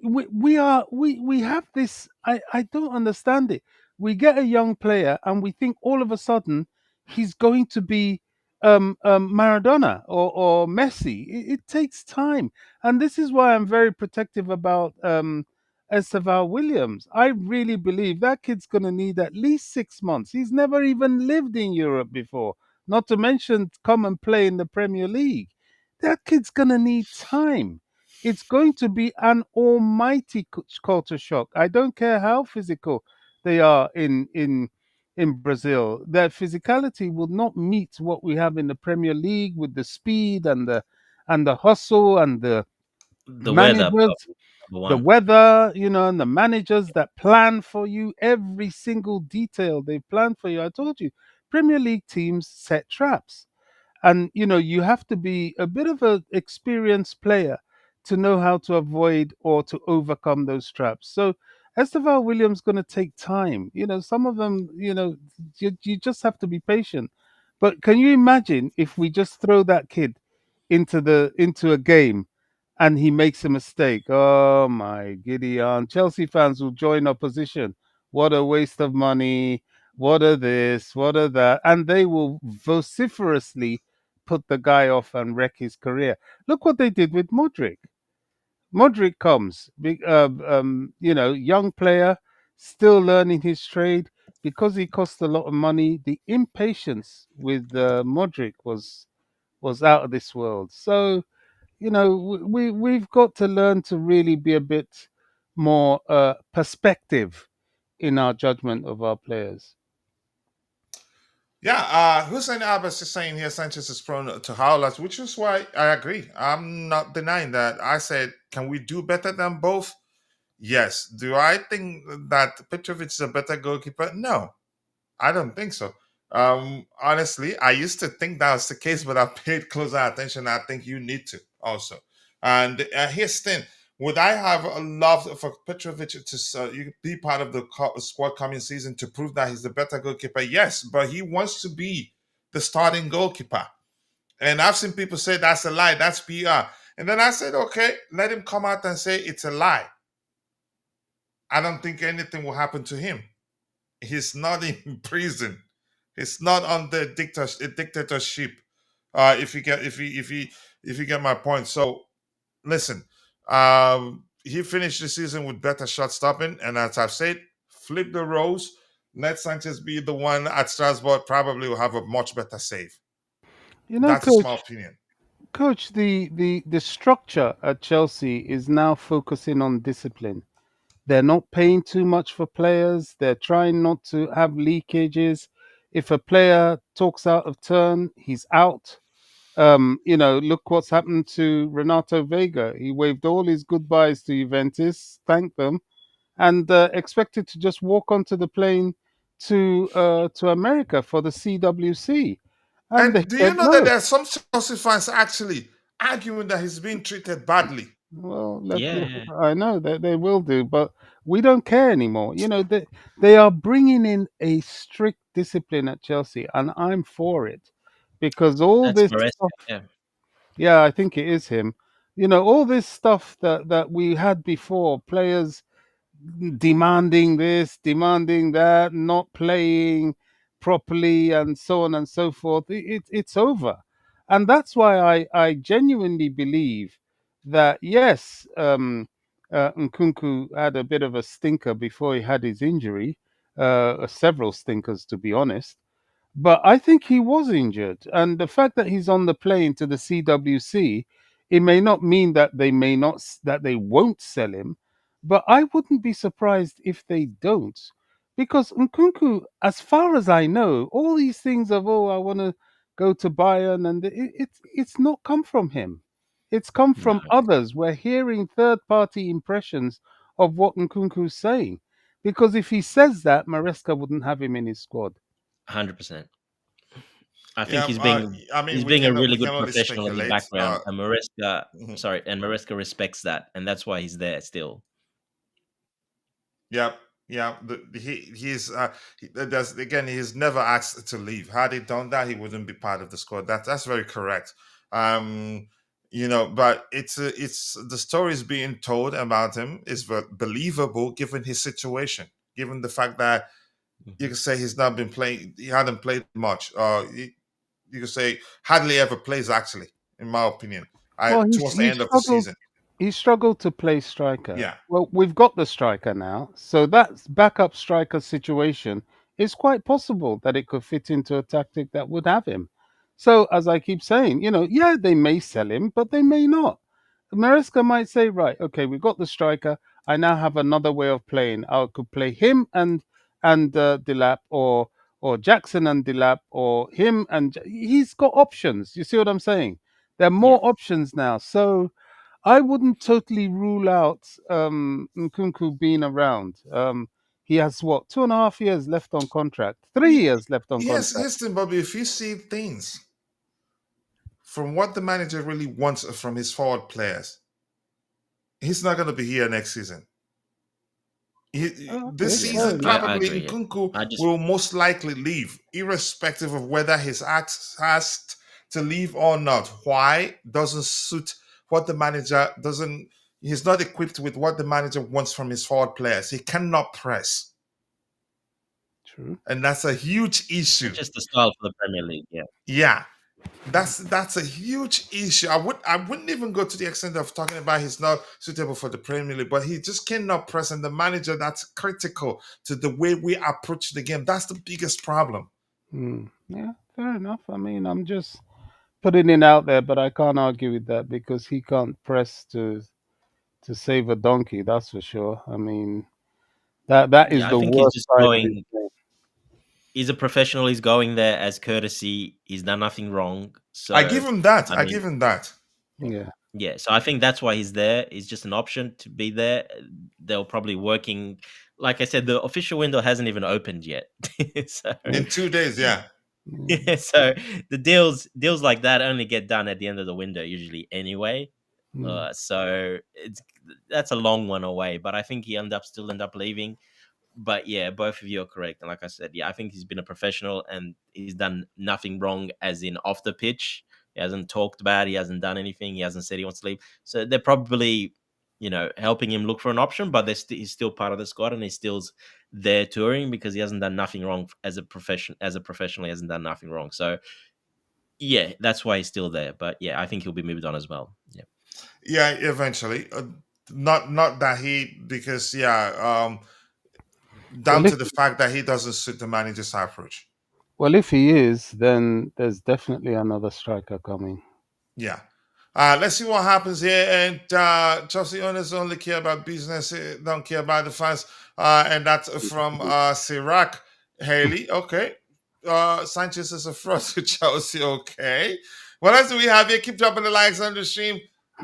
we have this. I don't understand it. We get a young player, and we think all of a sudden he's going to be Maradona or Messi. It takes time, and this is why I'm very protective about Estevao Williams. I really believe that kid's going to need at least 6 months. He's never even lived in Europe before, not to mention come and play in the Premier League. That kid's going to need time. It's going to be an almighty culture shock. I don't care how physical they are in Brazil. Their physicality will not meet what we have in the Premier League with the speed and the hustle and the The weather, managers, number the one. weather, and the managers that plan for you every single detail they plan for you. I told you, Premier League teams set traps. And you have to be a bit of an experienced player to know how to avoid or to overcome those traps. So Esteval Williams going to take time. Some of them, you just have to be patient. But can you imagine if we just throw that kid into a game and he makes a mistake? Oh my Gideon. Chelsea fans will join opposition. What a waste of money. What are this? What are that? And they will vociferously put the guy off and wreck his career. Look what they did with Modric. Modric comes, young player, still learning his trade. Because he cost a lot of money, the impatience with Modric was out of this world. So we've got to learn to really be a bit more perspective in our judgment of our players. Yeah, Hussein Abbas is saying here Sanchez is prone to howlers, which is why I agree. I'm not denying that. I said, can we do better than both? Yes. Do I think that Petrovic is a better goalkeeper? No, I don't think so. Honestly, I used to think that was the case, but I paid closer attention. I think you need to also. And here's the thing: would I have loved for Petrovic to be part of the squad coming season to prove that he's the better goalkeeper? Yes, but he wants to be the starting goalkeeper. And I've seen people say that's a lie, that's PR. And then I said, okay, let him come out and say it's a lie. I don't think anything will happen to him. He's not in prison. He's not under dictatorship. If you get my point. So listen, he finished the season with better shot stopping, and as I've said, flip the roles. Let Sanchez be the one at Strasbourg. Probably will have a much better save. That's a small Coach, opinion. the structure at Chelsea is now focusing on discipline. They're not paying too much for players. They're trying not to have leakages. If a player talks out of turn, he's out. Look what's happened to Renato Vega. He waved all his goodbyes to Juventus, thanked them, and expected to just walk onto the plane to America for the CWC. And they And do you said know that no. there are some Chelsea fans actually arguing that he's being treated badly? Well, Yeah, I know that they will do, but we don't care anymore. They are bringing in a strict discipline at Chelsea, and I'm for it because all that's this Maresca. stuff. Yeah, Yeah, I think it is him. All this stuff that we had before, players demanding this, demanding that, not playing properly, and so on and so forth. It's over, and that's why I genuinely believe that yes, Nkunku had a bit of a stinker before he had his injury, several stinkers to be honest. But I think he was injured, and the fact that he's on the plane to the CWC, it may not mean that they won't sell him, but I wouldn't be surprised if they don't, because Nkunku, as far as I know, all these things of I want to go to Bayern, and it's not come from him. It's come no, from others. We're hearing third-party impressions of what Nkunku's saying, because if he says that, Maresca wouldn't have him in his squad. 100%. I think Yeah, he's we being a cannot really we can good only professional in the speculate. background, and Maresca, Mhm. Respects that, and that's why he's there still. Yeah, yeah. There's again. He's never asked to leave. Had he done that, he wouldn't be part of the squad. That's very correct. Um, but it's the stories being told about him is believable given his situation, given the fact that you Mhm. can say he's not been playing. He hadn't played much. You could say hardly ever plays actually, in my opinion. Well, Towards the he end of the struggled. season. he struggled to play striker. Yeah. Well, we've got the striker now, so that backup striker situation is quite possible that it could fit into a tactic that would have him. So, as I keep saying, yeah, they may sell him, but they may not. Maresca might say, right, okay, we've got the striker. I now have another way of playing. I could play him and Delap, or Jackson and Delap, or him and he's got options. You see what I'm saying? There are Yeah. more options now. So I wouldn't totally rule out Nkunku being around. He has what, 2.5 years left on contract, 3 years left on Yes, contract. listen, Bobby, if you see things from what the manager really wants from his forward players, he's not going to be here next season. Oh, okay, This Yeah. fair season, enough. I probably agree. Yeah. Nkunku I just will most likely leave, irrespective of whether he's asked to leave or not. Why? Doesn't suit what the manager doesn't. He's not equipped with what the manager wants from his forward players. He cannot press, True. and that's a huge issue. it's just the style for the Premier League. Yeah. Yeah, that's a huge issue. I wouldn't even go to the extent of talking about he's not suitable for the Premier League, but he just cannot press, and the manager, that's critical to the way we approach the game. That's the biggest problem. Yeah, fair enough. I mean, I'm just putting it out there, but I can't argue with that because he can't press to save a donkey. That's for sure. I mean, that is Yeah. I the think he's worst just side of his going. game. He's a professional. He's going there as courtesy. He's done nothing wrong. I So give him that. I I mean, give him that. Yeah. yeah. So I think that's why he's there. It's just an option to be there. They're probably working. Like I said, the official window hasn't even opened yet. So In 2 days, yeah. yeah, so the deals like that only get done at the end of the window usually anyway. So that's a long one away. But I think he still end up leaving. But yeah, both of you are correct. And like I said, yeah, I think he's been a professional and he's done nothing wrong as in off the pitch. He hasn't talked bad. He hasn't done anything. He hasn't said he wants to leave. So they're probably, helping him look for an option, but he's still part of the squad and he's still there touring because he hasn't done nothing wrong as a professional. He hasn't done nothing wrong. So yeah, that's why he's still there. But yeah, I think he'll be moved on as well. Yeah. Yeah, eventually. Not that because down Well, to if the fact that he doesn't suit the manager's approach. well, if he is, then there's definitely another striker coming. Yeah. Let's see what happens here. And Chelsea owners only care about business, don't care about the fans. And that's from Sirac Haley. Okay. Sanchez is a fraud to Chelsea. Okay. What else do we have here? Keep dropping the likes on the stream.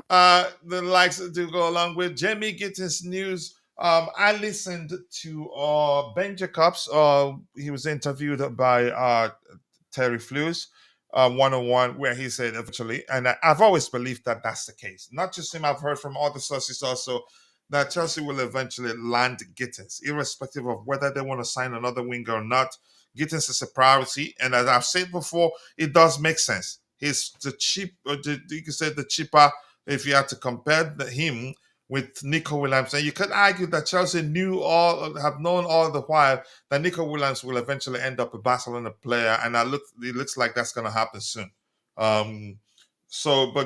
The likes do go along with Jamie Gittens news. I listened to Ben Jacobs. He was interviewed by Terry Flews, 101, where he said eventually, and I've always believed that that's the case. Not just him, I've heard from other sources also that Chelsea will eventually land Gittens, irrespective of whether they want to sign another winger or not. Gittens is a priority, and as I've said before, it does make sense. He's the cheap, you could say the cheaper if you had to compare him with Nico Williams. And you could argue that Chelsea have known all the while that Nico Williams will eventually end up a Barcelona player, and it looks like that's going to happen soon. But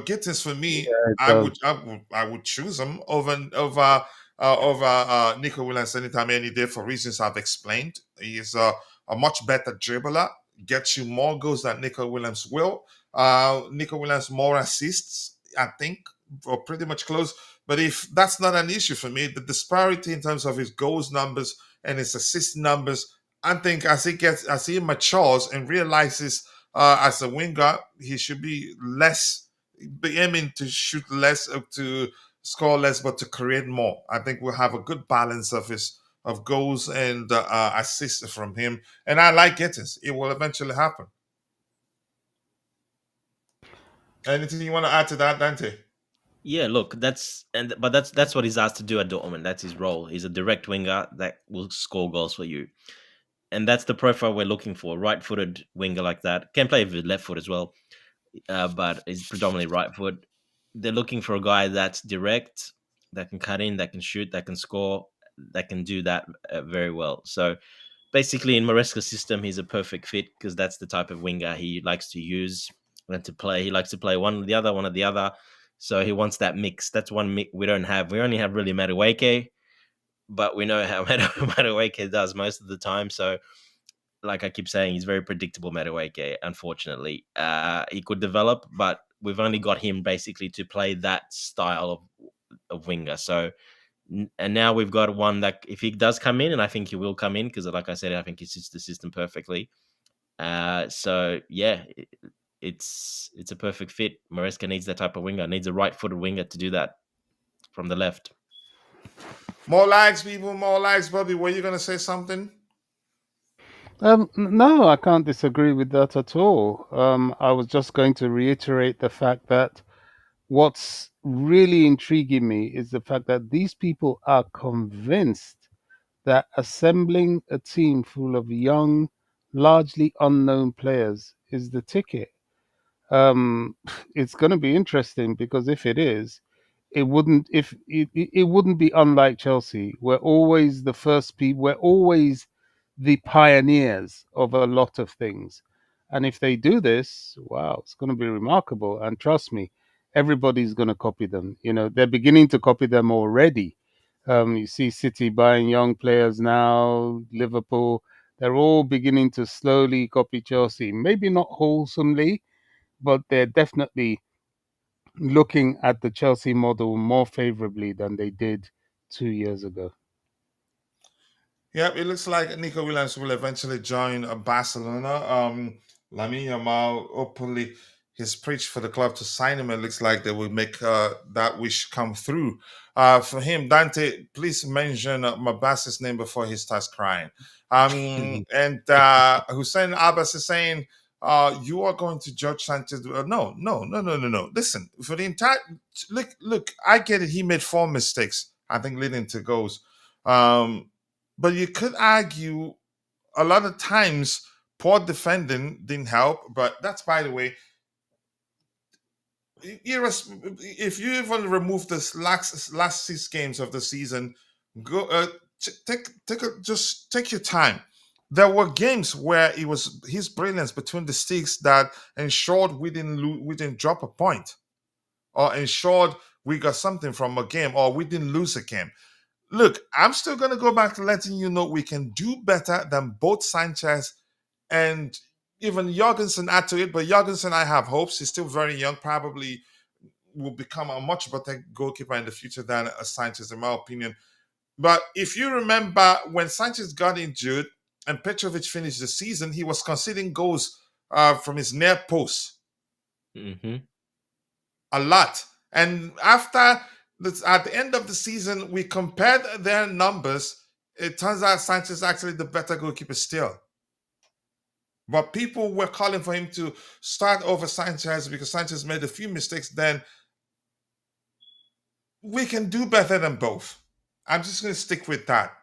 Gittins for me, Yeah, it I does. would choose him over Nico Williams anytime, any day for reasons I've explained. He's a much better dribbler, gets you more goals than Nico Williams will. Nico Williams more assists, I think, or pretty much close. But if that's not an issue for me, the disparity in terms of his goals numbers and his assist numbers, I think as he matures and realizes as a winger, he should be aiming to shoot less, to score less, but to create more. I think we'll have a good balance of goals and assists from him. And I like Gittins. It will eventually happen. Anything you want to add to that, Dante? Yeah, look, that's what he's asked to do at Dortmund. That's his role. He's a direct winger that will score goals for you, and that's the profile we're looking for. Right-footed winger like that can play with left foot as well, but is predominantly right foot. They're looking for a guy that's direct, that can cut in, that can shoot, that can score, that can do that very well. So basically, in Maresca's system, he's a perfect fit because that's the type of winger he likes to use and to play. He likes to play one or the other. So he wants that mix. That's one mix we don't have. We only have really Madueke, but we know how Madueke does most of the time. So, like I keep saying, he's very predictable, Madueke. Unfortunately, he could develop, but we've only got him basically to play that style of winger. So, and now we've got one that if he does come in, and I think he will come in because, like I said, I think he suits the system perfectly. So yeah, it's a perfect fit. Maresca needs that type of winger. Needs a right-footed winger to do that from the left. More likes, people. More likes, Bobby. Were you gonna say something? No, I can't disagree with that at all. I was just going to reiterate the fact that what's really intriguing me is the fact that these people are convinced that assembling a team full of young, largely unknown players is the ticket. Um, it's going to be interesting because if it is, it wouldn't be unlike Chelsea. We're always the first people. We're always the pioneers of a lot of things, and if they do this, wow, it's going to be remarkable. And trust me, everybody's going to copy them. You know, they're beginning to copy them already. You see City buying young players now, Liverpool. They're all beginning to slowly copy Chelsea. Maybe not wholesomely, but they're definitely looking at the Chelsea model more favorably than they did 2 years ago. Yep, it looks like Nico Williams will eventually join Barcelona. Lamine Yamal openly has preached for the club to sign him. It looks like they will make that wish come through. For him, Dante, please mention Mabas's name before he starts crying. And Hussein Abbas is saying, you are going to judge Sanchez. No. Listen, for the entire look, I get it. He made 4 mistakes, I think, leading to goals. But you could argue a lot of times poor defending didn't help. But that's, by the way, if you even remove this last 6 games of the season, go just take your time. There were games where it was his brilliance between the sticks that ensured we didn't drop a point, or ensured we got something from a game, or we didn't lose a game. Look, I'm still going to go back to letting you know we can do better than both Sanchez and even Jorgensen add to it. But Jorgensen, I have hopes. He's still very young, probably will become a much better goalkeeper in the future than Sanchez, in my opinion. But if you remember when Sanchez got injured and Petrovic finished the season, he was conceding goals from his near post. Mm-hmm. A lot. And after at the end of the season, we compared their numbers. It turns out Sanchez is actually the better goalkeeper still. But people were calling for him to start over Sanchez because Sanchez made a few mistakes. Then we can do better than both. I'm just going to stick with that.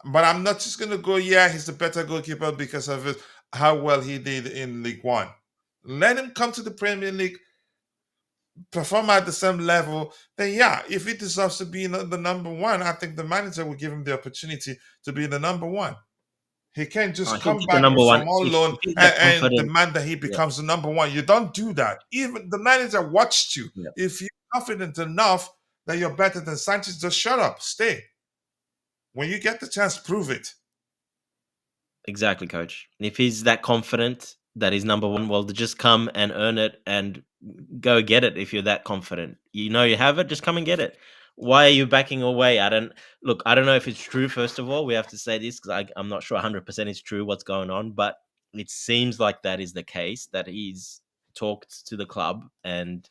But I'm not just going to go, yeah, he's the better goalkeeper because of how well he did in League One. Let him come to the Premier League, perform at the same level, then yeah, if he deserves to be the number one, I think the manager will give him the opportunity to be the number one. He can't just He'll come be the back number one from on if loan he's that and confident. demand that he becomes the number one. You don't do that. Even the manager watched you. Yeah. If you're confident enough that you're better than Sanchez, just shut up, stay. When you get the chance, prove it. Exactly, coach. If he's that confident that he's number one, well, just come and earn it and go get it. If you're that confident, you know you have it, just come and get it. Why are you backing away? I don't know if it's true. First of all, we have to say this because I'm not sure 100% it's true what's going on, but it seems like that is the case, that he's talked to the club, and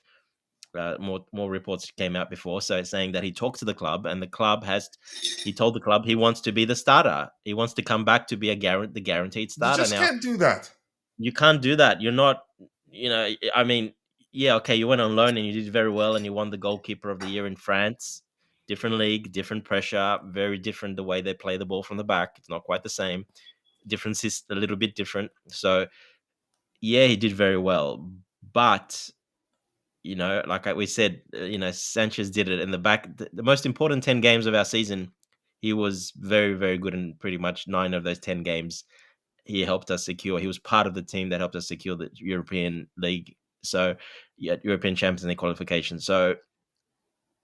more reports came out before, so it's saying that he talked to the club, and the club he told the club he wants to be the starter. He wants to come back to be the guaranteed starter. You just can't do that. You can't do that. You're not, I mean, yeah, okay, you went on loan and you did very well and you won the goalkeeper of the year in France. Different league, different pressure, very different the way they play the ball from the back. It's not quite the same. Difference is a little bit different. So, yeah, he did very well. But, like we said, Sanchez did it in the back. The most important 10 games of our season, he was very, very good in pretty much 9 of those 10 games. He was part of the team that helped us secure the European League So yeah, European Champions League qualification. So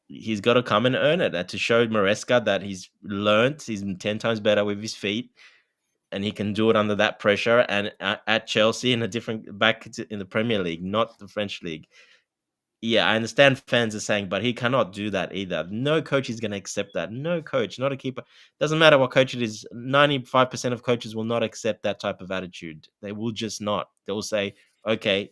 he's got to come and earn it, and to show Maresca that he's learned, he's 10 times better with his feet, and he can do it under that pressure. And at Chelsea in a different in the Premier League, not the French league. Yeah, I understand fans are saying, but he cannot do that either. No coach is going to accept that. No coach, not a keeper. Doesn't matter what coach it is. 95% of coaches will not accept that type of attitude. They will just not. They will say, okay,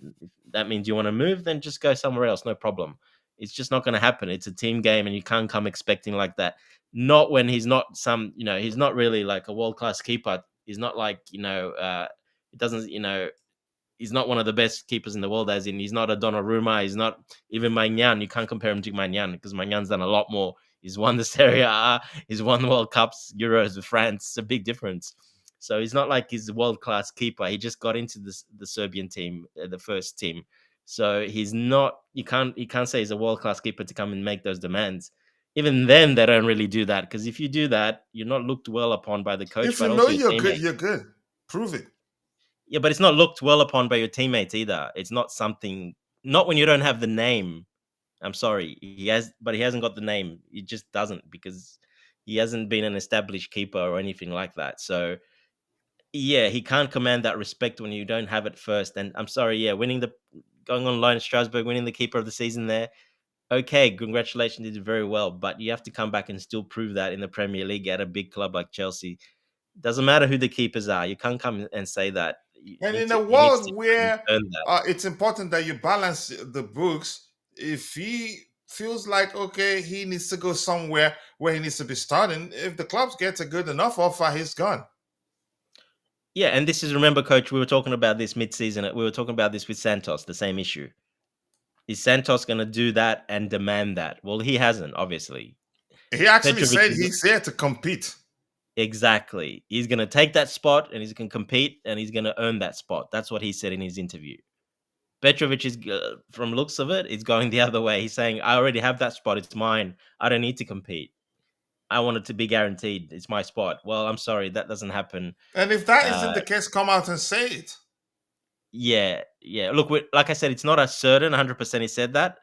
that means you want to move, then just go somewhere else. No problem. It's just not going to happen. It's a team game, and you can't come expecting like that. Not when he's not he's not really like a world-class keeper. He's not like, it doesn't, he's not one of the best keepers in the world, as in he's not a Donnarumma, he's not even Maignan. You can't compare him to Maignan because Magnan's done a lot more. He's won the Serie A, he's won the World Cups, Euros with France. It's a big difference. So he's not like he's a world-class keeper. He just got into the Serbian team, the first team. So he's not, you can't say he's a world-class keeper to come and make those demands. Even then, they don't really do that, because if you do that, you're not looked well upon by the coach. If but you also know your you're good, teammates. you're good. Prove it. Yeah, but it's not looked well upon by your teammates either. It's not something, not when you don't have the name. I'm sorry. He hasn't got the name. He just doesn't, because he hasn't been an established keeper or anything like that. So yeah, he can't command that respect when you don't have it first. And I'm sorry, yeah, going on loan at Strasbourg, winning the keeper of the season there. Okay, congratulations, you did very well, but you have to come back and still prove that in the Premier League at a big club like Chelsea. Doesn't matter who the keepers are. You can't come and say that. And in a He needs to world where earn that. it's important that you balance the books, if he feels like, okay, he needs to go somewhere where he needs to be starting, if the clubs get a good enough offer, he's gone. Yeah, and this is, remember, coach, we were talking about this mid-season. We were talking about this with Santos, the same issue. Is Santos going to do that and demand that? Well, he hasn't, obviously. He actually Petrovic said he's there to compete. Exactly. He's going to take that spot, and he's going to compete, and he's going to earn that spot. That's what he said in his interview. Petrovic is, from looks of it, is going the other way. He's saying, I already have that spot. It's mine. I don't need to compete. I want it to be guaranteed. It's my spot. Well, I'm sorry, that doesn't happen. And if that isn't the case, come out and say it. Yeah. Look, like I said, it's not a certain 100% he said that.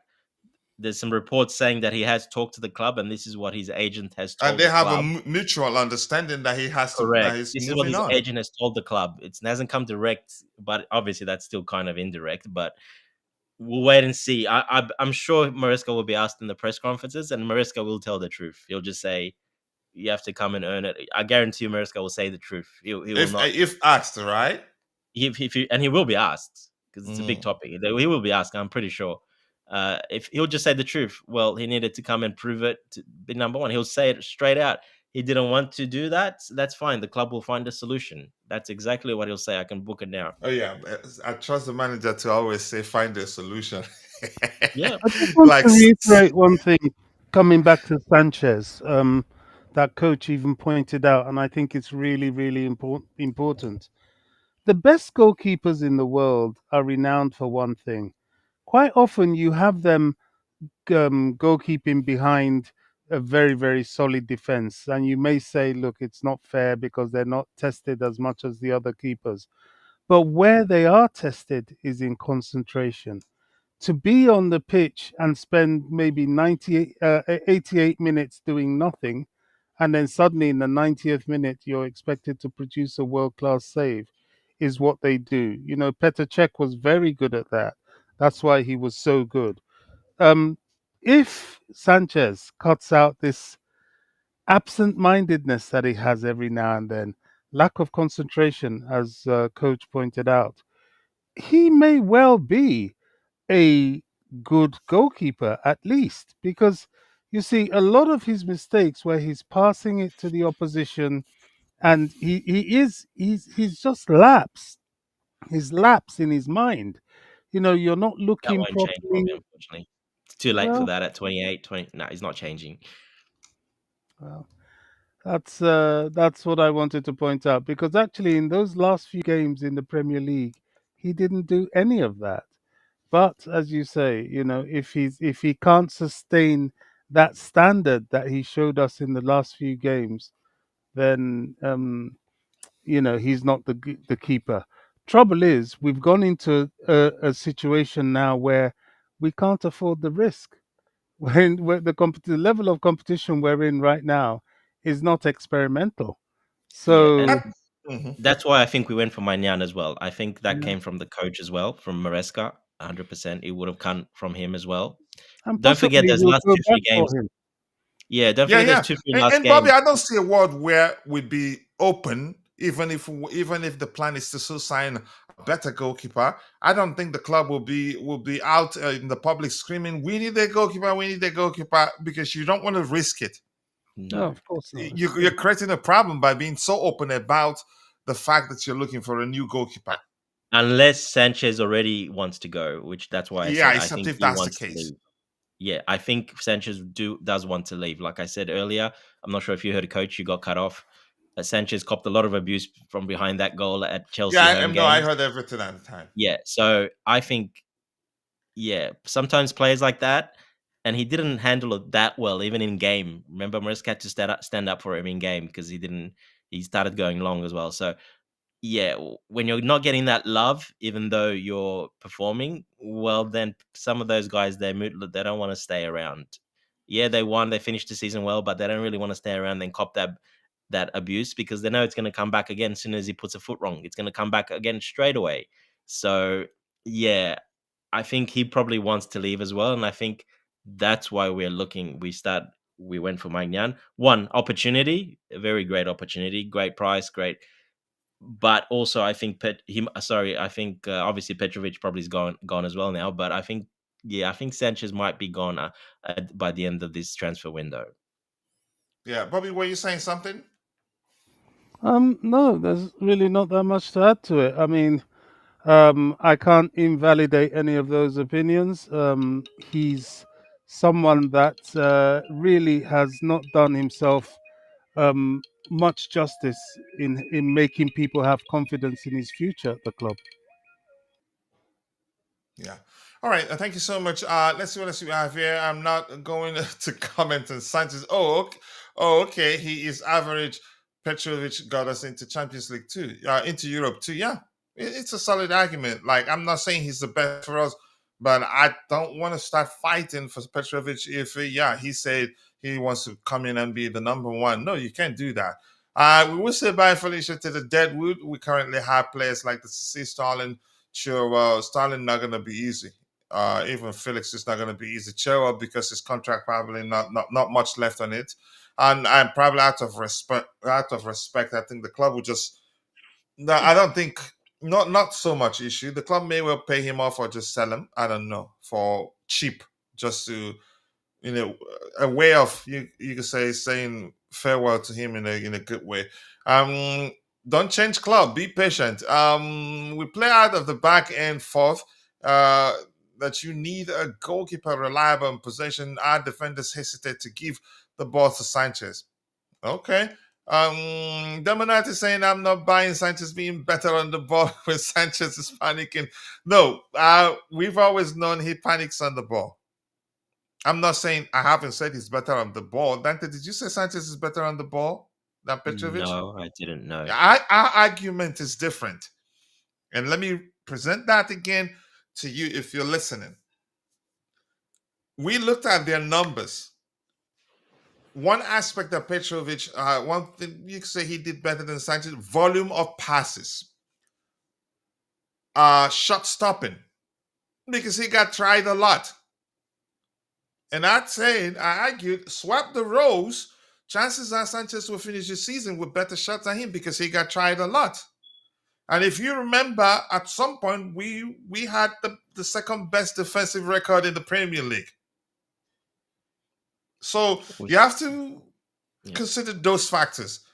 There's some reports saying that he has talked to the club, and this is what his agent has told And they the have club. a mutual understanding that he has to. Correct. That he's This is what moving his on. agent has told the club. It hasn't come direct, but obviously that's still kind of indirect. But we'll wait and see. I'm sure Maresca will be asked in the press conferences, and Maresca will tell the truth. He'll just say, you have to come and earn it. I guarantee you Maresca will say the truth. He will not. If asked, right? And he will be asked, because it's a big topic. He will be asked, I'm pretty sure. If he'll just say the truth, well, he needed to come and prove it to be number one. He'll say it straight out. He didn't want to do that. That's fine. The club will find a solution. That's exactly what he'll say. I can book it now. Oh yeah, I trust the manager to always say find a solution. Yeah. I just want Like to reiterate one thing, coming back to Sanchez. That coach even pointed out, and I think it's really, really important. The best goalkeepers in the world are renowned for one thing. Quite often, you have them goalkeeping behind a very, very solid defense, and you may say, "Look, it's not fair because they're not tested as much as the other keepers." But where they are tested is in concentration. To be on the pitch and spend maybe 88 minutes doing nothing, and then suddenly in the 90th minute you're expected to produce a world-class save, is what they do. You know, Petr Cech was very good at that. That's why he was so good. Um, if Sanchez cuts out this absent-mindedness that he has every now and then, lack of concentration, as coach pointed out, he may well be a good goalkeeper at least, because you see a lot of his mistakes where he's passing it to the opposition, and he's just lapsed. He's lapsed in his mind. You know, you're not That looking won't change for properly. me, unfortunately. It's too late for Well, that at 28, 20. No, he's not changing. well, that's what I wanted to point out, because actually in those last few games in the Premier League, he didn't do any of that. But as you say, you know, if he can't sustain that standard that he showed us in the last few games, then you know he's not the keeper. trouble is, we've gone into a situation now where we can't afford the risk. When the level of competition we're in right now is not experimental. Yeah, and So Mhm. that's why I think we went for Magnan as well. I think that yeah. came from the coach as well, from Maresca. 100%, it would have come from him as well. And Don't forget, possibly those we'll last go two, back three for games. him. Yeah, don't Yeah, forget those yeah. 2, 3 And, last and Bobby, games. I don't see a world where we'd be open, even if the plan is to still sign a better goalkeeper. I don't think the club will be out in the public screaming, "We need a goalkeeper, we need a goalkeeper," because you don't want to risk it. No, No, of course not. You're creating a problem by being so open about the fact that you're looking for a new goalkeeper. unless Sanchez already wants to go, which that's why I Yeah, said I except think if he that's the wants to case. leave. Yeah, I think Sanchez does want to leave. Like I said earlier, I'm not sure if you heard a coach, you got cut off. Sanchez copped a lot of abuse from behind that goal at Chelsea Yeah, home no, I games. heard everything at the time. Yeah, so I think, yeah, sometimes players like that, and he didn't handle it that well, even in game. Remember, Maresca had to stand up for him in game because he started going long as well. So yeah, when you're not getting that love, even though you're performing well, then some of those guys they don't want to stay around. Yeah, they won, they finished the season well, but they don't really want to stay around and cop that abuse because they know it's going to come back again as soon as he puts a foot wrong. It's going to come back again straight away. So yeah, I think he probably wants to leave as well, and I think that's why we're looking. We went for Magnan. One opportunity, a very great opportunity, great price, great, but also I think I think obviously Petrovic probably is gone as well now. But I think, yeah, I think Sanchez might be gone by the end of this transfer window. Yeah, Bobby, were you saying something? No, there's really not that much to add to it. I mean, I can't invalidate any of those opinions. He's someone that really has not done himself much justice in making people have confidence in his future at the club. Yeah. All right. Thank you so much. Let's see what else we have here. I'm not going to comment on Sanchez. Oh, okay. He is average. Petrovic got us into Champions League too, into Europe too. Yeah, it's a solid argument. Like, I'm not saying he's the best for us, but I don't want to start fighting for Petrovic if, he said he wants to come in and be the number one. No, you can't do that. We will say bye, Felicia, to the Deadwood. We currently have players like the C. Stalin. Sure, well, Stalin not gonna be easy. Even Felix is not gonna be easy. Chilwell, because his contract probably not much left on it, and probably out of respect, I think the club would just. No, I don't think not so much issue. The club may well pay him off or just sell him. I don't know, for cheap, just to, a way of, you could say, saying farewell to him in a good way. Don't change club, be patient. We play out of the back and forth, that you need a goalkeeper reliable in possession. Our defenders hesitate to give the ball to Sanchez. Okay. Dominat is saying I'm not buying Sanchez being better on the ball when Sanchez is panicking. No, we've always known he panics on the ball. I'm not saying, I haven't said he's better on the ball. Dante, did you say Sanchez is better on the ball than Petrovic? No, I didn't know. Our argument is different. And let me present that again to you if you're listening. We looked at their numbers. One aspect of Petrovic, one thing you could say he did better than Sanchez: volume of passes, shot stopping, because he got tried a lot. And I argued, swap the roles. Chances are Sanchez will finish the season with better shots than him because he got tried a lot. And if you remember, at some point we had the second best defensive record in the Premier League. So you have to Yeah. consider those factors.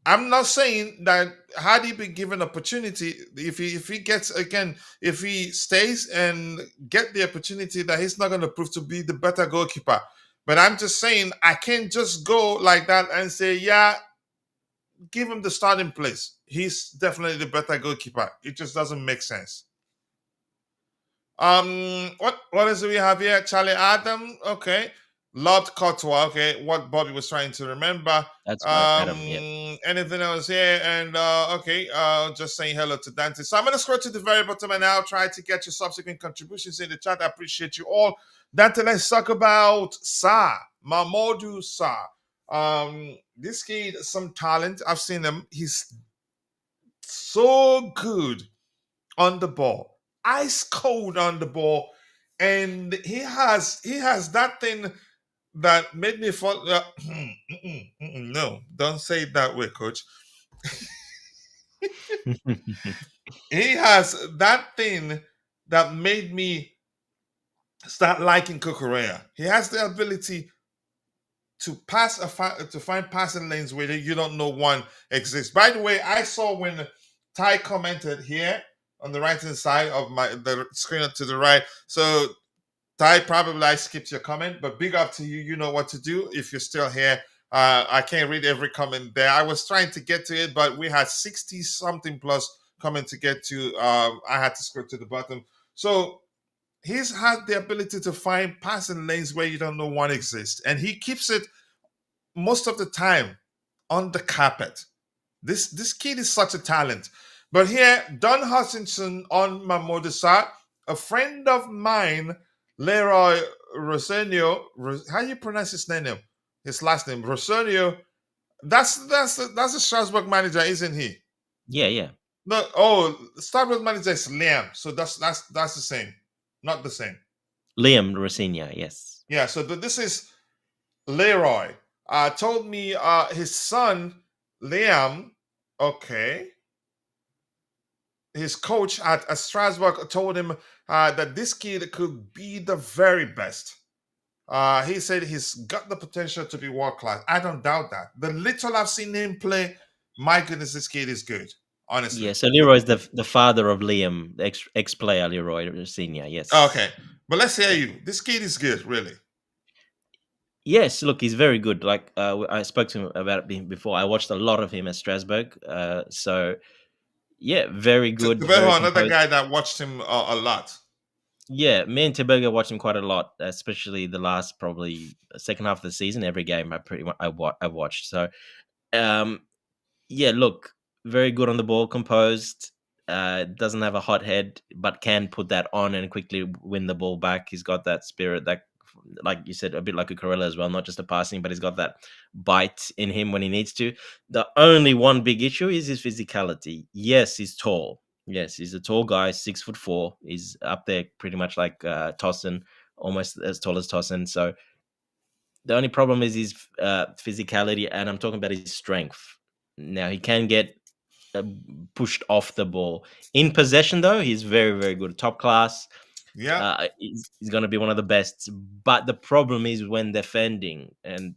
I'm not saying that had he been given opportunity, if he gets, again, if he stays and get the opportunity, that he's not going to prove to be the better goalkeeper. But I'm just saying I can't just go like that and say, yeah, give him the starting place. He's definitely the better goalkeeper. It just doesn't make sense. What is it we have here? Charlie Adam. Okay. Lord Cotwa, okay, what Bobby was trying to remember. That's right, Adam. Yeah. Anything else here? And okay, just saying hello to Dante. So I'm gonna scroll to the very bottom and now try to get your subsequent contributions in the chat. I appreciate you all. Dante, let's talk about Mamadou Sarr. This kid, some talent. I've seen him. He's so good on the ball, ice cold on the ball, and he has that thing that made me fall. No, don't say it that way, coach. He has that thing that made me start liking Kukurea. He has the ability to to find passing lanes where you don't know one exists. By the way, I saw when Ty commented here on the right hand side of the screen to the right. So Ty, probably I skipped your comment, but big up to you. You know what to do if you're still here. I can't read every comment there. I was trying to get to it, but we had 60 something plus comment to get to. I had to scroll to the bottom. So he's had the ability to find passing lanes where you don't know one exists, and he keeps it most of the time on the carpet. This kid is such a talent. But here, Don Hutchinson on Mamadou Sarr, a friend of mine, Leroy Rosenio. How do you pronounce his name? His last name, Rosenio. That's a Strasbourg manager, isn't he? Yeah. No, Strasbourg manager is Liam, so that's the same, not the same. Liam Rosinha, yes. Yeah, so this is Leroy. Told me his son Liam. Okay. His coach at Strasbourg told him that this kid could be the very best. He said he's got the potential to be world class. I don't doubt that. The little I've seen him play, my goodness, this kid is good. Honestly. Yeah, so Leroy is the father of Liam, the ex-player Leroy Senior. Yes. Okay, but let's hear you. This kid is good, really. Yes, look, he's very good. Like I spoke to him about it before. I watched a lot of him at Strasbourg. So yeah, very good. Another guy that watched him a lot. Yeah, me and Teberga watched him quite a lot, especially the last probably second half of the season. Every game I've watched. So, yeah, look, very good on the ball, composed. Doesn't have a hot head, but can put that on and quickly win the ball back. He's got that spirit, that, like you said, a bit like a Corella as well, not just a passing, but he's got that bite in him when he needs to. The only one big issue is his physicality. Yes, he's tall. Yes, he's a tall guy, 6'4". He's up there pretty much like Tosin, almost as tall as Tosin. So the only problem is his physicality, and I'm talking about his strength. Now, he can get pushed off the ball. In possession, though, he's very, very good. Top class. Yeah. He's going to be one of the best. But the problem is when defending, and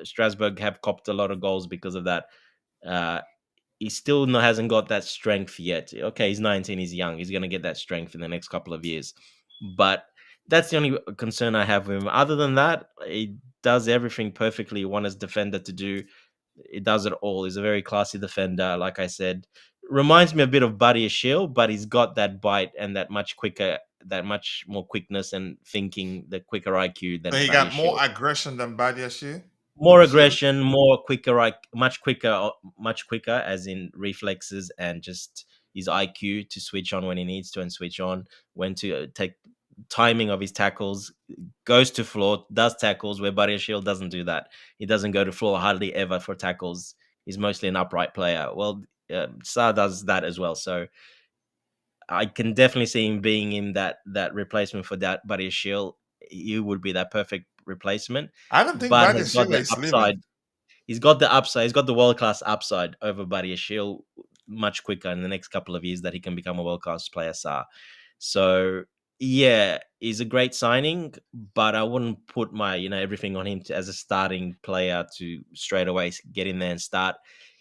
Strasbourg have copped a lot of goals because of that. He still hasn't got that strength yet. Okay, he's 19, he's young. He's going to get that strength in the next couple of years. But that's the only concern I have with him. Other than that, he does everything perfectly you want his defender to do. He does it all. He's a very classy defender, like I said. Reminds me a bit of Buddy Ashiel, but he's got that bite and that much more quickness and thinking, the quicker IQ than he got more aggression than Buddy Ashiel. More aggression, more quicker, much quicker, as in reflexes and just his IQ to switch on when he needs to and switch on when to take timing of his tackles, goes to floor, does tackles where Buddy Ashiel doesn't do that. He doesn't go to floor hardly ever for tackles. He's mostly an upright player. Well, Sarr does that as well. So I can definitely see him being in that replacement for that Buddy Ashiel. He would be that perfect replacement. I don't think Buddy Ashiel is upside. He's got the upside. He's got the world-class upside over Buddy Ashiel much quicker in the next couple of years that he can become a world-class player, Sarr. So, yeah, he's a great signing, but I wouldn't put my, everything on him as a starting player to straight away get in there and start.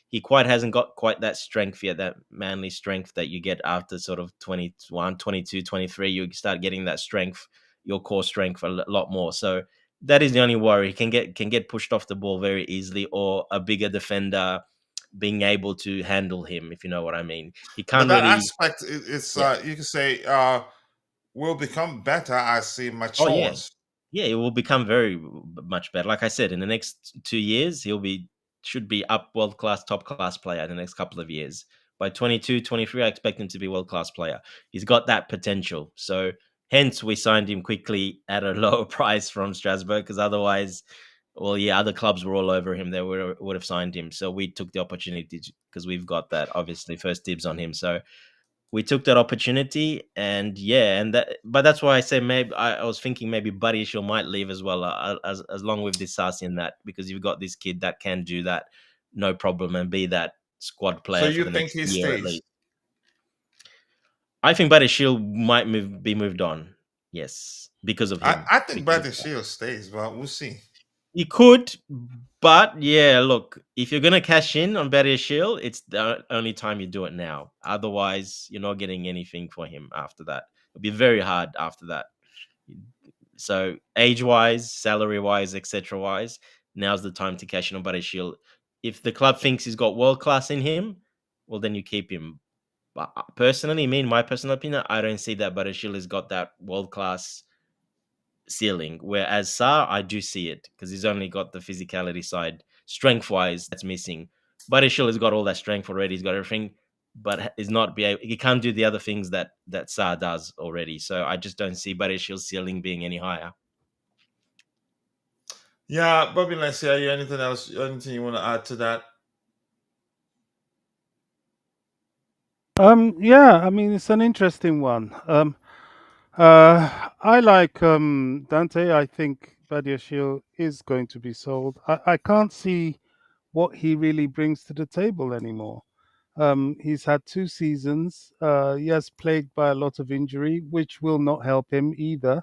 He hasn't got quite that strength yet, that manly strength that you get after sort of 21, 22, 23. You start getting that strength, your core strength a lot more. So that is the only worry. He can get pushed off the ball very easily, or a bigger defender being able to handle him, if you know what I mean. He can't but that really aspect. It's you can say will become better as he matures. Yeah, it will become very much better. Like I said, in the next 2 years, should be up world class, top class player in the next couple of years. By 22, 23, I expect him to be world class player. He's got that potential. So hence we signed him quickly at a lower price from Strasbourg, because otherwise, well, yeah, other clubs were all over him. They would have signed him. So we took the opportunity because we've got that obviously first dibs on him. So we took that opportunity, and yeah, but that's why I say maybe I was thinking maybe Buddy Shield might leave as well, as long with this Sassi in that, because you've got this kid that can do that no problem and be that squad So player for you the think next he year at stays? least. I think Buddy Shield might be moved on, yes, because of him. I think Because Brandon Shield stays, but we'll see. he could, but yeah, look, if you're gonna cash in on Barrier Shield, it's the only time you do it now. Otherwise, you're not getting anything for him after that. It'll be very hard after that. So age wise, salary wise, etc. wise, now's the time to cash in on Barrier Shield. If the club thinks he's got world class in him, well then you keep him. But personally, me in my personal opinion, I don't see that Barrier Shield has got that world class ceiling. Whereas Sa, I do see it because he's only got the physicality side, strength wise, that's missing. Buttershell has got all that strength already. He's got everything, but is not be able. He can't do the other things that Sa does already. So I just don't see Buttershell's ceiling being any higher. Yeah, Bobby, let's see. Are you anything else? Anything you want to add to that? Yeah, I mean it's an interesting one. I like Dante. I think Badiashile is going to be sold. I can't see what he really brings to the table anymore. He's had 2 seasons. He has plagued by a lot of injury, which will not help him either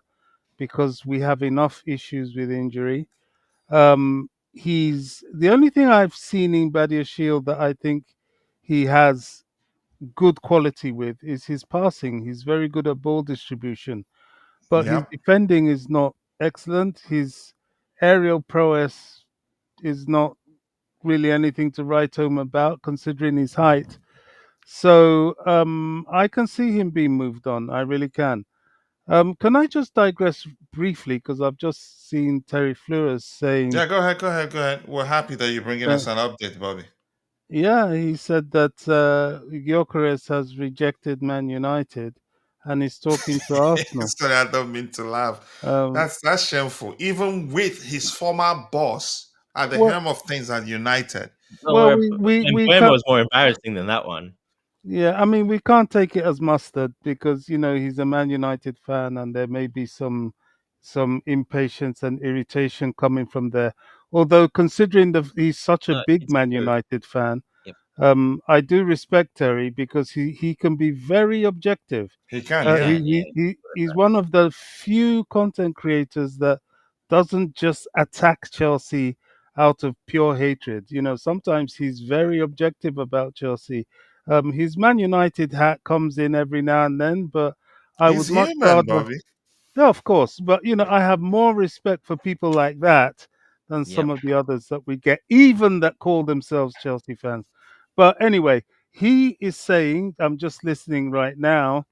because we have enough issues with injury. He's the only thing I've seen in Badiashile that I think he has good quality with is his passing. He's very good at ball distribution, but his Yeah. defending is not excellent. His aerial prowess is not really anything to write home about, considering his height. So I can see him being moved on. I really can. Can I just digress briefly because I've just seen Terry Flores saying, Yeah, go ahead, go ahead, go ahead. We're happy that you're bringing uh, us an update, Bobby. yeah, he said that Gyökeres has rejected Man United and is talking to Arsenal. Sorry, I don't mean to laugh. Um, That's shameful. Even with his former boss at the well, helm of things at United. well, we Mbuemo can't. was more embarrassing than that one. Yeah, I mean, we can't take it as mustard because he's a Man United fan, and there may be some impatience and irritation coming from there. Although, considering he's such a No, big it's Man good. United fan, Yep. I do respect Terry because he can be very objective. He can, He yeah. can, yeah. He's one of the few content creators that doesn't just attack Chelsea out of pure hatred. Sometimes he's very objective about Chelsea. His Man United hat comes in every now and then, but I He's would much human, rather. Bobby. Yeah, of course, but I have more respect for people like that than some Yep. of the others that we get, even that call themselves Chelsea fans. But anyway, he is saying, I'm just listening right now,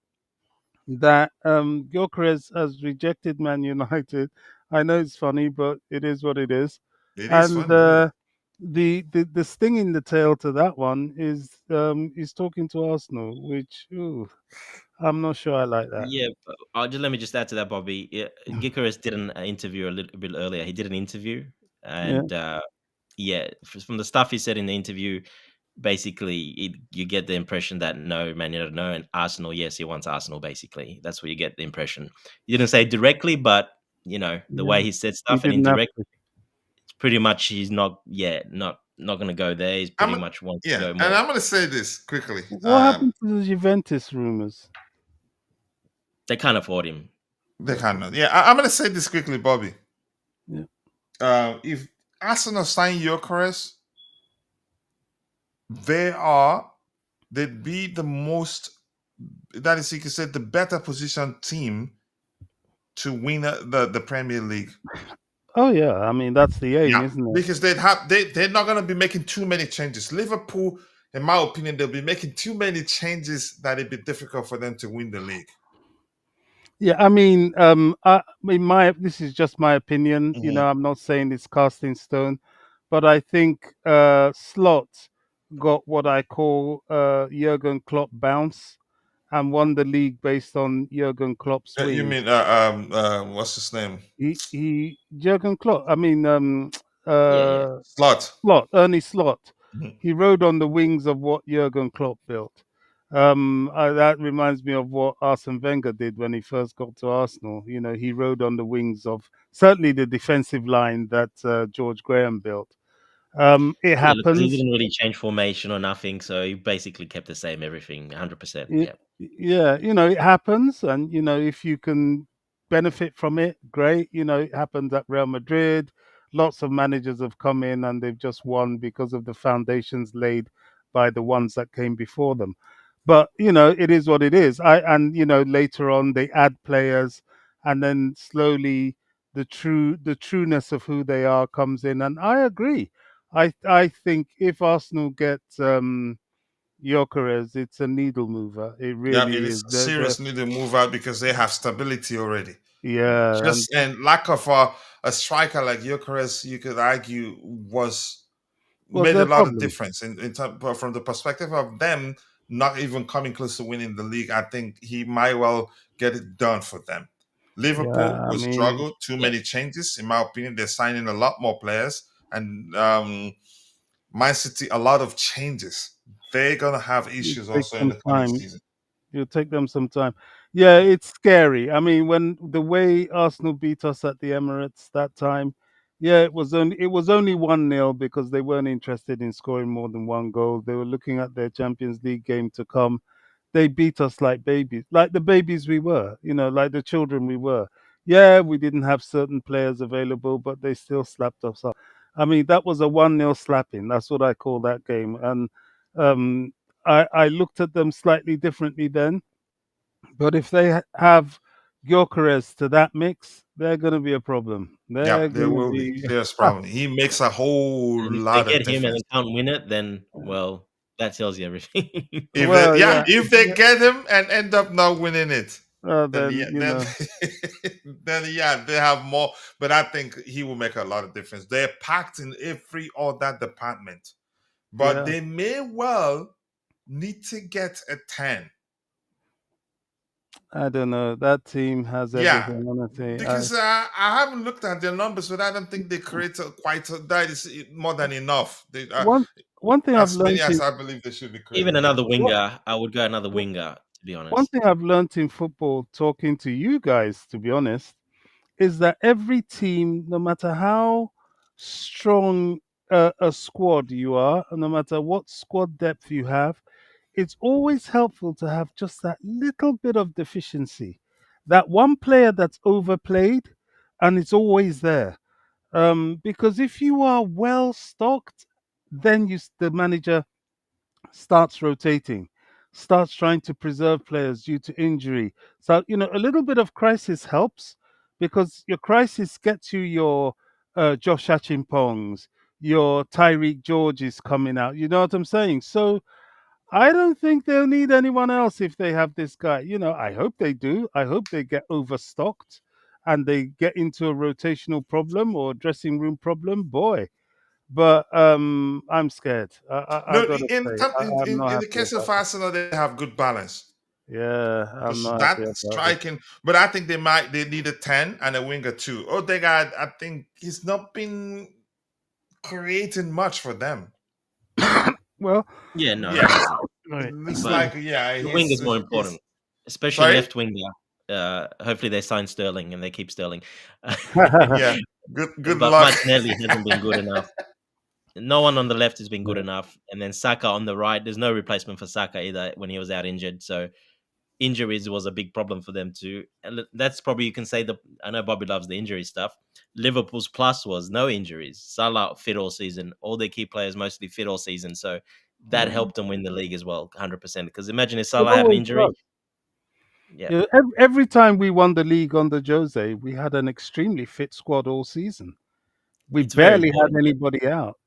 that Gyökeres has rejected Man United. I know it's funny, but it is what it is. It is And funny, yeah. the sting in the tail to that one is he's talking to Arsenal, which I'm not sure I like that. Yeah, but let me just add to that, Bobby. Yeah, Gyökeres did an interview a little bit earlier. He did an interview, Yeah. and yeah, from the stuff he said in the interview, basically you get the impression that no, Man United no, and Arsenal, yes, he wants Arsenal. Basically, that's what you get the impression. He didn't say directly, but the way Yeah. he said He stuff and didn't have indirect, to. it's pretty much he's not going to go there. He's pretty I'm much wants to yeah, go and more. I'm gonna say this quickly. What happened to the Juventus rumors? They can't afford him. They cannot. Yeah, I'm gonna say this quickly, Bobby. Yeah. If Arsenal sign Gyökeres, they'd be the most, that is, you could say, the better positioned team to win the Premier League. Oh yeah, I mean that's the aim, Yeah, isn't it? because they're not going to be making too many changes. Liverpool, in my opinion, they'll be making too many changes that it'd be difficult for them to win the league. Yeah, this is just my opinion. I'm not saying it's cast in stone, but I think Slot got what I call Jurgen Klopp bounce and won the league based on Jurgen Klopp's You wings. mean what's his name? He Jurgen Klopp. Yeah. Slot. Ernie Slot. Mhm. He rode on the wings of what Jurgen Klopp built. That reminds me of what Arsene Wenger did when he first got to Arsenal. He rode on the wings of certainly the defensive line that George Graham built. It Yeah, because he happens. didn't really change formation or nothing, so he basically kept the same everything, 100%. Y- Yeah. Yeah, it happens, and if you can benefit from it, great. It happens at Real Madrid. Lots of managers have come in and they've just won because of the foundations laid by the ones that came before them. But it is what it is. Later on they add players, and then slowly the trueness of who they are comes in. And I agree. I think if Arsenal get Gyökeres, it's a needle mover. It Yeah, it really is. is seriously the move out because they have stability already. Yeah, and Just and lack of a striker like Gyökeres, you could argue, was was made their a lot of problem. difference in term, but from the perspective of them not even coming close to winning the league. I think he might well get it done for them. Liverpool Yeah, will struggle. Too Yeah. many changes, in my opinion. They're signing a lot more players, and Man City a lot of changes. They're gonna have it issues takes also in some the coming time. season. It'll take them some time. Yeah, it's scary. When the way Arsenal beat us at the Emirates that time, yeah, it was only 1-0 because they weren't interested in scoring more than one goal. They were looking at their Champions League game to come. They beat us like babies, like the babies we were, like the children we were. Yeah, we didn't have certain players available, but they still slapped us up. That was a 1-0 slapping. That's what I call that game. And um, I looked at them slightly differently then. But if they have Gyökeres to that mix, they're going to be a problem. Yeah, They're there going to will be. be. There's probably he makes a whole And if they lot of get him and difference. they can't win it, then, well, that tells you everything. If they, Well, yeah, yeah, if they yeah. get him and end up not winning it, then Then yeah, then then yeah, they have more. But I think he will make a lot of difference. They're packed in every other department, but yeah. they may well need to get a 10. I don't know. That team has Yeah, everything. Honestly, because I haven't looked at their numbers, but I don't think they create that is more than enough. They one one thing I've as many learned as in I believe they should be Even creating. another what, winger, I would go another what winger, to be one honest. thing I've learned in football, talking to you guys, to be honest, is that every team, no matter how strong a squad you are, and no matter what squad depth you have, it's always helpful to have just that little bit of deficiency, that one player that's overplayed, and it's always there. Because if you are well stocked, then the manager starts rotating, starts trying to preserve players due to injury. So, a little bit of crisis helps because your crisis gets you your Josh Achimpongs, your Tyreek George is coming out. You know what I'm saying? So I don't think they'll need anyone else if they have this guy. I hope they do. I hope they get overstocked and they get into a rotational problem or dressing room problem. Boy, but I'm scared. I No, gotta say, I'm not in the happy case of about it. Arsenal, they have good balance. Yeah, I'm Because not happy that about it. striking, but I think they need a 10 and a winger too. Odegaard, I think he's not been creating much for them. Well, Yeah, no, he Yeah, hasn't. it right. looks But like yeah, the winger's more he's important, especially sorry. left winger. Hopefully they sign Sterling and they keep Sterling. Yeah, good But luck. Martinelli hasn't been good enough. No one on the left has been good enough. And then Saka on the right, there's no replacement for Saka either when he was out injured. So injuries was a big problem for them too. And that's probably, you can say, I know Bobby loves the injury stuff. Liverpool's plus was no injuries. Salah fit all season. All their key players mostly fit all season. So that Mm. helped them win the league as well, 100%. Because imagine if It Salah had an always injury. does. Yeah, Yeah, every time we won the league under Jose, we had an extremely fit squad all season. We it's very barely had important. anybody out.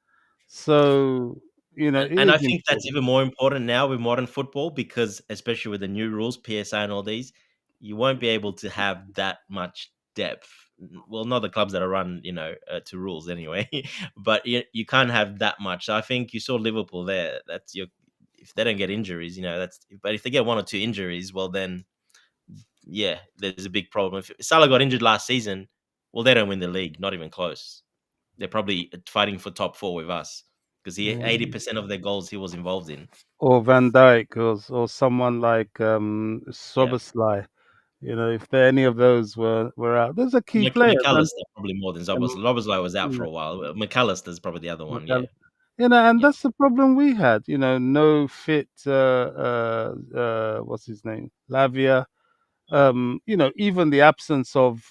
So, it And is I think that's important. even more important now with modern football because, especially with the new rules, PSI and all these, you won't be able to have that much depth. Well, not the clubs that are run, to rules anyway. But you can't have that much. So I think you saw Liverpool there. That's your if they don't get injuries, that's. But if they get one or two injuries, well then, yeah, there's a big problem. If Salah got injured last season, well, they don't win the league, not even close. They're probably fighting for top four with us because he 80% of their goals he was involved in. Or Van Dijk, or someone like Yeah, Soboslai. If any of those were out, those are key players. McAllister probably more than And, Zobos. Loboslow was out for yeah, a while. McAllister's probably the other one. Yeah, McAllister. And yeah. that's the problem we had. No fit. What's his name? Lavia. Even the absence of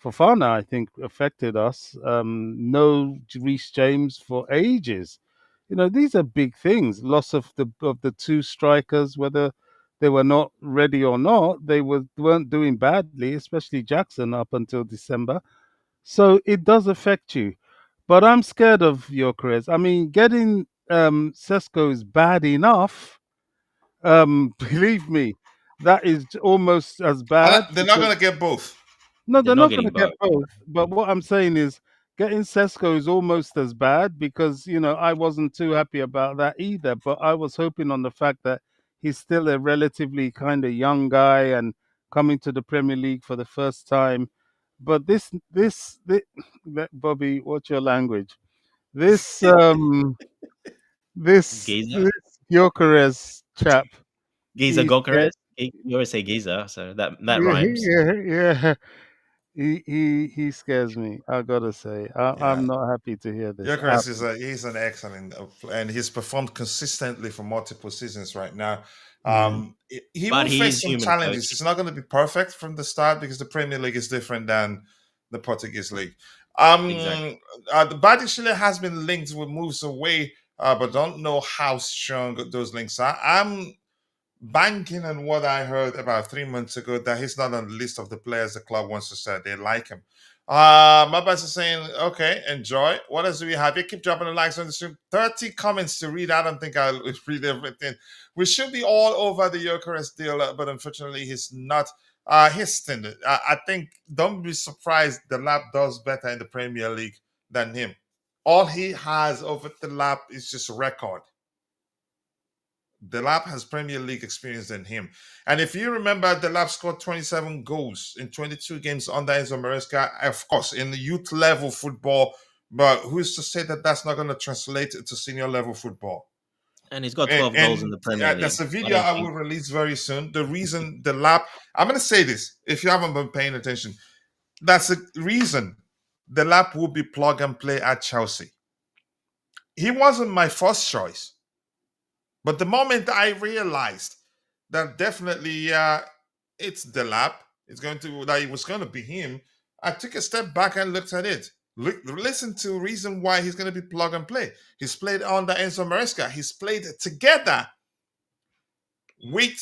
Fofana, I think, affected us. No Reece James for ages. These are big things. Loss of the two strikers, whether they were not ready or not, they weren't doing badly, especially Jackson up until December. So it does affect you. But I'm scared of Gyökeres. I mean, getting Sesko is bad enough. Believe me, that is almost as bad. They're not going to get both. No, They're they're not not going to getting get both. both. But what I'm saying is, getting Sesko is almost as bad because I wasn't too happy about that either. But I was hoping on the fact that he's still a relatively kind of young guy and coming to the Premier League for the first time. But Bobby, what's your language? This Giza, this Gyökeres chap. Giza He scares Gokares. You always say Giza, so that Yeah, rhymes. yeah. He scares me. I gotta say, Yeah. I'm not happy to hear this. Gyökeres he's an excellent and he's performed consistently for multiple seasons right now. Yeah, He But will he face is some human, challenges. coach. It's not going to be perfect from the start because the Premier League is different than the Portuguese league. Exactly. The Badiashile has been linked with moves away, but don't know how strong those links are. I'm banking on what I heard about 3 months ago that he's not on the list of the players the club wants to say they like him. My boss is saying, okay, enjoy. What else do we have? You keep dropping the likes on the stream. 30 comments to read. I don't think I'll read everything. We should be all over the Gyökeres deal, but unfortunately, he's not. He's still. I think, don't be surprised the lap does better in the Premier League than him. All he has over the lap is just a record. Delap has Premier League experience than him. And if you remember, Delap scored 27 goals in 22 games under Enzo Maresca, of course, in the youth level football. But who's to say that that's not going to translate to senior level football? And he's got And, 12 goals in the Premier that's League. a video I will release very soon. The reason Delap, I'm going to say this, if you haven't been paying attention, that's the reason Delap will be plug and play at Chelsea. He wasn't my first choice. But the moment I realized that definitely it's the lap, that it was going to be him, I took a step back and looked at it. Listen to the reason why he's going to be plug and play. He's played under Enzo Maresca. He's played together with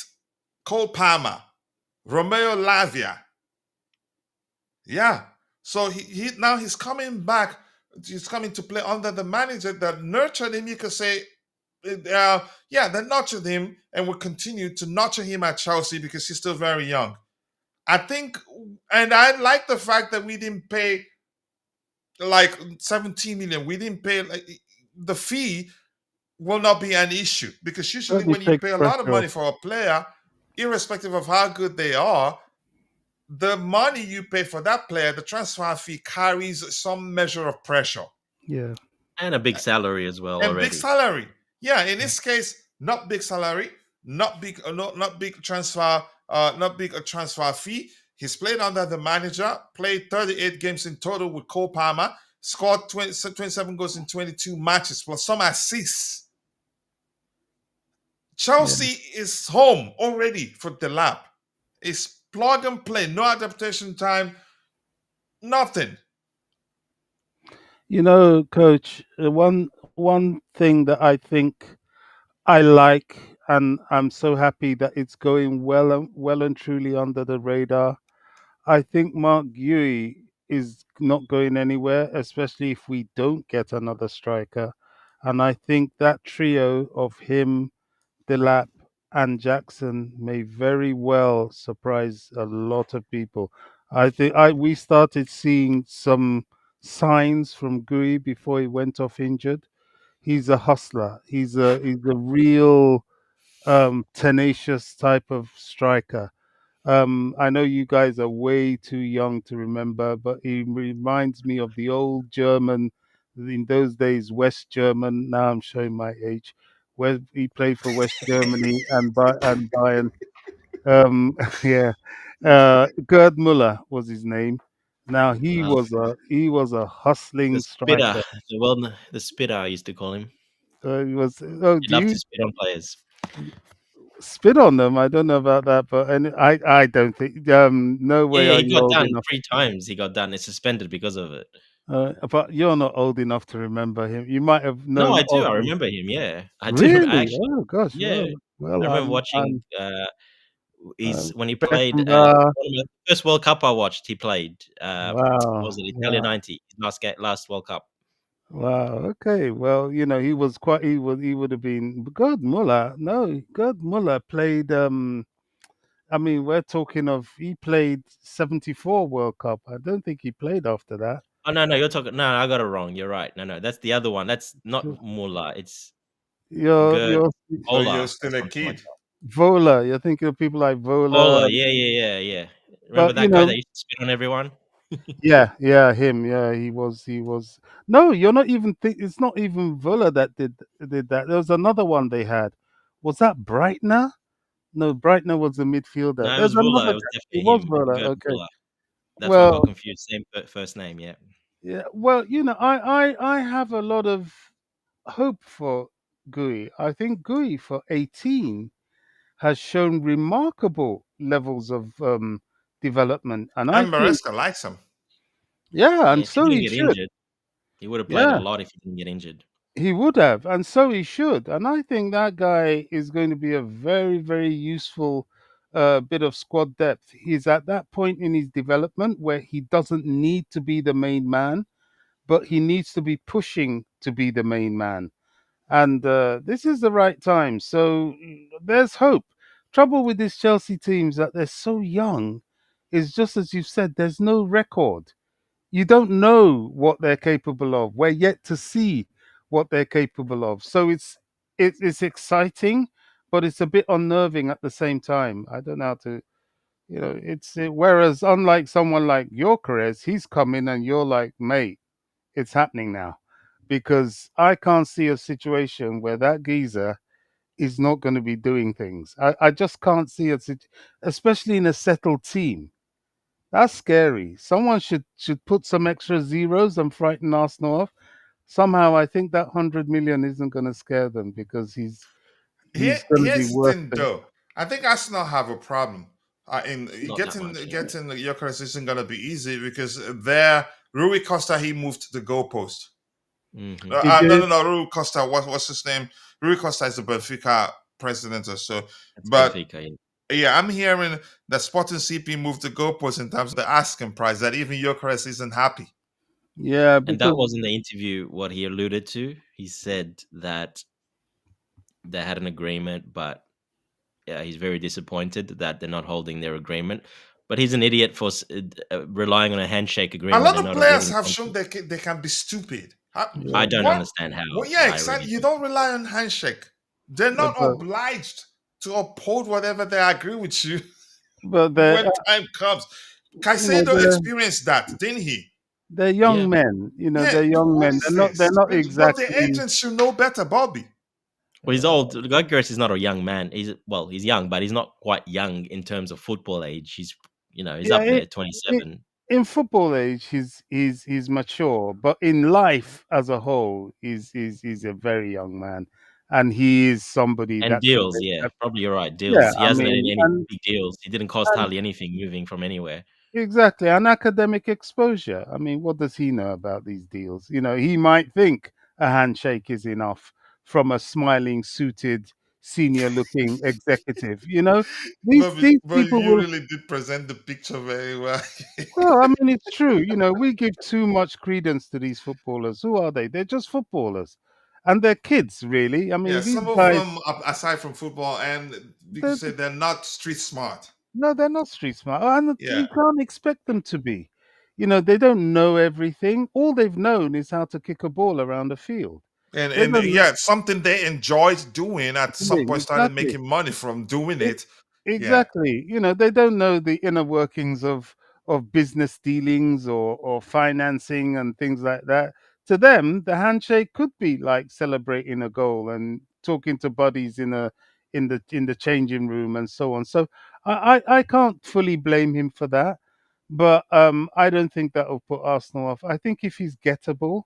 Cole Palmer, Romeo Lavia. Yeah. So he now he's coming back. He's coming to play under the manager that nurtured him. You could say, they nurtured him and will continue to nurture him at Chelsea because he's still very young. I think, and I like the fact that we didn't pay like 17 million. We didn't pay the fee will not be an issue because usually when you pay a lot of money for a player, irrespective of how good they are, the money you pay for that player, the transfer fee carries some measure of pressure. Yeah. And a big salary as well And already. big salary. Yeah, in this case, not big salary, not big transfer, not big a transfer fee. He's played under the manager, played 38 games in total with Cole Palmer, scored 27 goals in 22 matches, plus some assists. Chelsea is home already for the lap. It's plug and play, no adaptation time, nothing. Coach, one thing that I think I like, and I'm so happy that it's going well and truly under the radar. I think Marc Guehi is not going anywhere, especially if we don't get another striker. And I think that trio of him, Delap, and Jackson may very well surprise a lot of people. I think I we started seeing some signs from Guehi before he went off injured. He's a hustler. He's a real tenacious type of striker. I know you guys are way too young to remember, but he reminds me of the old German, in those days, West German. Now I'm showing my age. Where he played for West Germany and Bayern. Yeah, Gerd Muller was his name. Now Uh, he was a the hustling spitter, striker. the spitter, I used to call him. He was. Oh, He do loved you to spit on players. spit on them? I don't know about that, but and I don't think. No way Yeah, are he you got old done enough. 3 times. He got done and suspended because of it. But you're not old enough to remember him. You might have No, known I do. of I him. remember him. Yeah, I do. I Really? actually, Oh gosh. yeah, I remember watching. He's when he played. Beckenbauer. One of the first World Cup I watched, he played. What was Wow. it Italia Wow. '90? Last World Cup. Wow. Okay. Well, he was quite. He would have been. Gerd Muller. No, Gerd Muller played. I mean, we're talking of he played 74 World Cup. I don't think he played after that. Oh no, no, you're talking. No, I got it wrong. You're right. No, no, that's the other one. That's not Muller. It's Gerd You're So you're Ola or still a something like kid. that. Vola. You're thinking of people like Vola. Ola, yeah. Remember But that guy that used to spit on everyone? yeah, him. Yeah, he was. No, you're not even think. It's not even Villa that did that. There was another one they had. Was that Brightner? No, Brightner was the midfielder. No, it There's was Muller. another It was guy. It definitely was him, Villa. Gerd Okay. Muller. That's why I got Well, confused. Same first name. Yeah. yeah. Well, I have a lot of hope for Gui. I think Gui for 18 has shown remarkable levels of development, and I And think Maresca likes him. yeah, Yeah. and If he so didn't he get should. injured, he would have played a Yeah. lot if he didn't get injured. He would have, and so he should. And I think that guy is going to be a very, very useful bit of squad depth. He's at that point in his development where he doesn't need to be the main man, but he needs to be pushing to be the main man. And this is the right time. So there's hope. Trouble with these Chelsea teams that they're so young is just as you've said, there's no record. You don't know what they're capable of. We're yet to see what they're capable of. So it's exciting, but it's a bit unnerving at the same time. I don't know how to, whereas unlike someone like Gyökeres, he's come in and you're like, mate, it's happening now, because I can't see a situation where that geezer is not going to be doing things. I just can't see it, especially in a settled team. That's scary. Someone should put some extra zeros and frighten Arsenal off. Somehow, I think that 100 million isn't going to scare them because he's going to be Here's the worth thing, it. though. I think Arsenal have a problem. In Not that getting much. Yeah. getting Gyökeres isn't gonna be easy because there Rui Costa he moved the goalpost. Hmm. He No, did, no, Rui Costa. What's his name? Rui Costa is the Benfica president or so. That's But Benfica. yeah, I'm hearing that Sporting CP moved the goalpost in terms of the asking price. That even Gyökeres isn't happy. yeah, And that because was in the interview what he alluded to. He said that they had an agreement, but yeah, he's very disappointed that they're not holding their agreement. But he's an idiot for relying on a handshake A agreement lot and of not a players written have shown contract. they can be stupid. I yeah, don't What? understand how. Well, yeah, I exactly. really You don't. don't rely on handshake. They're yeah, not obliged to uphold whatever they agree with you but when time comes. Caicedo they're experienced that, didn't he? they're Yeah. young men. Yeah. They're young What men. is They're this? not But the exactly. agents should know better, Bobby. Well, he's old. Gyökeres is not a young man. He's young, but he's not quite young in terms of football age. He's Yeah, up there, in, 27. in football age, he's mature, but in life as a whole, he's a very young man, and he is somebody And that can. deals, yeah, probably you're right. Yeah, Deals. He I hasn't had mean, any big deals. He didn't cost and hardly anything moving from anywhere. exactly, an academic exposure. I mean, what does he know about these deals? He might think a handshake is enough from a smiling, suited, senior-looking executive. These But people you will. really did present the picture very well. Well, I mean, it's true. We give too much credence to these footballers. Who are they? They're just footballers. and they're kids, really. I Yeah, mean, these some of guys, them, aside from football, and you can they're, say they're not street smart. no, they're not street smart, and Yeah, you can't expect them to be. They don't know everything. All they've known is how to kick a ball around the field. and They and don't know yeah, something they enjoyed doing. At some point, started exactly. making money from doing E- it. Yeah, Exactly. They don't know the inner workings of business dealings or financing and things like that. To them, the handshake could be like celebrating a goal and talking to buddies in the changing room and so on. So I can't fully blame him for that, but I don't think that will put Arsenal off. I think if he's gettable,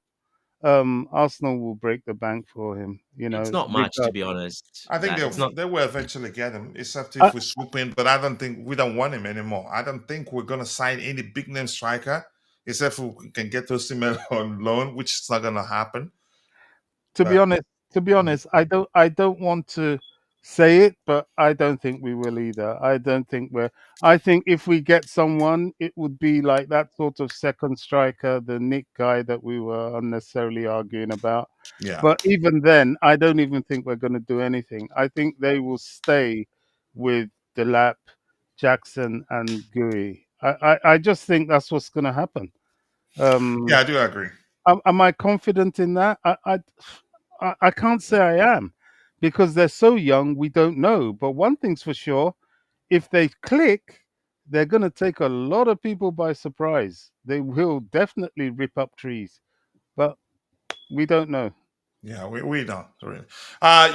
Arsenal will break the bank for him. It's not much, to Because be honest. I think That it's not. they will eventually get him, except I, if we swoop in. But I don't think we don't want him anymore. I don't think we're gonna sign any big name striker, except if we can get Osimhen on loan, which is not gonna happen. to be But honest, I don't want to say it, but I don't think we will either. I don't think we're. I think if we get someone, it would be like that sort of second striker, the Nick guy that we were unnecessarily arguing about. yeah, But even then, I don't even think we're going to do anything. I think they will stay with Delap, Jackson, and Guehi. I just think that's what's going to happen. yeah, Um, I do agree. am I confident in that? I can't say I am because they're so young. We don't know. But one thing's for sure: if they click, they're going to take a lot of people by surprise. They will definitely rip up trees, but we don't know. Yeah, we don't really.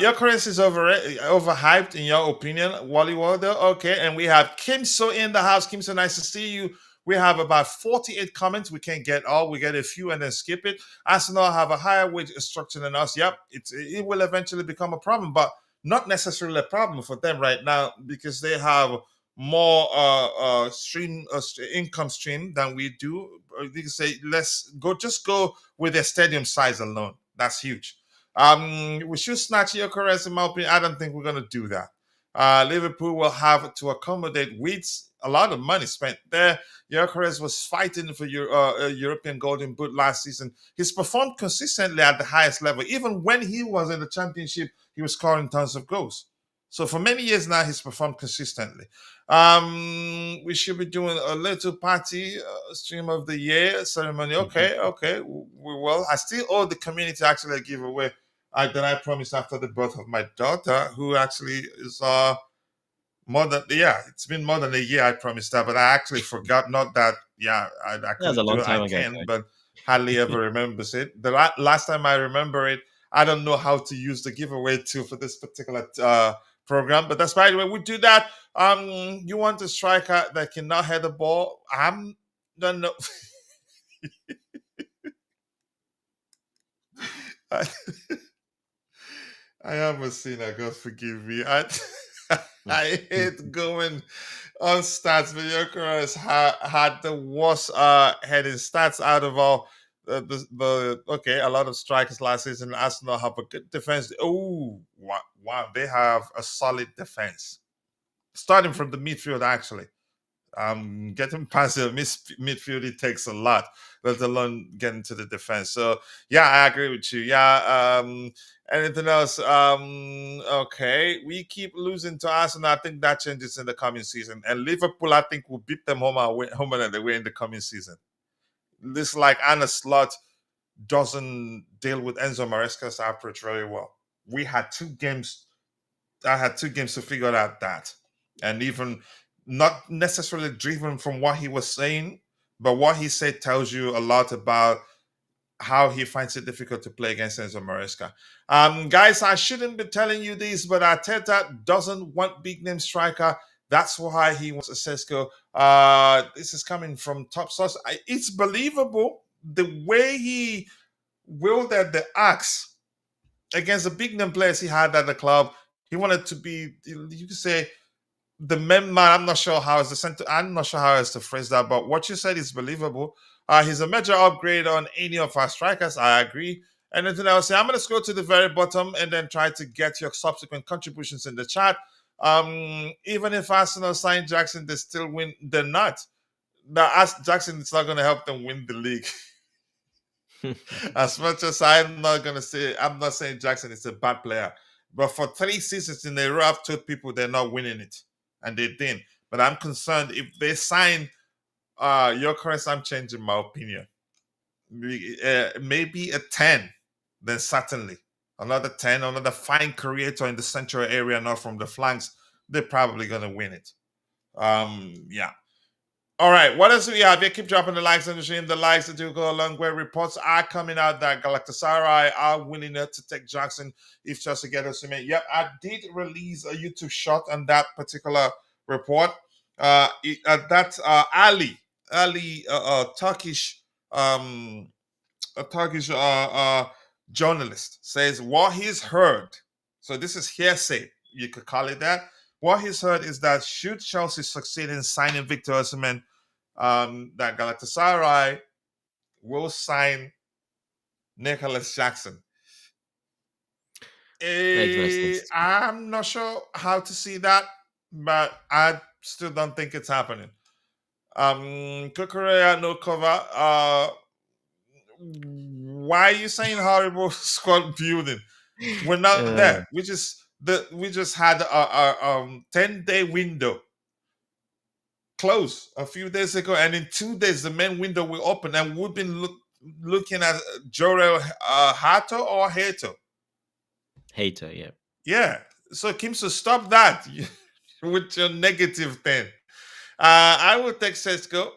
Your currency is overhyped in your opinion, Wally Waldo. Okay, and we have Kimso in the house. Kimso, nice to see you. We have about 48 comments. We can't get all. We get a few and then skip it. Arsenal have a higher wage structure than us. Yep, it will eventually become a problem, but not necessarily a problem for them right now because they have more income stream than we do. You can say just go with their stadium size alone. That's huge. We should snatch your caress in my opinion. I don't think we're gonna do that. Liverpool will have to accommodate with a lot of money spent there. Gyökeres was fighting for your European Golden Boot last season. He's performed consistently at the highest level. Even when he was in the Championship, he was scoring tons of goals. So for many years now, he's performed consistently. We should be doing a little party stream of the year ceremony. Okay, okay, we will. I still owe the community actually a giveaway that I promised after the birth of my daughter, who actually is it's been more than a year. I promised that, but I actually forgot. Not that I That was a couldn't do long it. I time ago, can, Coach. but hardly ever remembers it. The last time I remember it, I don't know how to use the giveaway tool for this particular program. But that's by the way, we do that. You want a striker that cannot head the ball? I'm don't know. I, I almost seen that. God forgive me. I hate going on stats. Videocurus had the worst heading stats out of all a lot of strikers last season. Arsenal have a good defense. Oh wow, they have a solid defense. Starting from the midfield, actually. Getting past the midfield, it takes a lot, let alone getting to the defense. So yeah, I agree with you. Yeah. Anything else? Okay. We keep losing to Arsenal. I think that changes in the coming season. And Liverpool, I think, will beat them home and away in the coming season. This like Anna Slot doesn't deal with Enzo Maresca's approach very well. We had two games I had 2 games to figure out that. And even not necessarily driven from what he was saying, but what he said tells you a lot about how he finds it difficult to play against Enzo Maresca. Guys, I shouldn't be telling you this, but Arteta doesn't want big name striker. That's why he wants a Sesko. This is coming from top source. It's believable the way he wielded the axe against the big name players he had at the club. He wanted to be, you could say, the main man. I'm not sure how is the center. I'm not sure how is to phrase that, but what you said is believable. He's a major upgrade on any of our strikers. I agree. Anything else? I'm going to scroll to the very bottom and then try to get your subsequent contributions in the chat. Even if Arsenal sign Jackson, they still win. They're not. Jackson is not going to help them win the league. As much as I'm not saying Jackson is a bad player, but for 3 seasons in a row, I've told people they're not winning it, and they didn't. But I'm concerned if they sign Gyökeres, I'm changing my opinion. Maybe a 10, then certainly another 10, another fine creator in the central area, not from the flanks. They're probably gonna win it. Yeah. All right, what else do we have here? Keep dropping the likes on the stream. The likes that do go a long way. Reports are coming out that Galatasaray are willing to take Jackson if Chelsea get Osimhen. Yep, I did release a YouTube shot on that particular report. That's Ali, Turkish, a Turkish journalist says what he's heard. So this is hearsay, you could call it that. What he's heard is that should Chelsea succeed in signing Victor Osimhen, that Galatasaray will sign Nicholas Jackson. Makes no sense. I'm not sure how to see that, but I still don't think it's happening. Kukurea, no cover. Why are you saying horrible squad building? We're not there. We just had a 10-day window close a few days ago, and in 2 days the main window will open, and we've been looking at Jorel Hato or Hato. Hater, yeah. Yeah. So Kimso, stop that with your negative thing. I will take Sesko.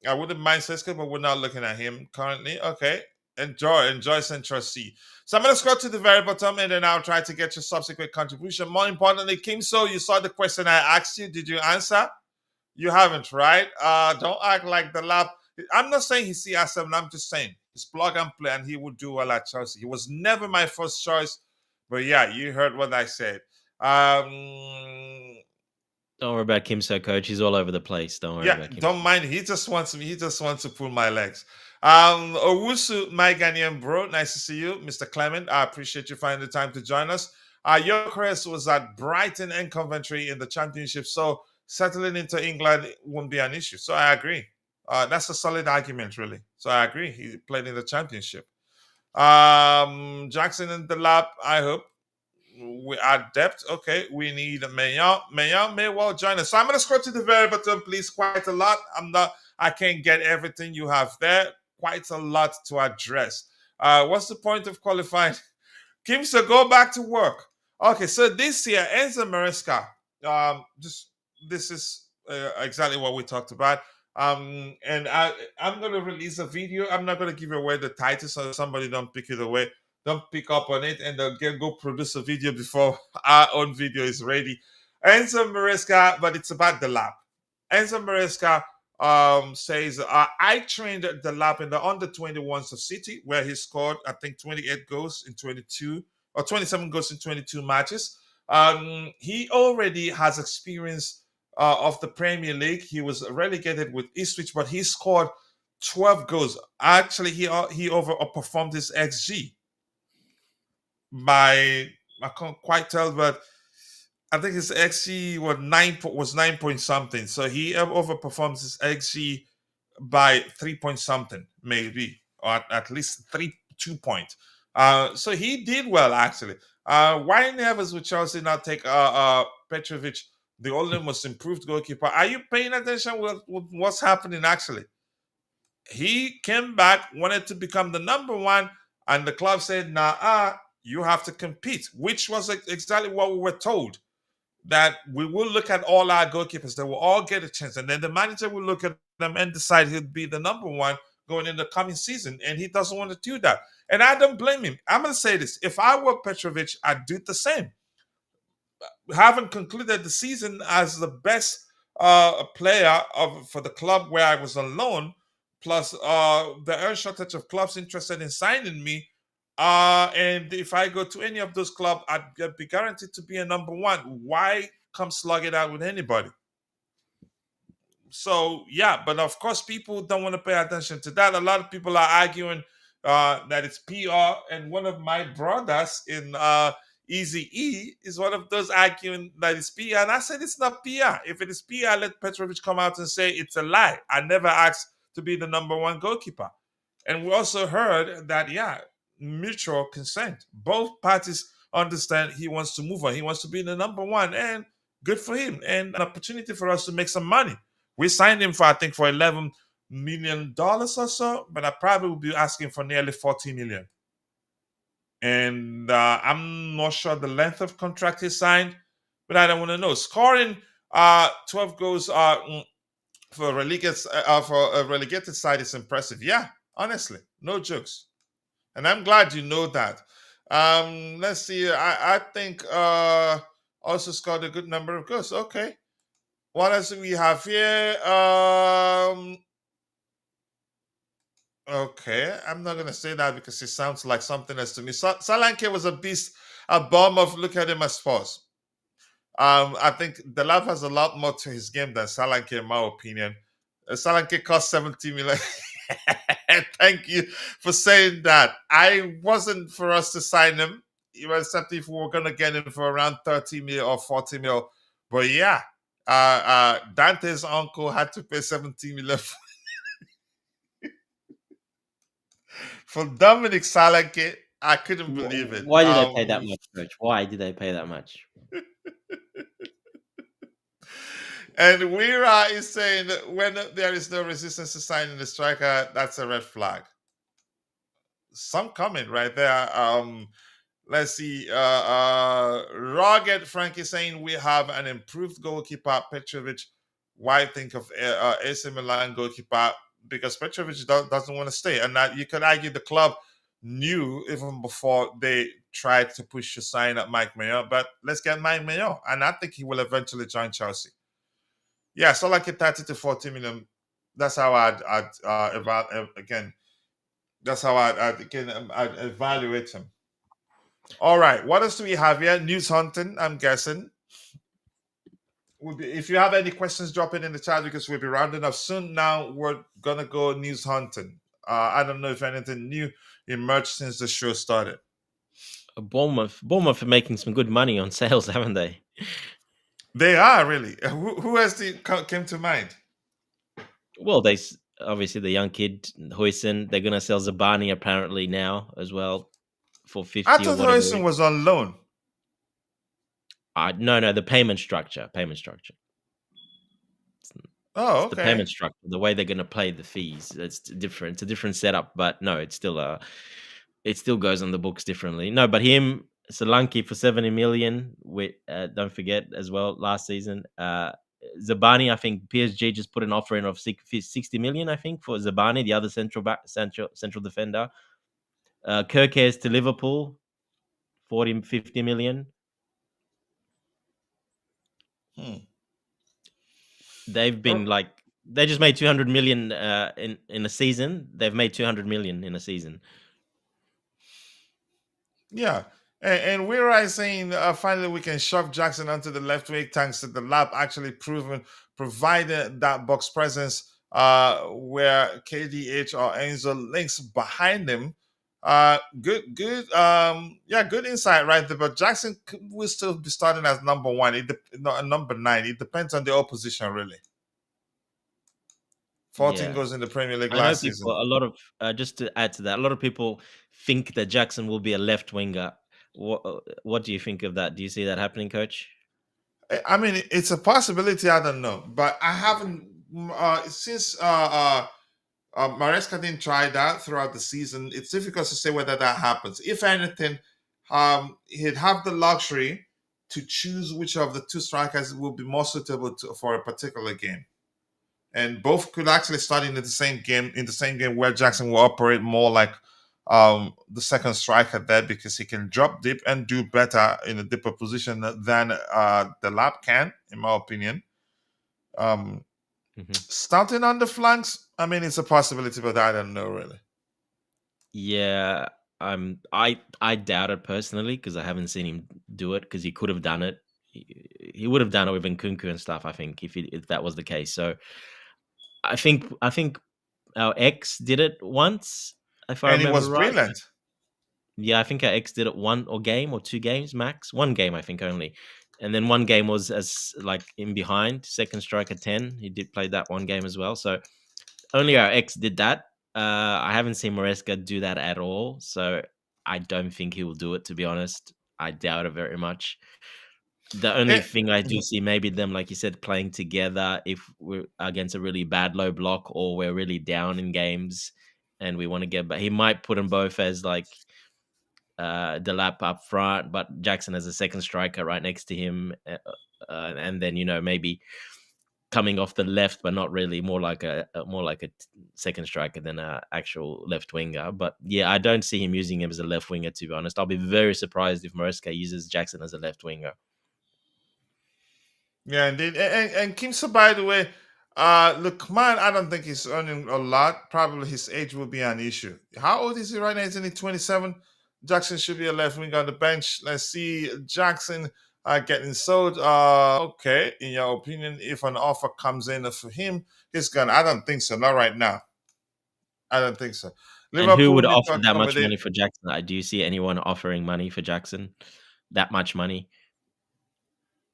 I wouldn't mind Sesko, but we're not looking at him currently. Okay. Enjoy Central C. So I'm going to scroll to the very bottom, and then I'll try to get your subsequent contribution. More importantly, Kimso, you saw the question I asked you. Did you answer? You haven't, right? Don't act like the lab. I'm not saying he's CR7. I'm just saying he's plug and play, and he would do well at Chelsea. He was never my first choice, but yeah, you heard what I said. Don't worry about Kimso, coach. He's all over the place. Don't worry about Kimso. Don't mind. He just wants to pull my legs. Owusu, my Ghanaian bro, nice to see you, Mr. Clement. I appreciate you finding the time to join us. Gyökeres was at Brighton and Coventry in the Championship, so settling into England won't be an issue. So I agree. That's a solid argument, really. So I agree. He played in the Championship. Jackson in the lab, I hope. We are depth. Okay, we need Mayon. Mayon may well join us. So I'm going to scroll to the very bottom, please. Quite a lot. I can't get everything you have there. Quite a lot to address. What's the point of qualifying? Kimsa, go back to work. Okay, so this year, Enzo Maresca. This is exactly what we talked about. And I'm going to release a video. I'm not going to give away the title so somebody don't pick it away. Don't pick up on it, and they'll go produce a video before our own video is ready. Enzo Maresca, but it's about the lab. Enzo Maresca says, I trained at the lab in the under-21s of City, where he scored, I think, 28 goals in 22, or 27 goals in 22 matches. He already has experience of the Premier League. He was relegated with Ipswich, but he scored 12 goals. Actually, he overperformed his XG by, I can't quite tell, but I think his XG was 9 point something. So he overperforms his XG by 3 point something, maybe, or at least 2 points. So he did well, actually. Why never would Chelsea not take Petrovic, the only most improved goalkeeper? Are you paying attention with what's happening, actually? He came back, wanted to become the number one, and the club said, nah, you have to compete, which was exactly what we were told, that we will look at all our goalkeepers. They will all get a chance. And then the manager will look at them and decide he'll be the number one going in the coming season. And he doesn't want to do that. And I don't blame him. I'm going to say this. If I were Petrovic, I'd do the same. Having concluded the season as the best player for the club where I was on loan, plus the shortage of clubs interested in signing me, and if I go to any of those clubs, I'd be guaranteed to be a number one. Why come slug it out with anybody? So, yeah, but of course, people don't want to pay attention to that. A lot of people are arguing that it's PR, and one of my brothers in Easy E is one of those arguing that it's PR, and I said it's not PR. If it is PR, let Petrovic come out and say it's a lie. I never asked to be the number one goalkeeper. And we also heard that, mutual consent. Both parties understand he wants to move on. He wants to be the number one, and good for him. And an opportunity for us to make some money. We signed him for, I think, for $11 million or so, but I probably will be asking for nearly $40 million. And I'm not sure the length of contract he signed, but I don't want to know. Scoring 12 goals for a relegated side is impressive. Yeah, honestly, no jokes. And I'm glad you know that. Let's see. I think also scored a good number of goals. Okay. What else do we have here? Okay, I'm not gonna say that because it sounds like something else to me. Solanke was a beast, a bomb of look at him as force. I think the lab has a lot more to his game than Solanke, in my opinion. Solanke cost 70 million. Thank you for saying that. I wasn't for us to sign him, except if we were gonna get him for around 30 mil or 40 mil. But yeah, Dante's uncle had to pay 70 million for Dominic Solanke. I couldn't believe it. Why did they pay that much, Coach? Why did they pay that much? And Wira is saying that when there is no resistance to signing the striker, that's a red flag. Some comment right there. Let's see. Rugged Frankie saying we have an improved goalkeeper, Petrovic. Why think of AC Milan goalkeeper? Because Petrovic doesn't want to stay. And that you could argue the club knew even before they tried to push to sign up Mike Mayor. But let's get Mike Mayor. And I think he will eventually join Chelsea. Yeah, so like a 30 to 40 million. That's how I'd again. That's how I'd evaluate him. All right, what else do we have here? News hunting, I'm guessing. If you have any questions, drop it in the chat because we'll be rounding up soon. Now we're gonna go news hunting. I don't know if anything new emerged since the show started. Bournemouth are making some good money on sales, haven't they? They are really. Who has came to mind? Well, they obviously the young kid Huijsen. They're gonna sell Zabani apparently now as well for 50. I thought Huijsen was on loan. No, the payment structure. Oh, okay. The payment structure, the way they're going to play the fees, it's different. It's a different setup, but no, it's still it still goes on the books differently. No, but him, Solanke for 70 million. Don't forget as well last season. Zabani, I think PSG just put an offer in of 60 million. I think for Zabani, the other central defender. Kerkez to Liverpool, 50 million. They've been they just made 200 million in a season. They've made 200 million in a season. Yeah. And we're saying finally we can shove Jackson onto the left wing thanks to the lab actually provided that box presence where KDH or Enzo links behind him. Good insight right there. But Jackson will still be starting as number one. Number 9. It depends on the opposition, really. 14 goals in the Premier League last season. A lot of just to add to that, a lot of people think that Jackson will be a left winger. What do you think of that? Do you see that happening, Coach? I mean, it's a possibility. I don't know, but I haven't since Maresca didn't try that throughout the season. It's difficult to say whether that happens. If anything, he'd have the luxury to choose which of the two strikers will be more suitable for a particular game, and both could actually start in the same game. In the same game where Jackson will operate more like the second striker there because he can drop deep and do better in a deeper position than the lab can, in my opinion. Starting on the flanks, I mean, it's a possibility, but I don't know really. Yeah, I doubt it personally because I haven't seen him do it because he could have done it. He would have done it with Nkunku and stuff. I think if that was the case. So I think our ex did it once. If I remember, he was right. Brilliant. Yeah, I think our ex did it one game or 2 games max. 1 game, I think only. And then 1 game was as like in behind, second striker 10. He did play that 1 game as well. So only our ex did that. I haven't seen Maresca do that at all, so I don't think he will do it. To be honest, I doubt it very much. The only Eh, thing I do see, maybe them, like you said, playing together if we're against a really bad low block or we're really down in games and we want to get. But he might put them both as like the lap up front, but Jackson as a second striker right next to him, and then maybe coming off the left, but not really, more like a second striker than a actual left winger. But yeah, I don't see him using him as a left winger. To be honest, I'll be very surprised if Maresca uses Jackson as a left winger. Yeah, indeed. And Kimsa, by the way, look, man, I don't think he's earning a lot. Probably his age will be an issue. How old is he right now? Isn't he 27? Jackson should be a left winger on the bench. Let's see Jackson getting sold. Okay, in your opinion, if an offer comes in for him, he's gonna. I don't think so. Not right now. I don't think so. And who Liverpool would need to offer that much accommodate. money for Jackson? Do you see anyone offering money for Jackson? That much money?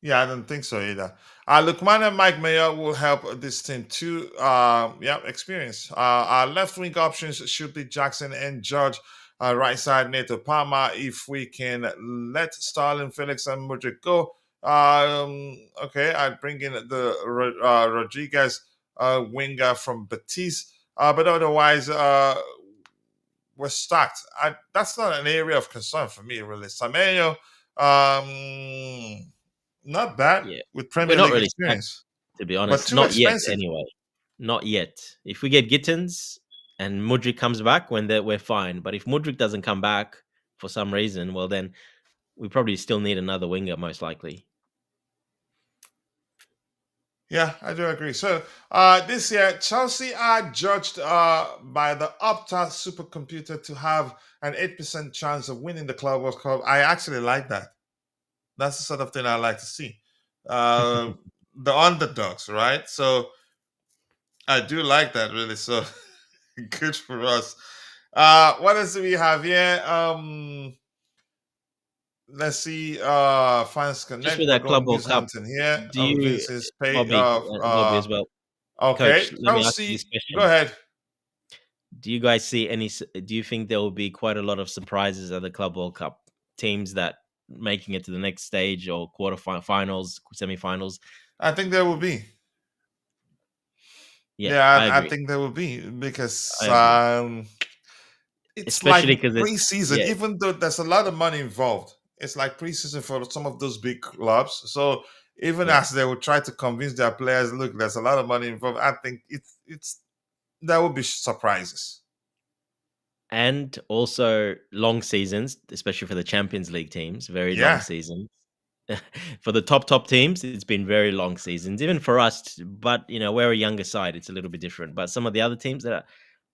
Yeah, I don't think so either. Lukman and Mike Mayer will help this team too. Yeah, experience. Our left wing options should be Jackson and George. Right side, Neto Palmer. If we can let Starling, Felix, and Mudrik go. Okay, I'd bring in the Rodriguez winger from Betis. But otherwise, we're stacked. That's not an area of concern for me, really. Sameyo, not bad Yeah, with we're Premier not League really stacked, experience, to be but honest. too Not yet, expensive. anyway. Not yet. If we get Gittens and Mudrik comes back, we're fine. But if Mudrik doesn't come back for some reason, well, then we probably still need another winger, most likely. Yeah, I do agree. So this year, Chelsea are judged by the Opta supercomputer to have an 8% chance of winning the Club World Cup. I actually like that. That's the sort of thing I like to see. The underdogs, right? So I do like that, really. So good for us. What else do we have here? Let's see. Fans Just Connect. with We're that Club going World News Cup, Hampton here. do you, Vince's pay. Bobby as well, Okay. Coach, let me ask you this Chelsea. Go question. ahead. Do you guys see do you think there will be quite a lot of surprises at the Club World Cup? Teams that making it to the next stage or quarterfinals, semifinals? I think there will be. Yeah, Yeah, I I agree. think there will be because I agree. it's like Especially because preseason. Even though there's a lot of money involved, it's like preseason for some of those big clubs. So even yeah. as they will try to convince their players, look, there's a lot of money involved. I think it's there will be surprises. And also long seasons, especially for the Champions League teams, very long Yeah. seasons. For the top teams, it's been very long seasons, even for us. But we're a younger side; it's a little bit different. But some of the other teams that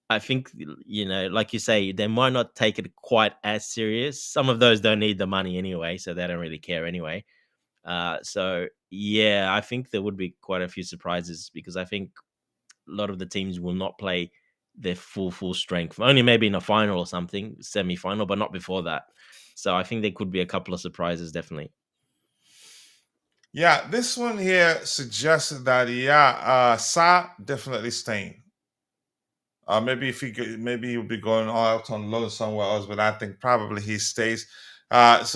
I think, like you say, they might not take it quite as serious. Some of those don't need the money anyway, so they don't really care anyway. So yeah, I think there would be quite a few surprises because I think a lot of the teams will not play their full strength. Only maybe in a final or something, semi-final, but not before that. So I think there could be a couple of surprises, definitely. Yeah, this one here suggests that Sa definitely staying. Maybe if maybe he'll be going out on loan somewhere else, but I think probably he stays. This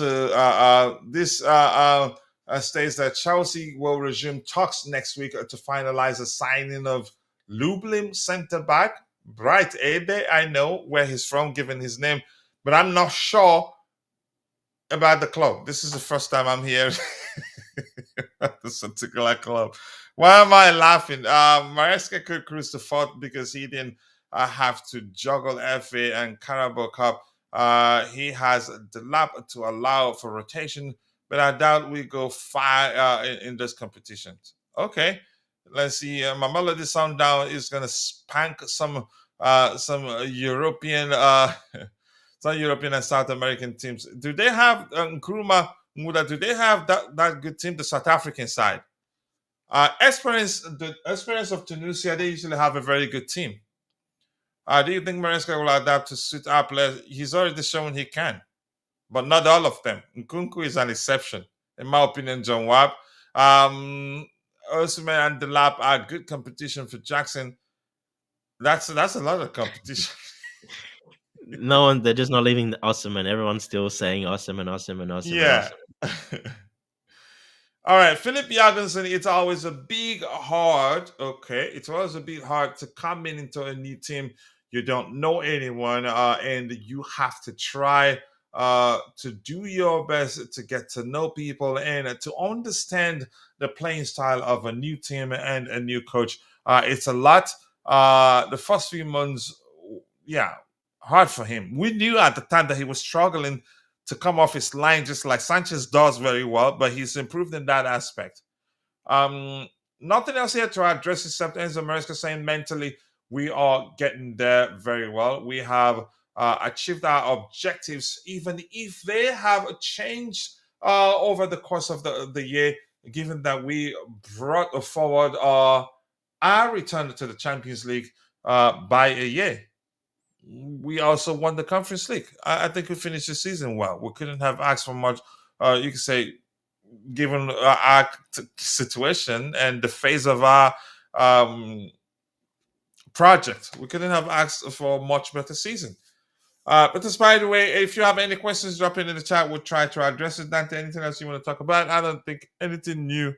states that Chelsea will resume talks next week to finalize the signing of Lublin centre back Bright Ede. I know where he's from, given his name, but I'm not sure about the club. This is the first time I'm here at this particular club. Why am I laughing? Maresca could cruise the fourth because he didn't have to juggle FA and Carabao Cup. He has the lap to allow for rotation, but I doubt we go far in this competition. Okay, let's see. My Melody Sundown is going to spank some European. Some European and South American teams. Do they have Nkrumah Muda? Do they have that good team, the South African side? The experience of Tunisia, they usually have a very good team. Do you think Maresca will adapt to suit our players? He's already shown he can, but not all of them. Nkunku is an exception, in my opinion. John Webb, Osimhen and Delap are good competition for Jackson. That's a lot of competition. No one, they're just not leaving the Osimhen. Everyone's still saying Osimhen. Yeah. All right, Philip Jorgensen, it's always a big hard, okay? It's always a bit hard to come into a new team. You don't know anyone, and you have to try to do your best to get to know people and to understand the playing style of a new team and a new coach. It's a lot. The first few months, yeah, hard for him. We knew at the time that he was struggling to come off his line just like Sanchez does very well, but he's improved in that aspect. Nothing else here to address except Enzo Maresca saying mentally we are getting there very well. We have achieved our objectives, even if they have changed over the course of the year, given that we brought forward our return to the Champions League by a year. We also won the Conference League. I think we finished the season well. We couldn't have asked for much. You could say, given our situation and the phase of our project, we couldn't have asked for a much better season. But by the way, if you have any questions, drop it in the chat. We'll try to address it. Dante, anything else you want to talk about? I don't think anything new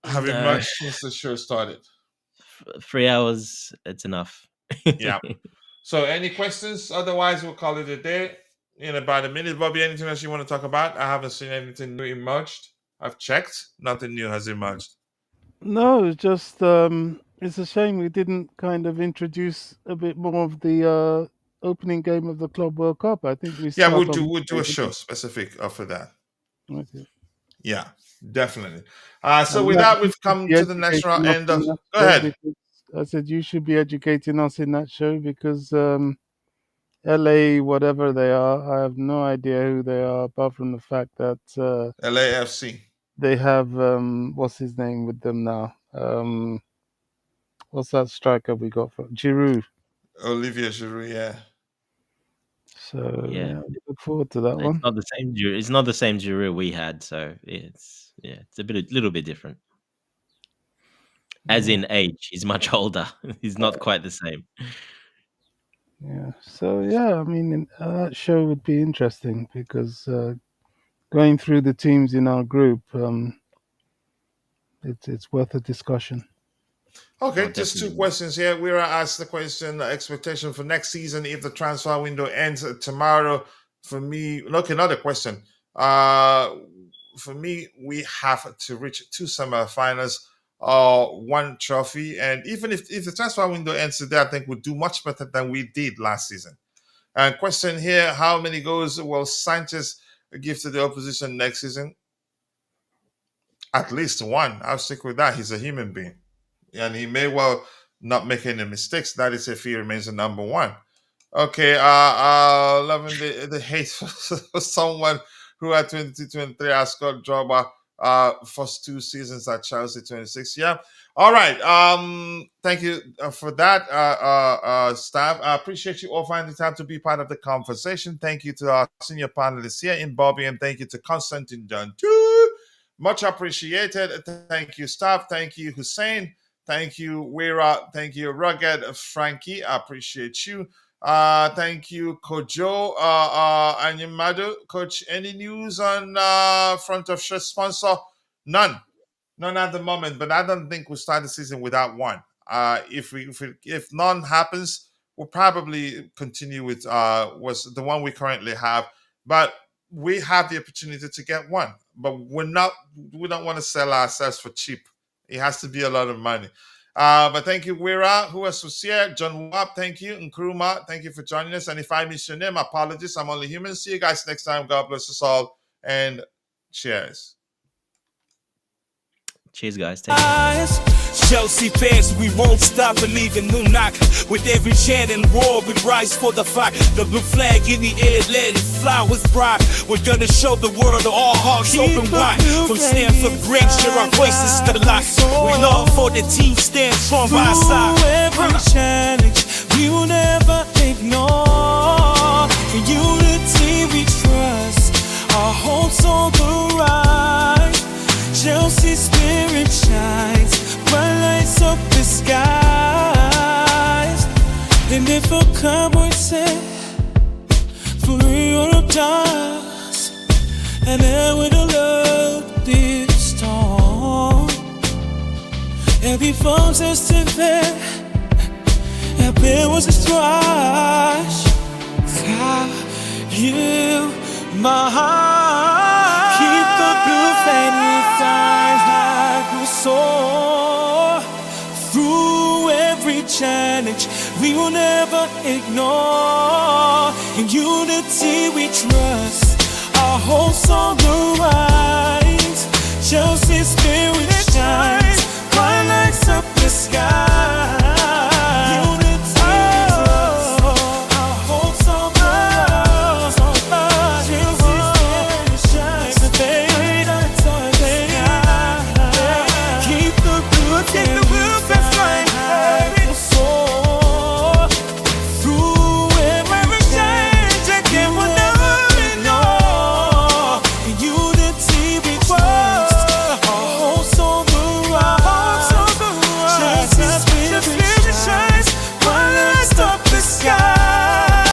have emerged since the show started. 3 hours, it's enough. Yeah. So any questions? Otherwise, we'll call it a day in about a minute. Bobby, anything else you want to talk about? I haven't seen anything new emerged. I've checked. Nothing new has emerged. No, it's just it's a shame we didn't kind of introduce a bit more of the opening game of the Club World Cup. I think we we'll do a show specific for that. Okay. Yeah, definitely. So with that, we've come to the natural end of. Go ahead. I said you should be educating us in that show because LA, whatever they are, I have no idea who they are, apart from the fact that LAFC. They have what's his name with them now? What's that striker we got from Giroud? Olivier Giroud, yeah. So yeah, look forward to that one. It's not the same. It's not the same Giroud we had, so it's a little bit different. As in age, he's much older. He's not quite the same. Yeah. So yeah, I mean that show would be interesting because going through the teams in our group, it's worth a discussion. Okay, just two questions here. We are asked the question: expectation for next season if the transfer window ends tomorrow. For me, look, another question. For me, we have to reach 2 semifinals, one trophy, and even if the transfer window ends today, I think we'll do much better than we did last season. And question here: how many goals will Sanchez give to the opposition next season? At least 1. I'll stick with that. He's a human being. And he may well not make any mistakes. That is if he remains the number 1. Okay, loving the hate for someone who at 22-23 has scored Drogba first 2 seasons at Chelsea 26. Yeah. All right. Thank you for that, staff. I appreciate you all finding time to be part of the conversation. Thank you to our senior panelists here in Bobby, and thank you to Constantine John too. Much appreciated. Thank you, staff. Thank you, Hussein. Thank you, Wera. Thank you, Rugged Frankie. I appreciate you. Thank you, Kojo Anyamadu. Coach, any news on front of shirt sponsor? None at the moment. But I don't think we'll start the season without one. If none happens, we'll probably continue with was the one we currently have. But we have the opportunity to get one. But we don't want to sell ourselves for cheap. It has to be a lot of money. But thank you, Wera, who was here. John Wap, thank you. Nkrumah, thank you for joining us. And if I miss your name, apologies. I'm only human. See you guys next time. God bless us all. And cheers. Cheers, guys. Take care. Chelsea fans, we won't stop believing. No knock. With every chant and roar, we rise for the fight. The blue flag in the air, let it fly with pride. We're gonna show the world all hearts open wide. From Stamford Bridge, share our voices to the light. We love for the team, stand strong by our side. Through every challenge, we will never ignore. In unity we trust, our hope's on the rise. Chelsea spirit shines, bright lights up the skies. for cowboy set for Europe dance, and then with a love this storm. Every form says to bed, and there was a strife. How you, my heart, keep the blue flame with eyes like we soar through every challenge. We will never ignore. In unity we trust. Our hopes on the rise. Chelsea's spirit shines. Bright lights up the sky.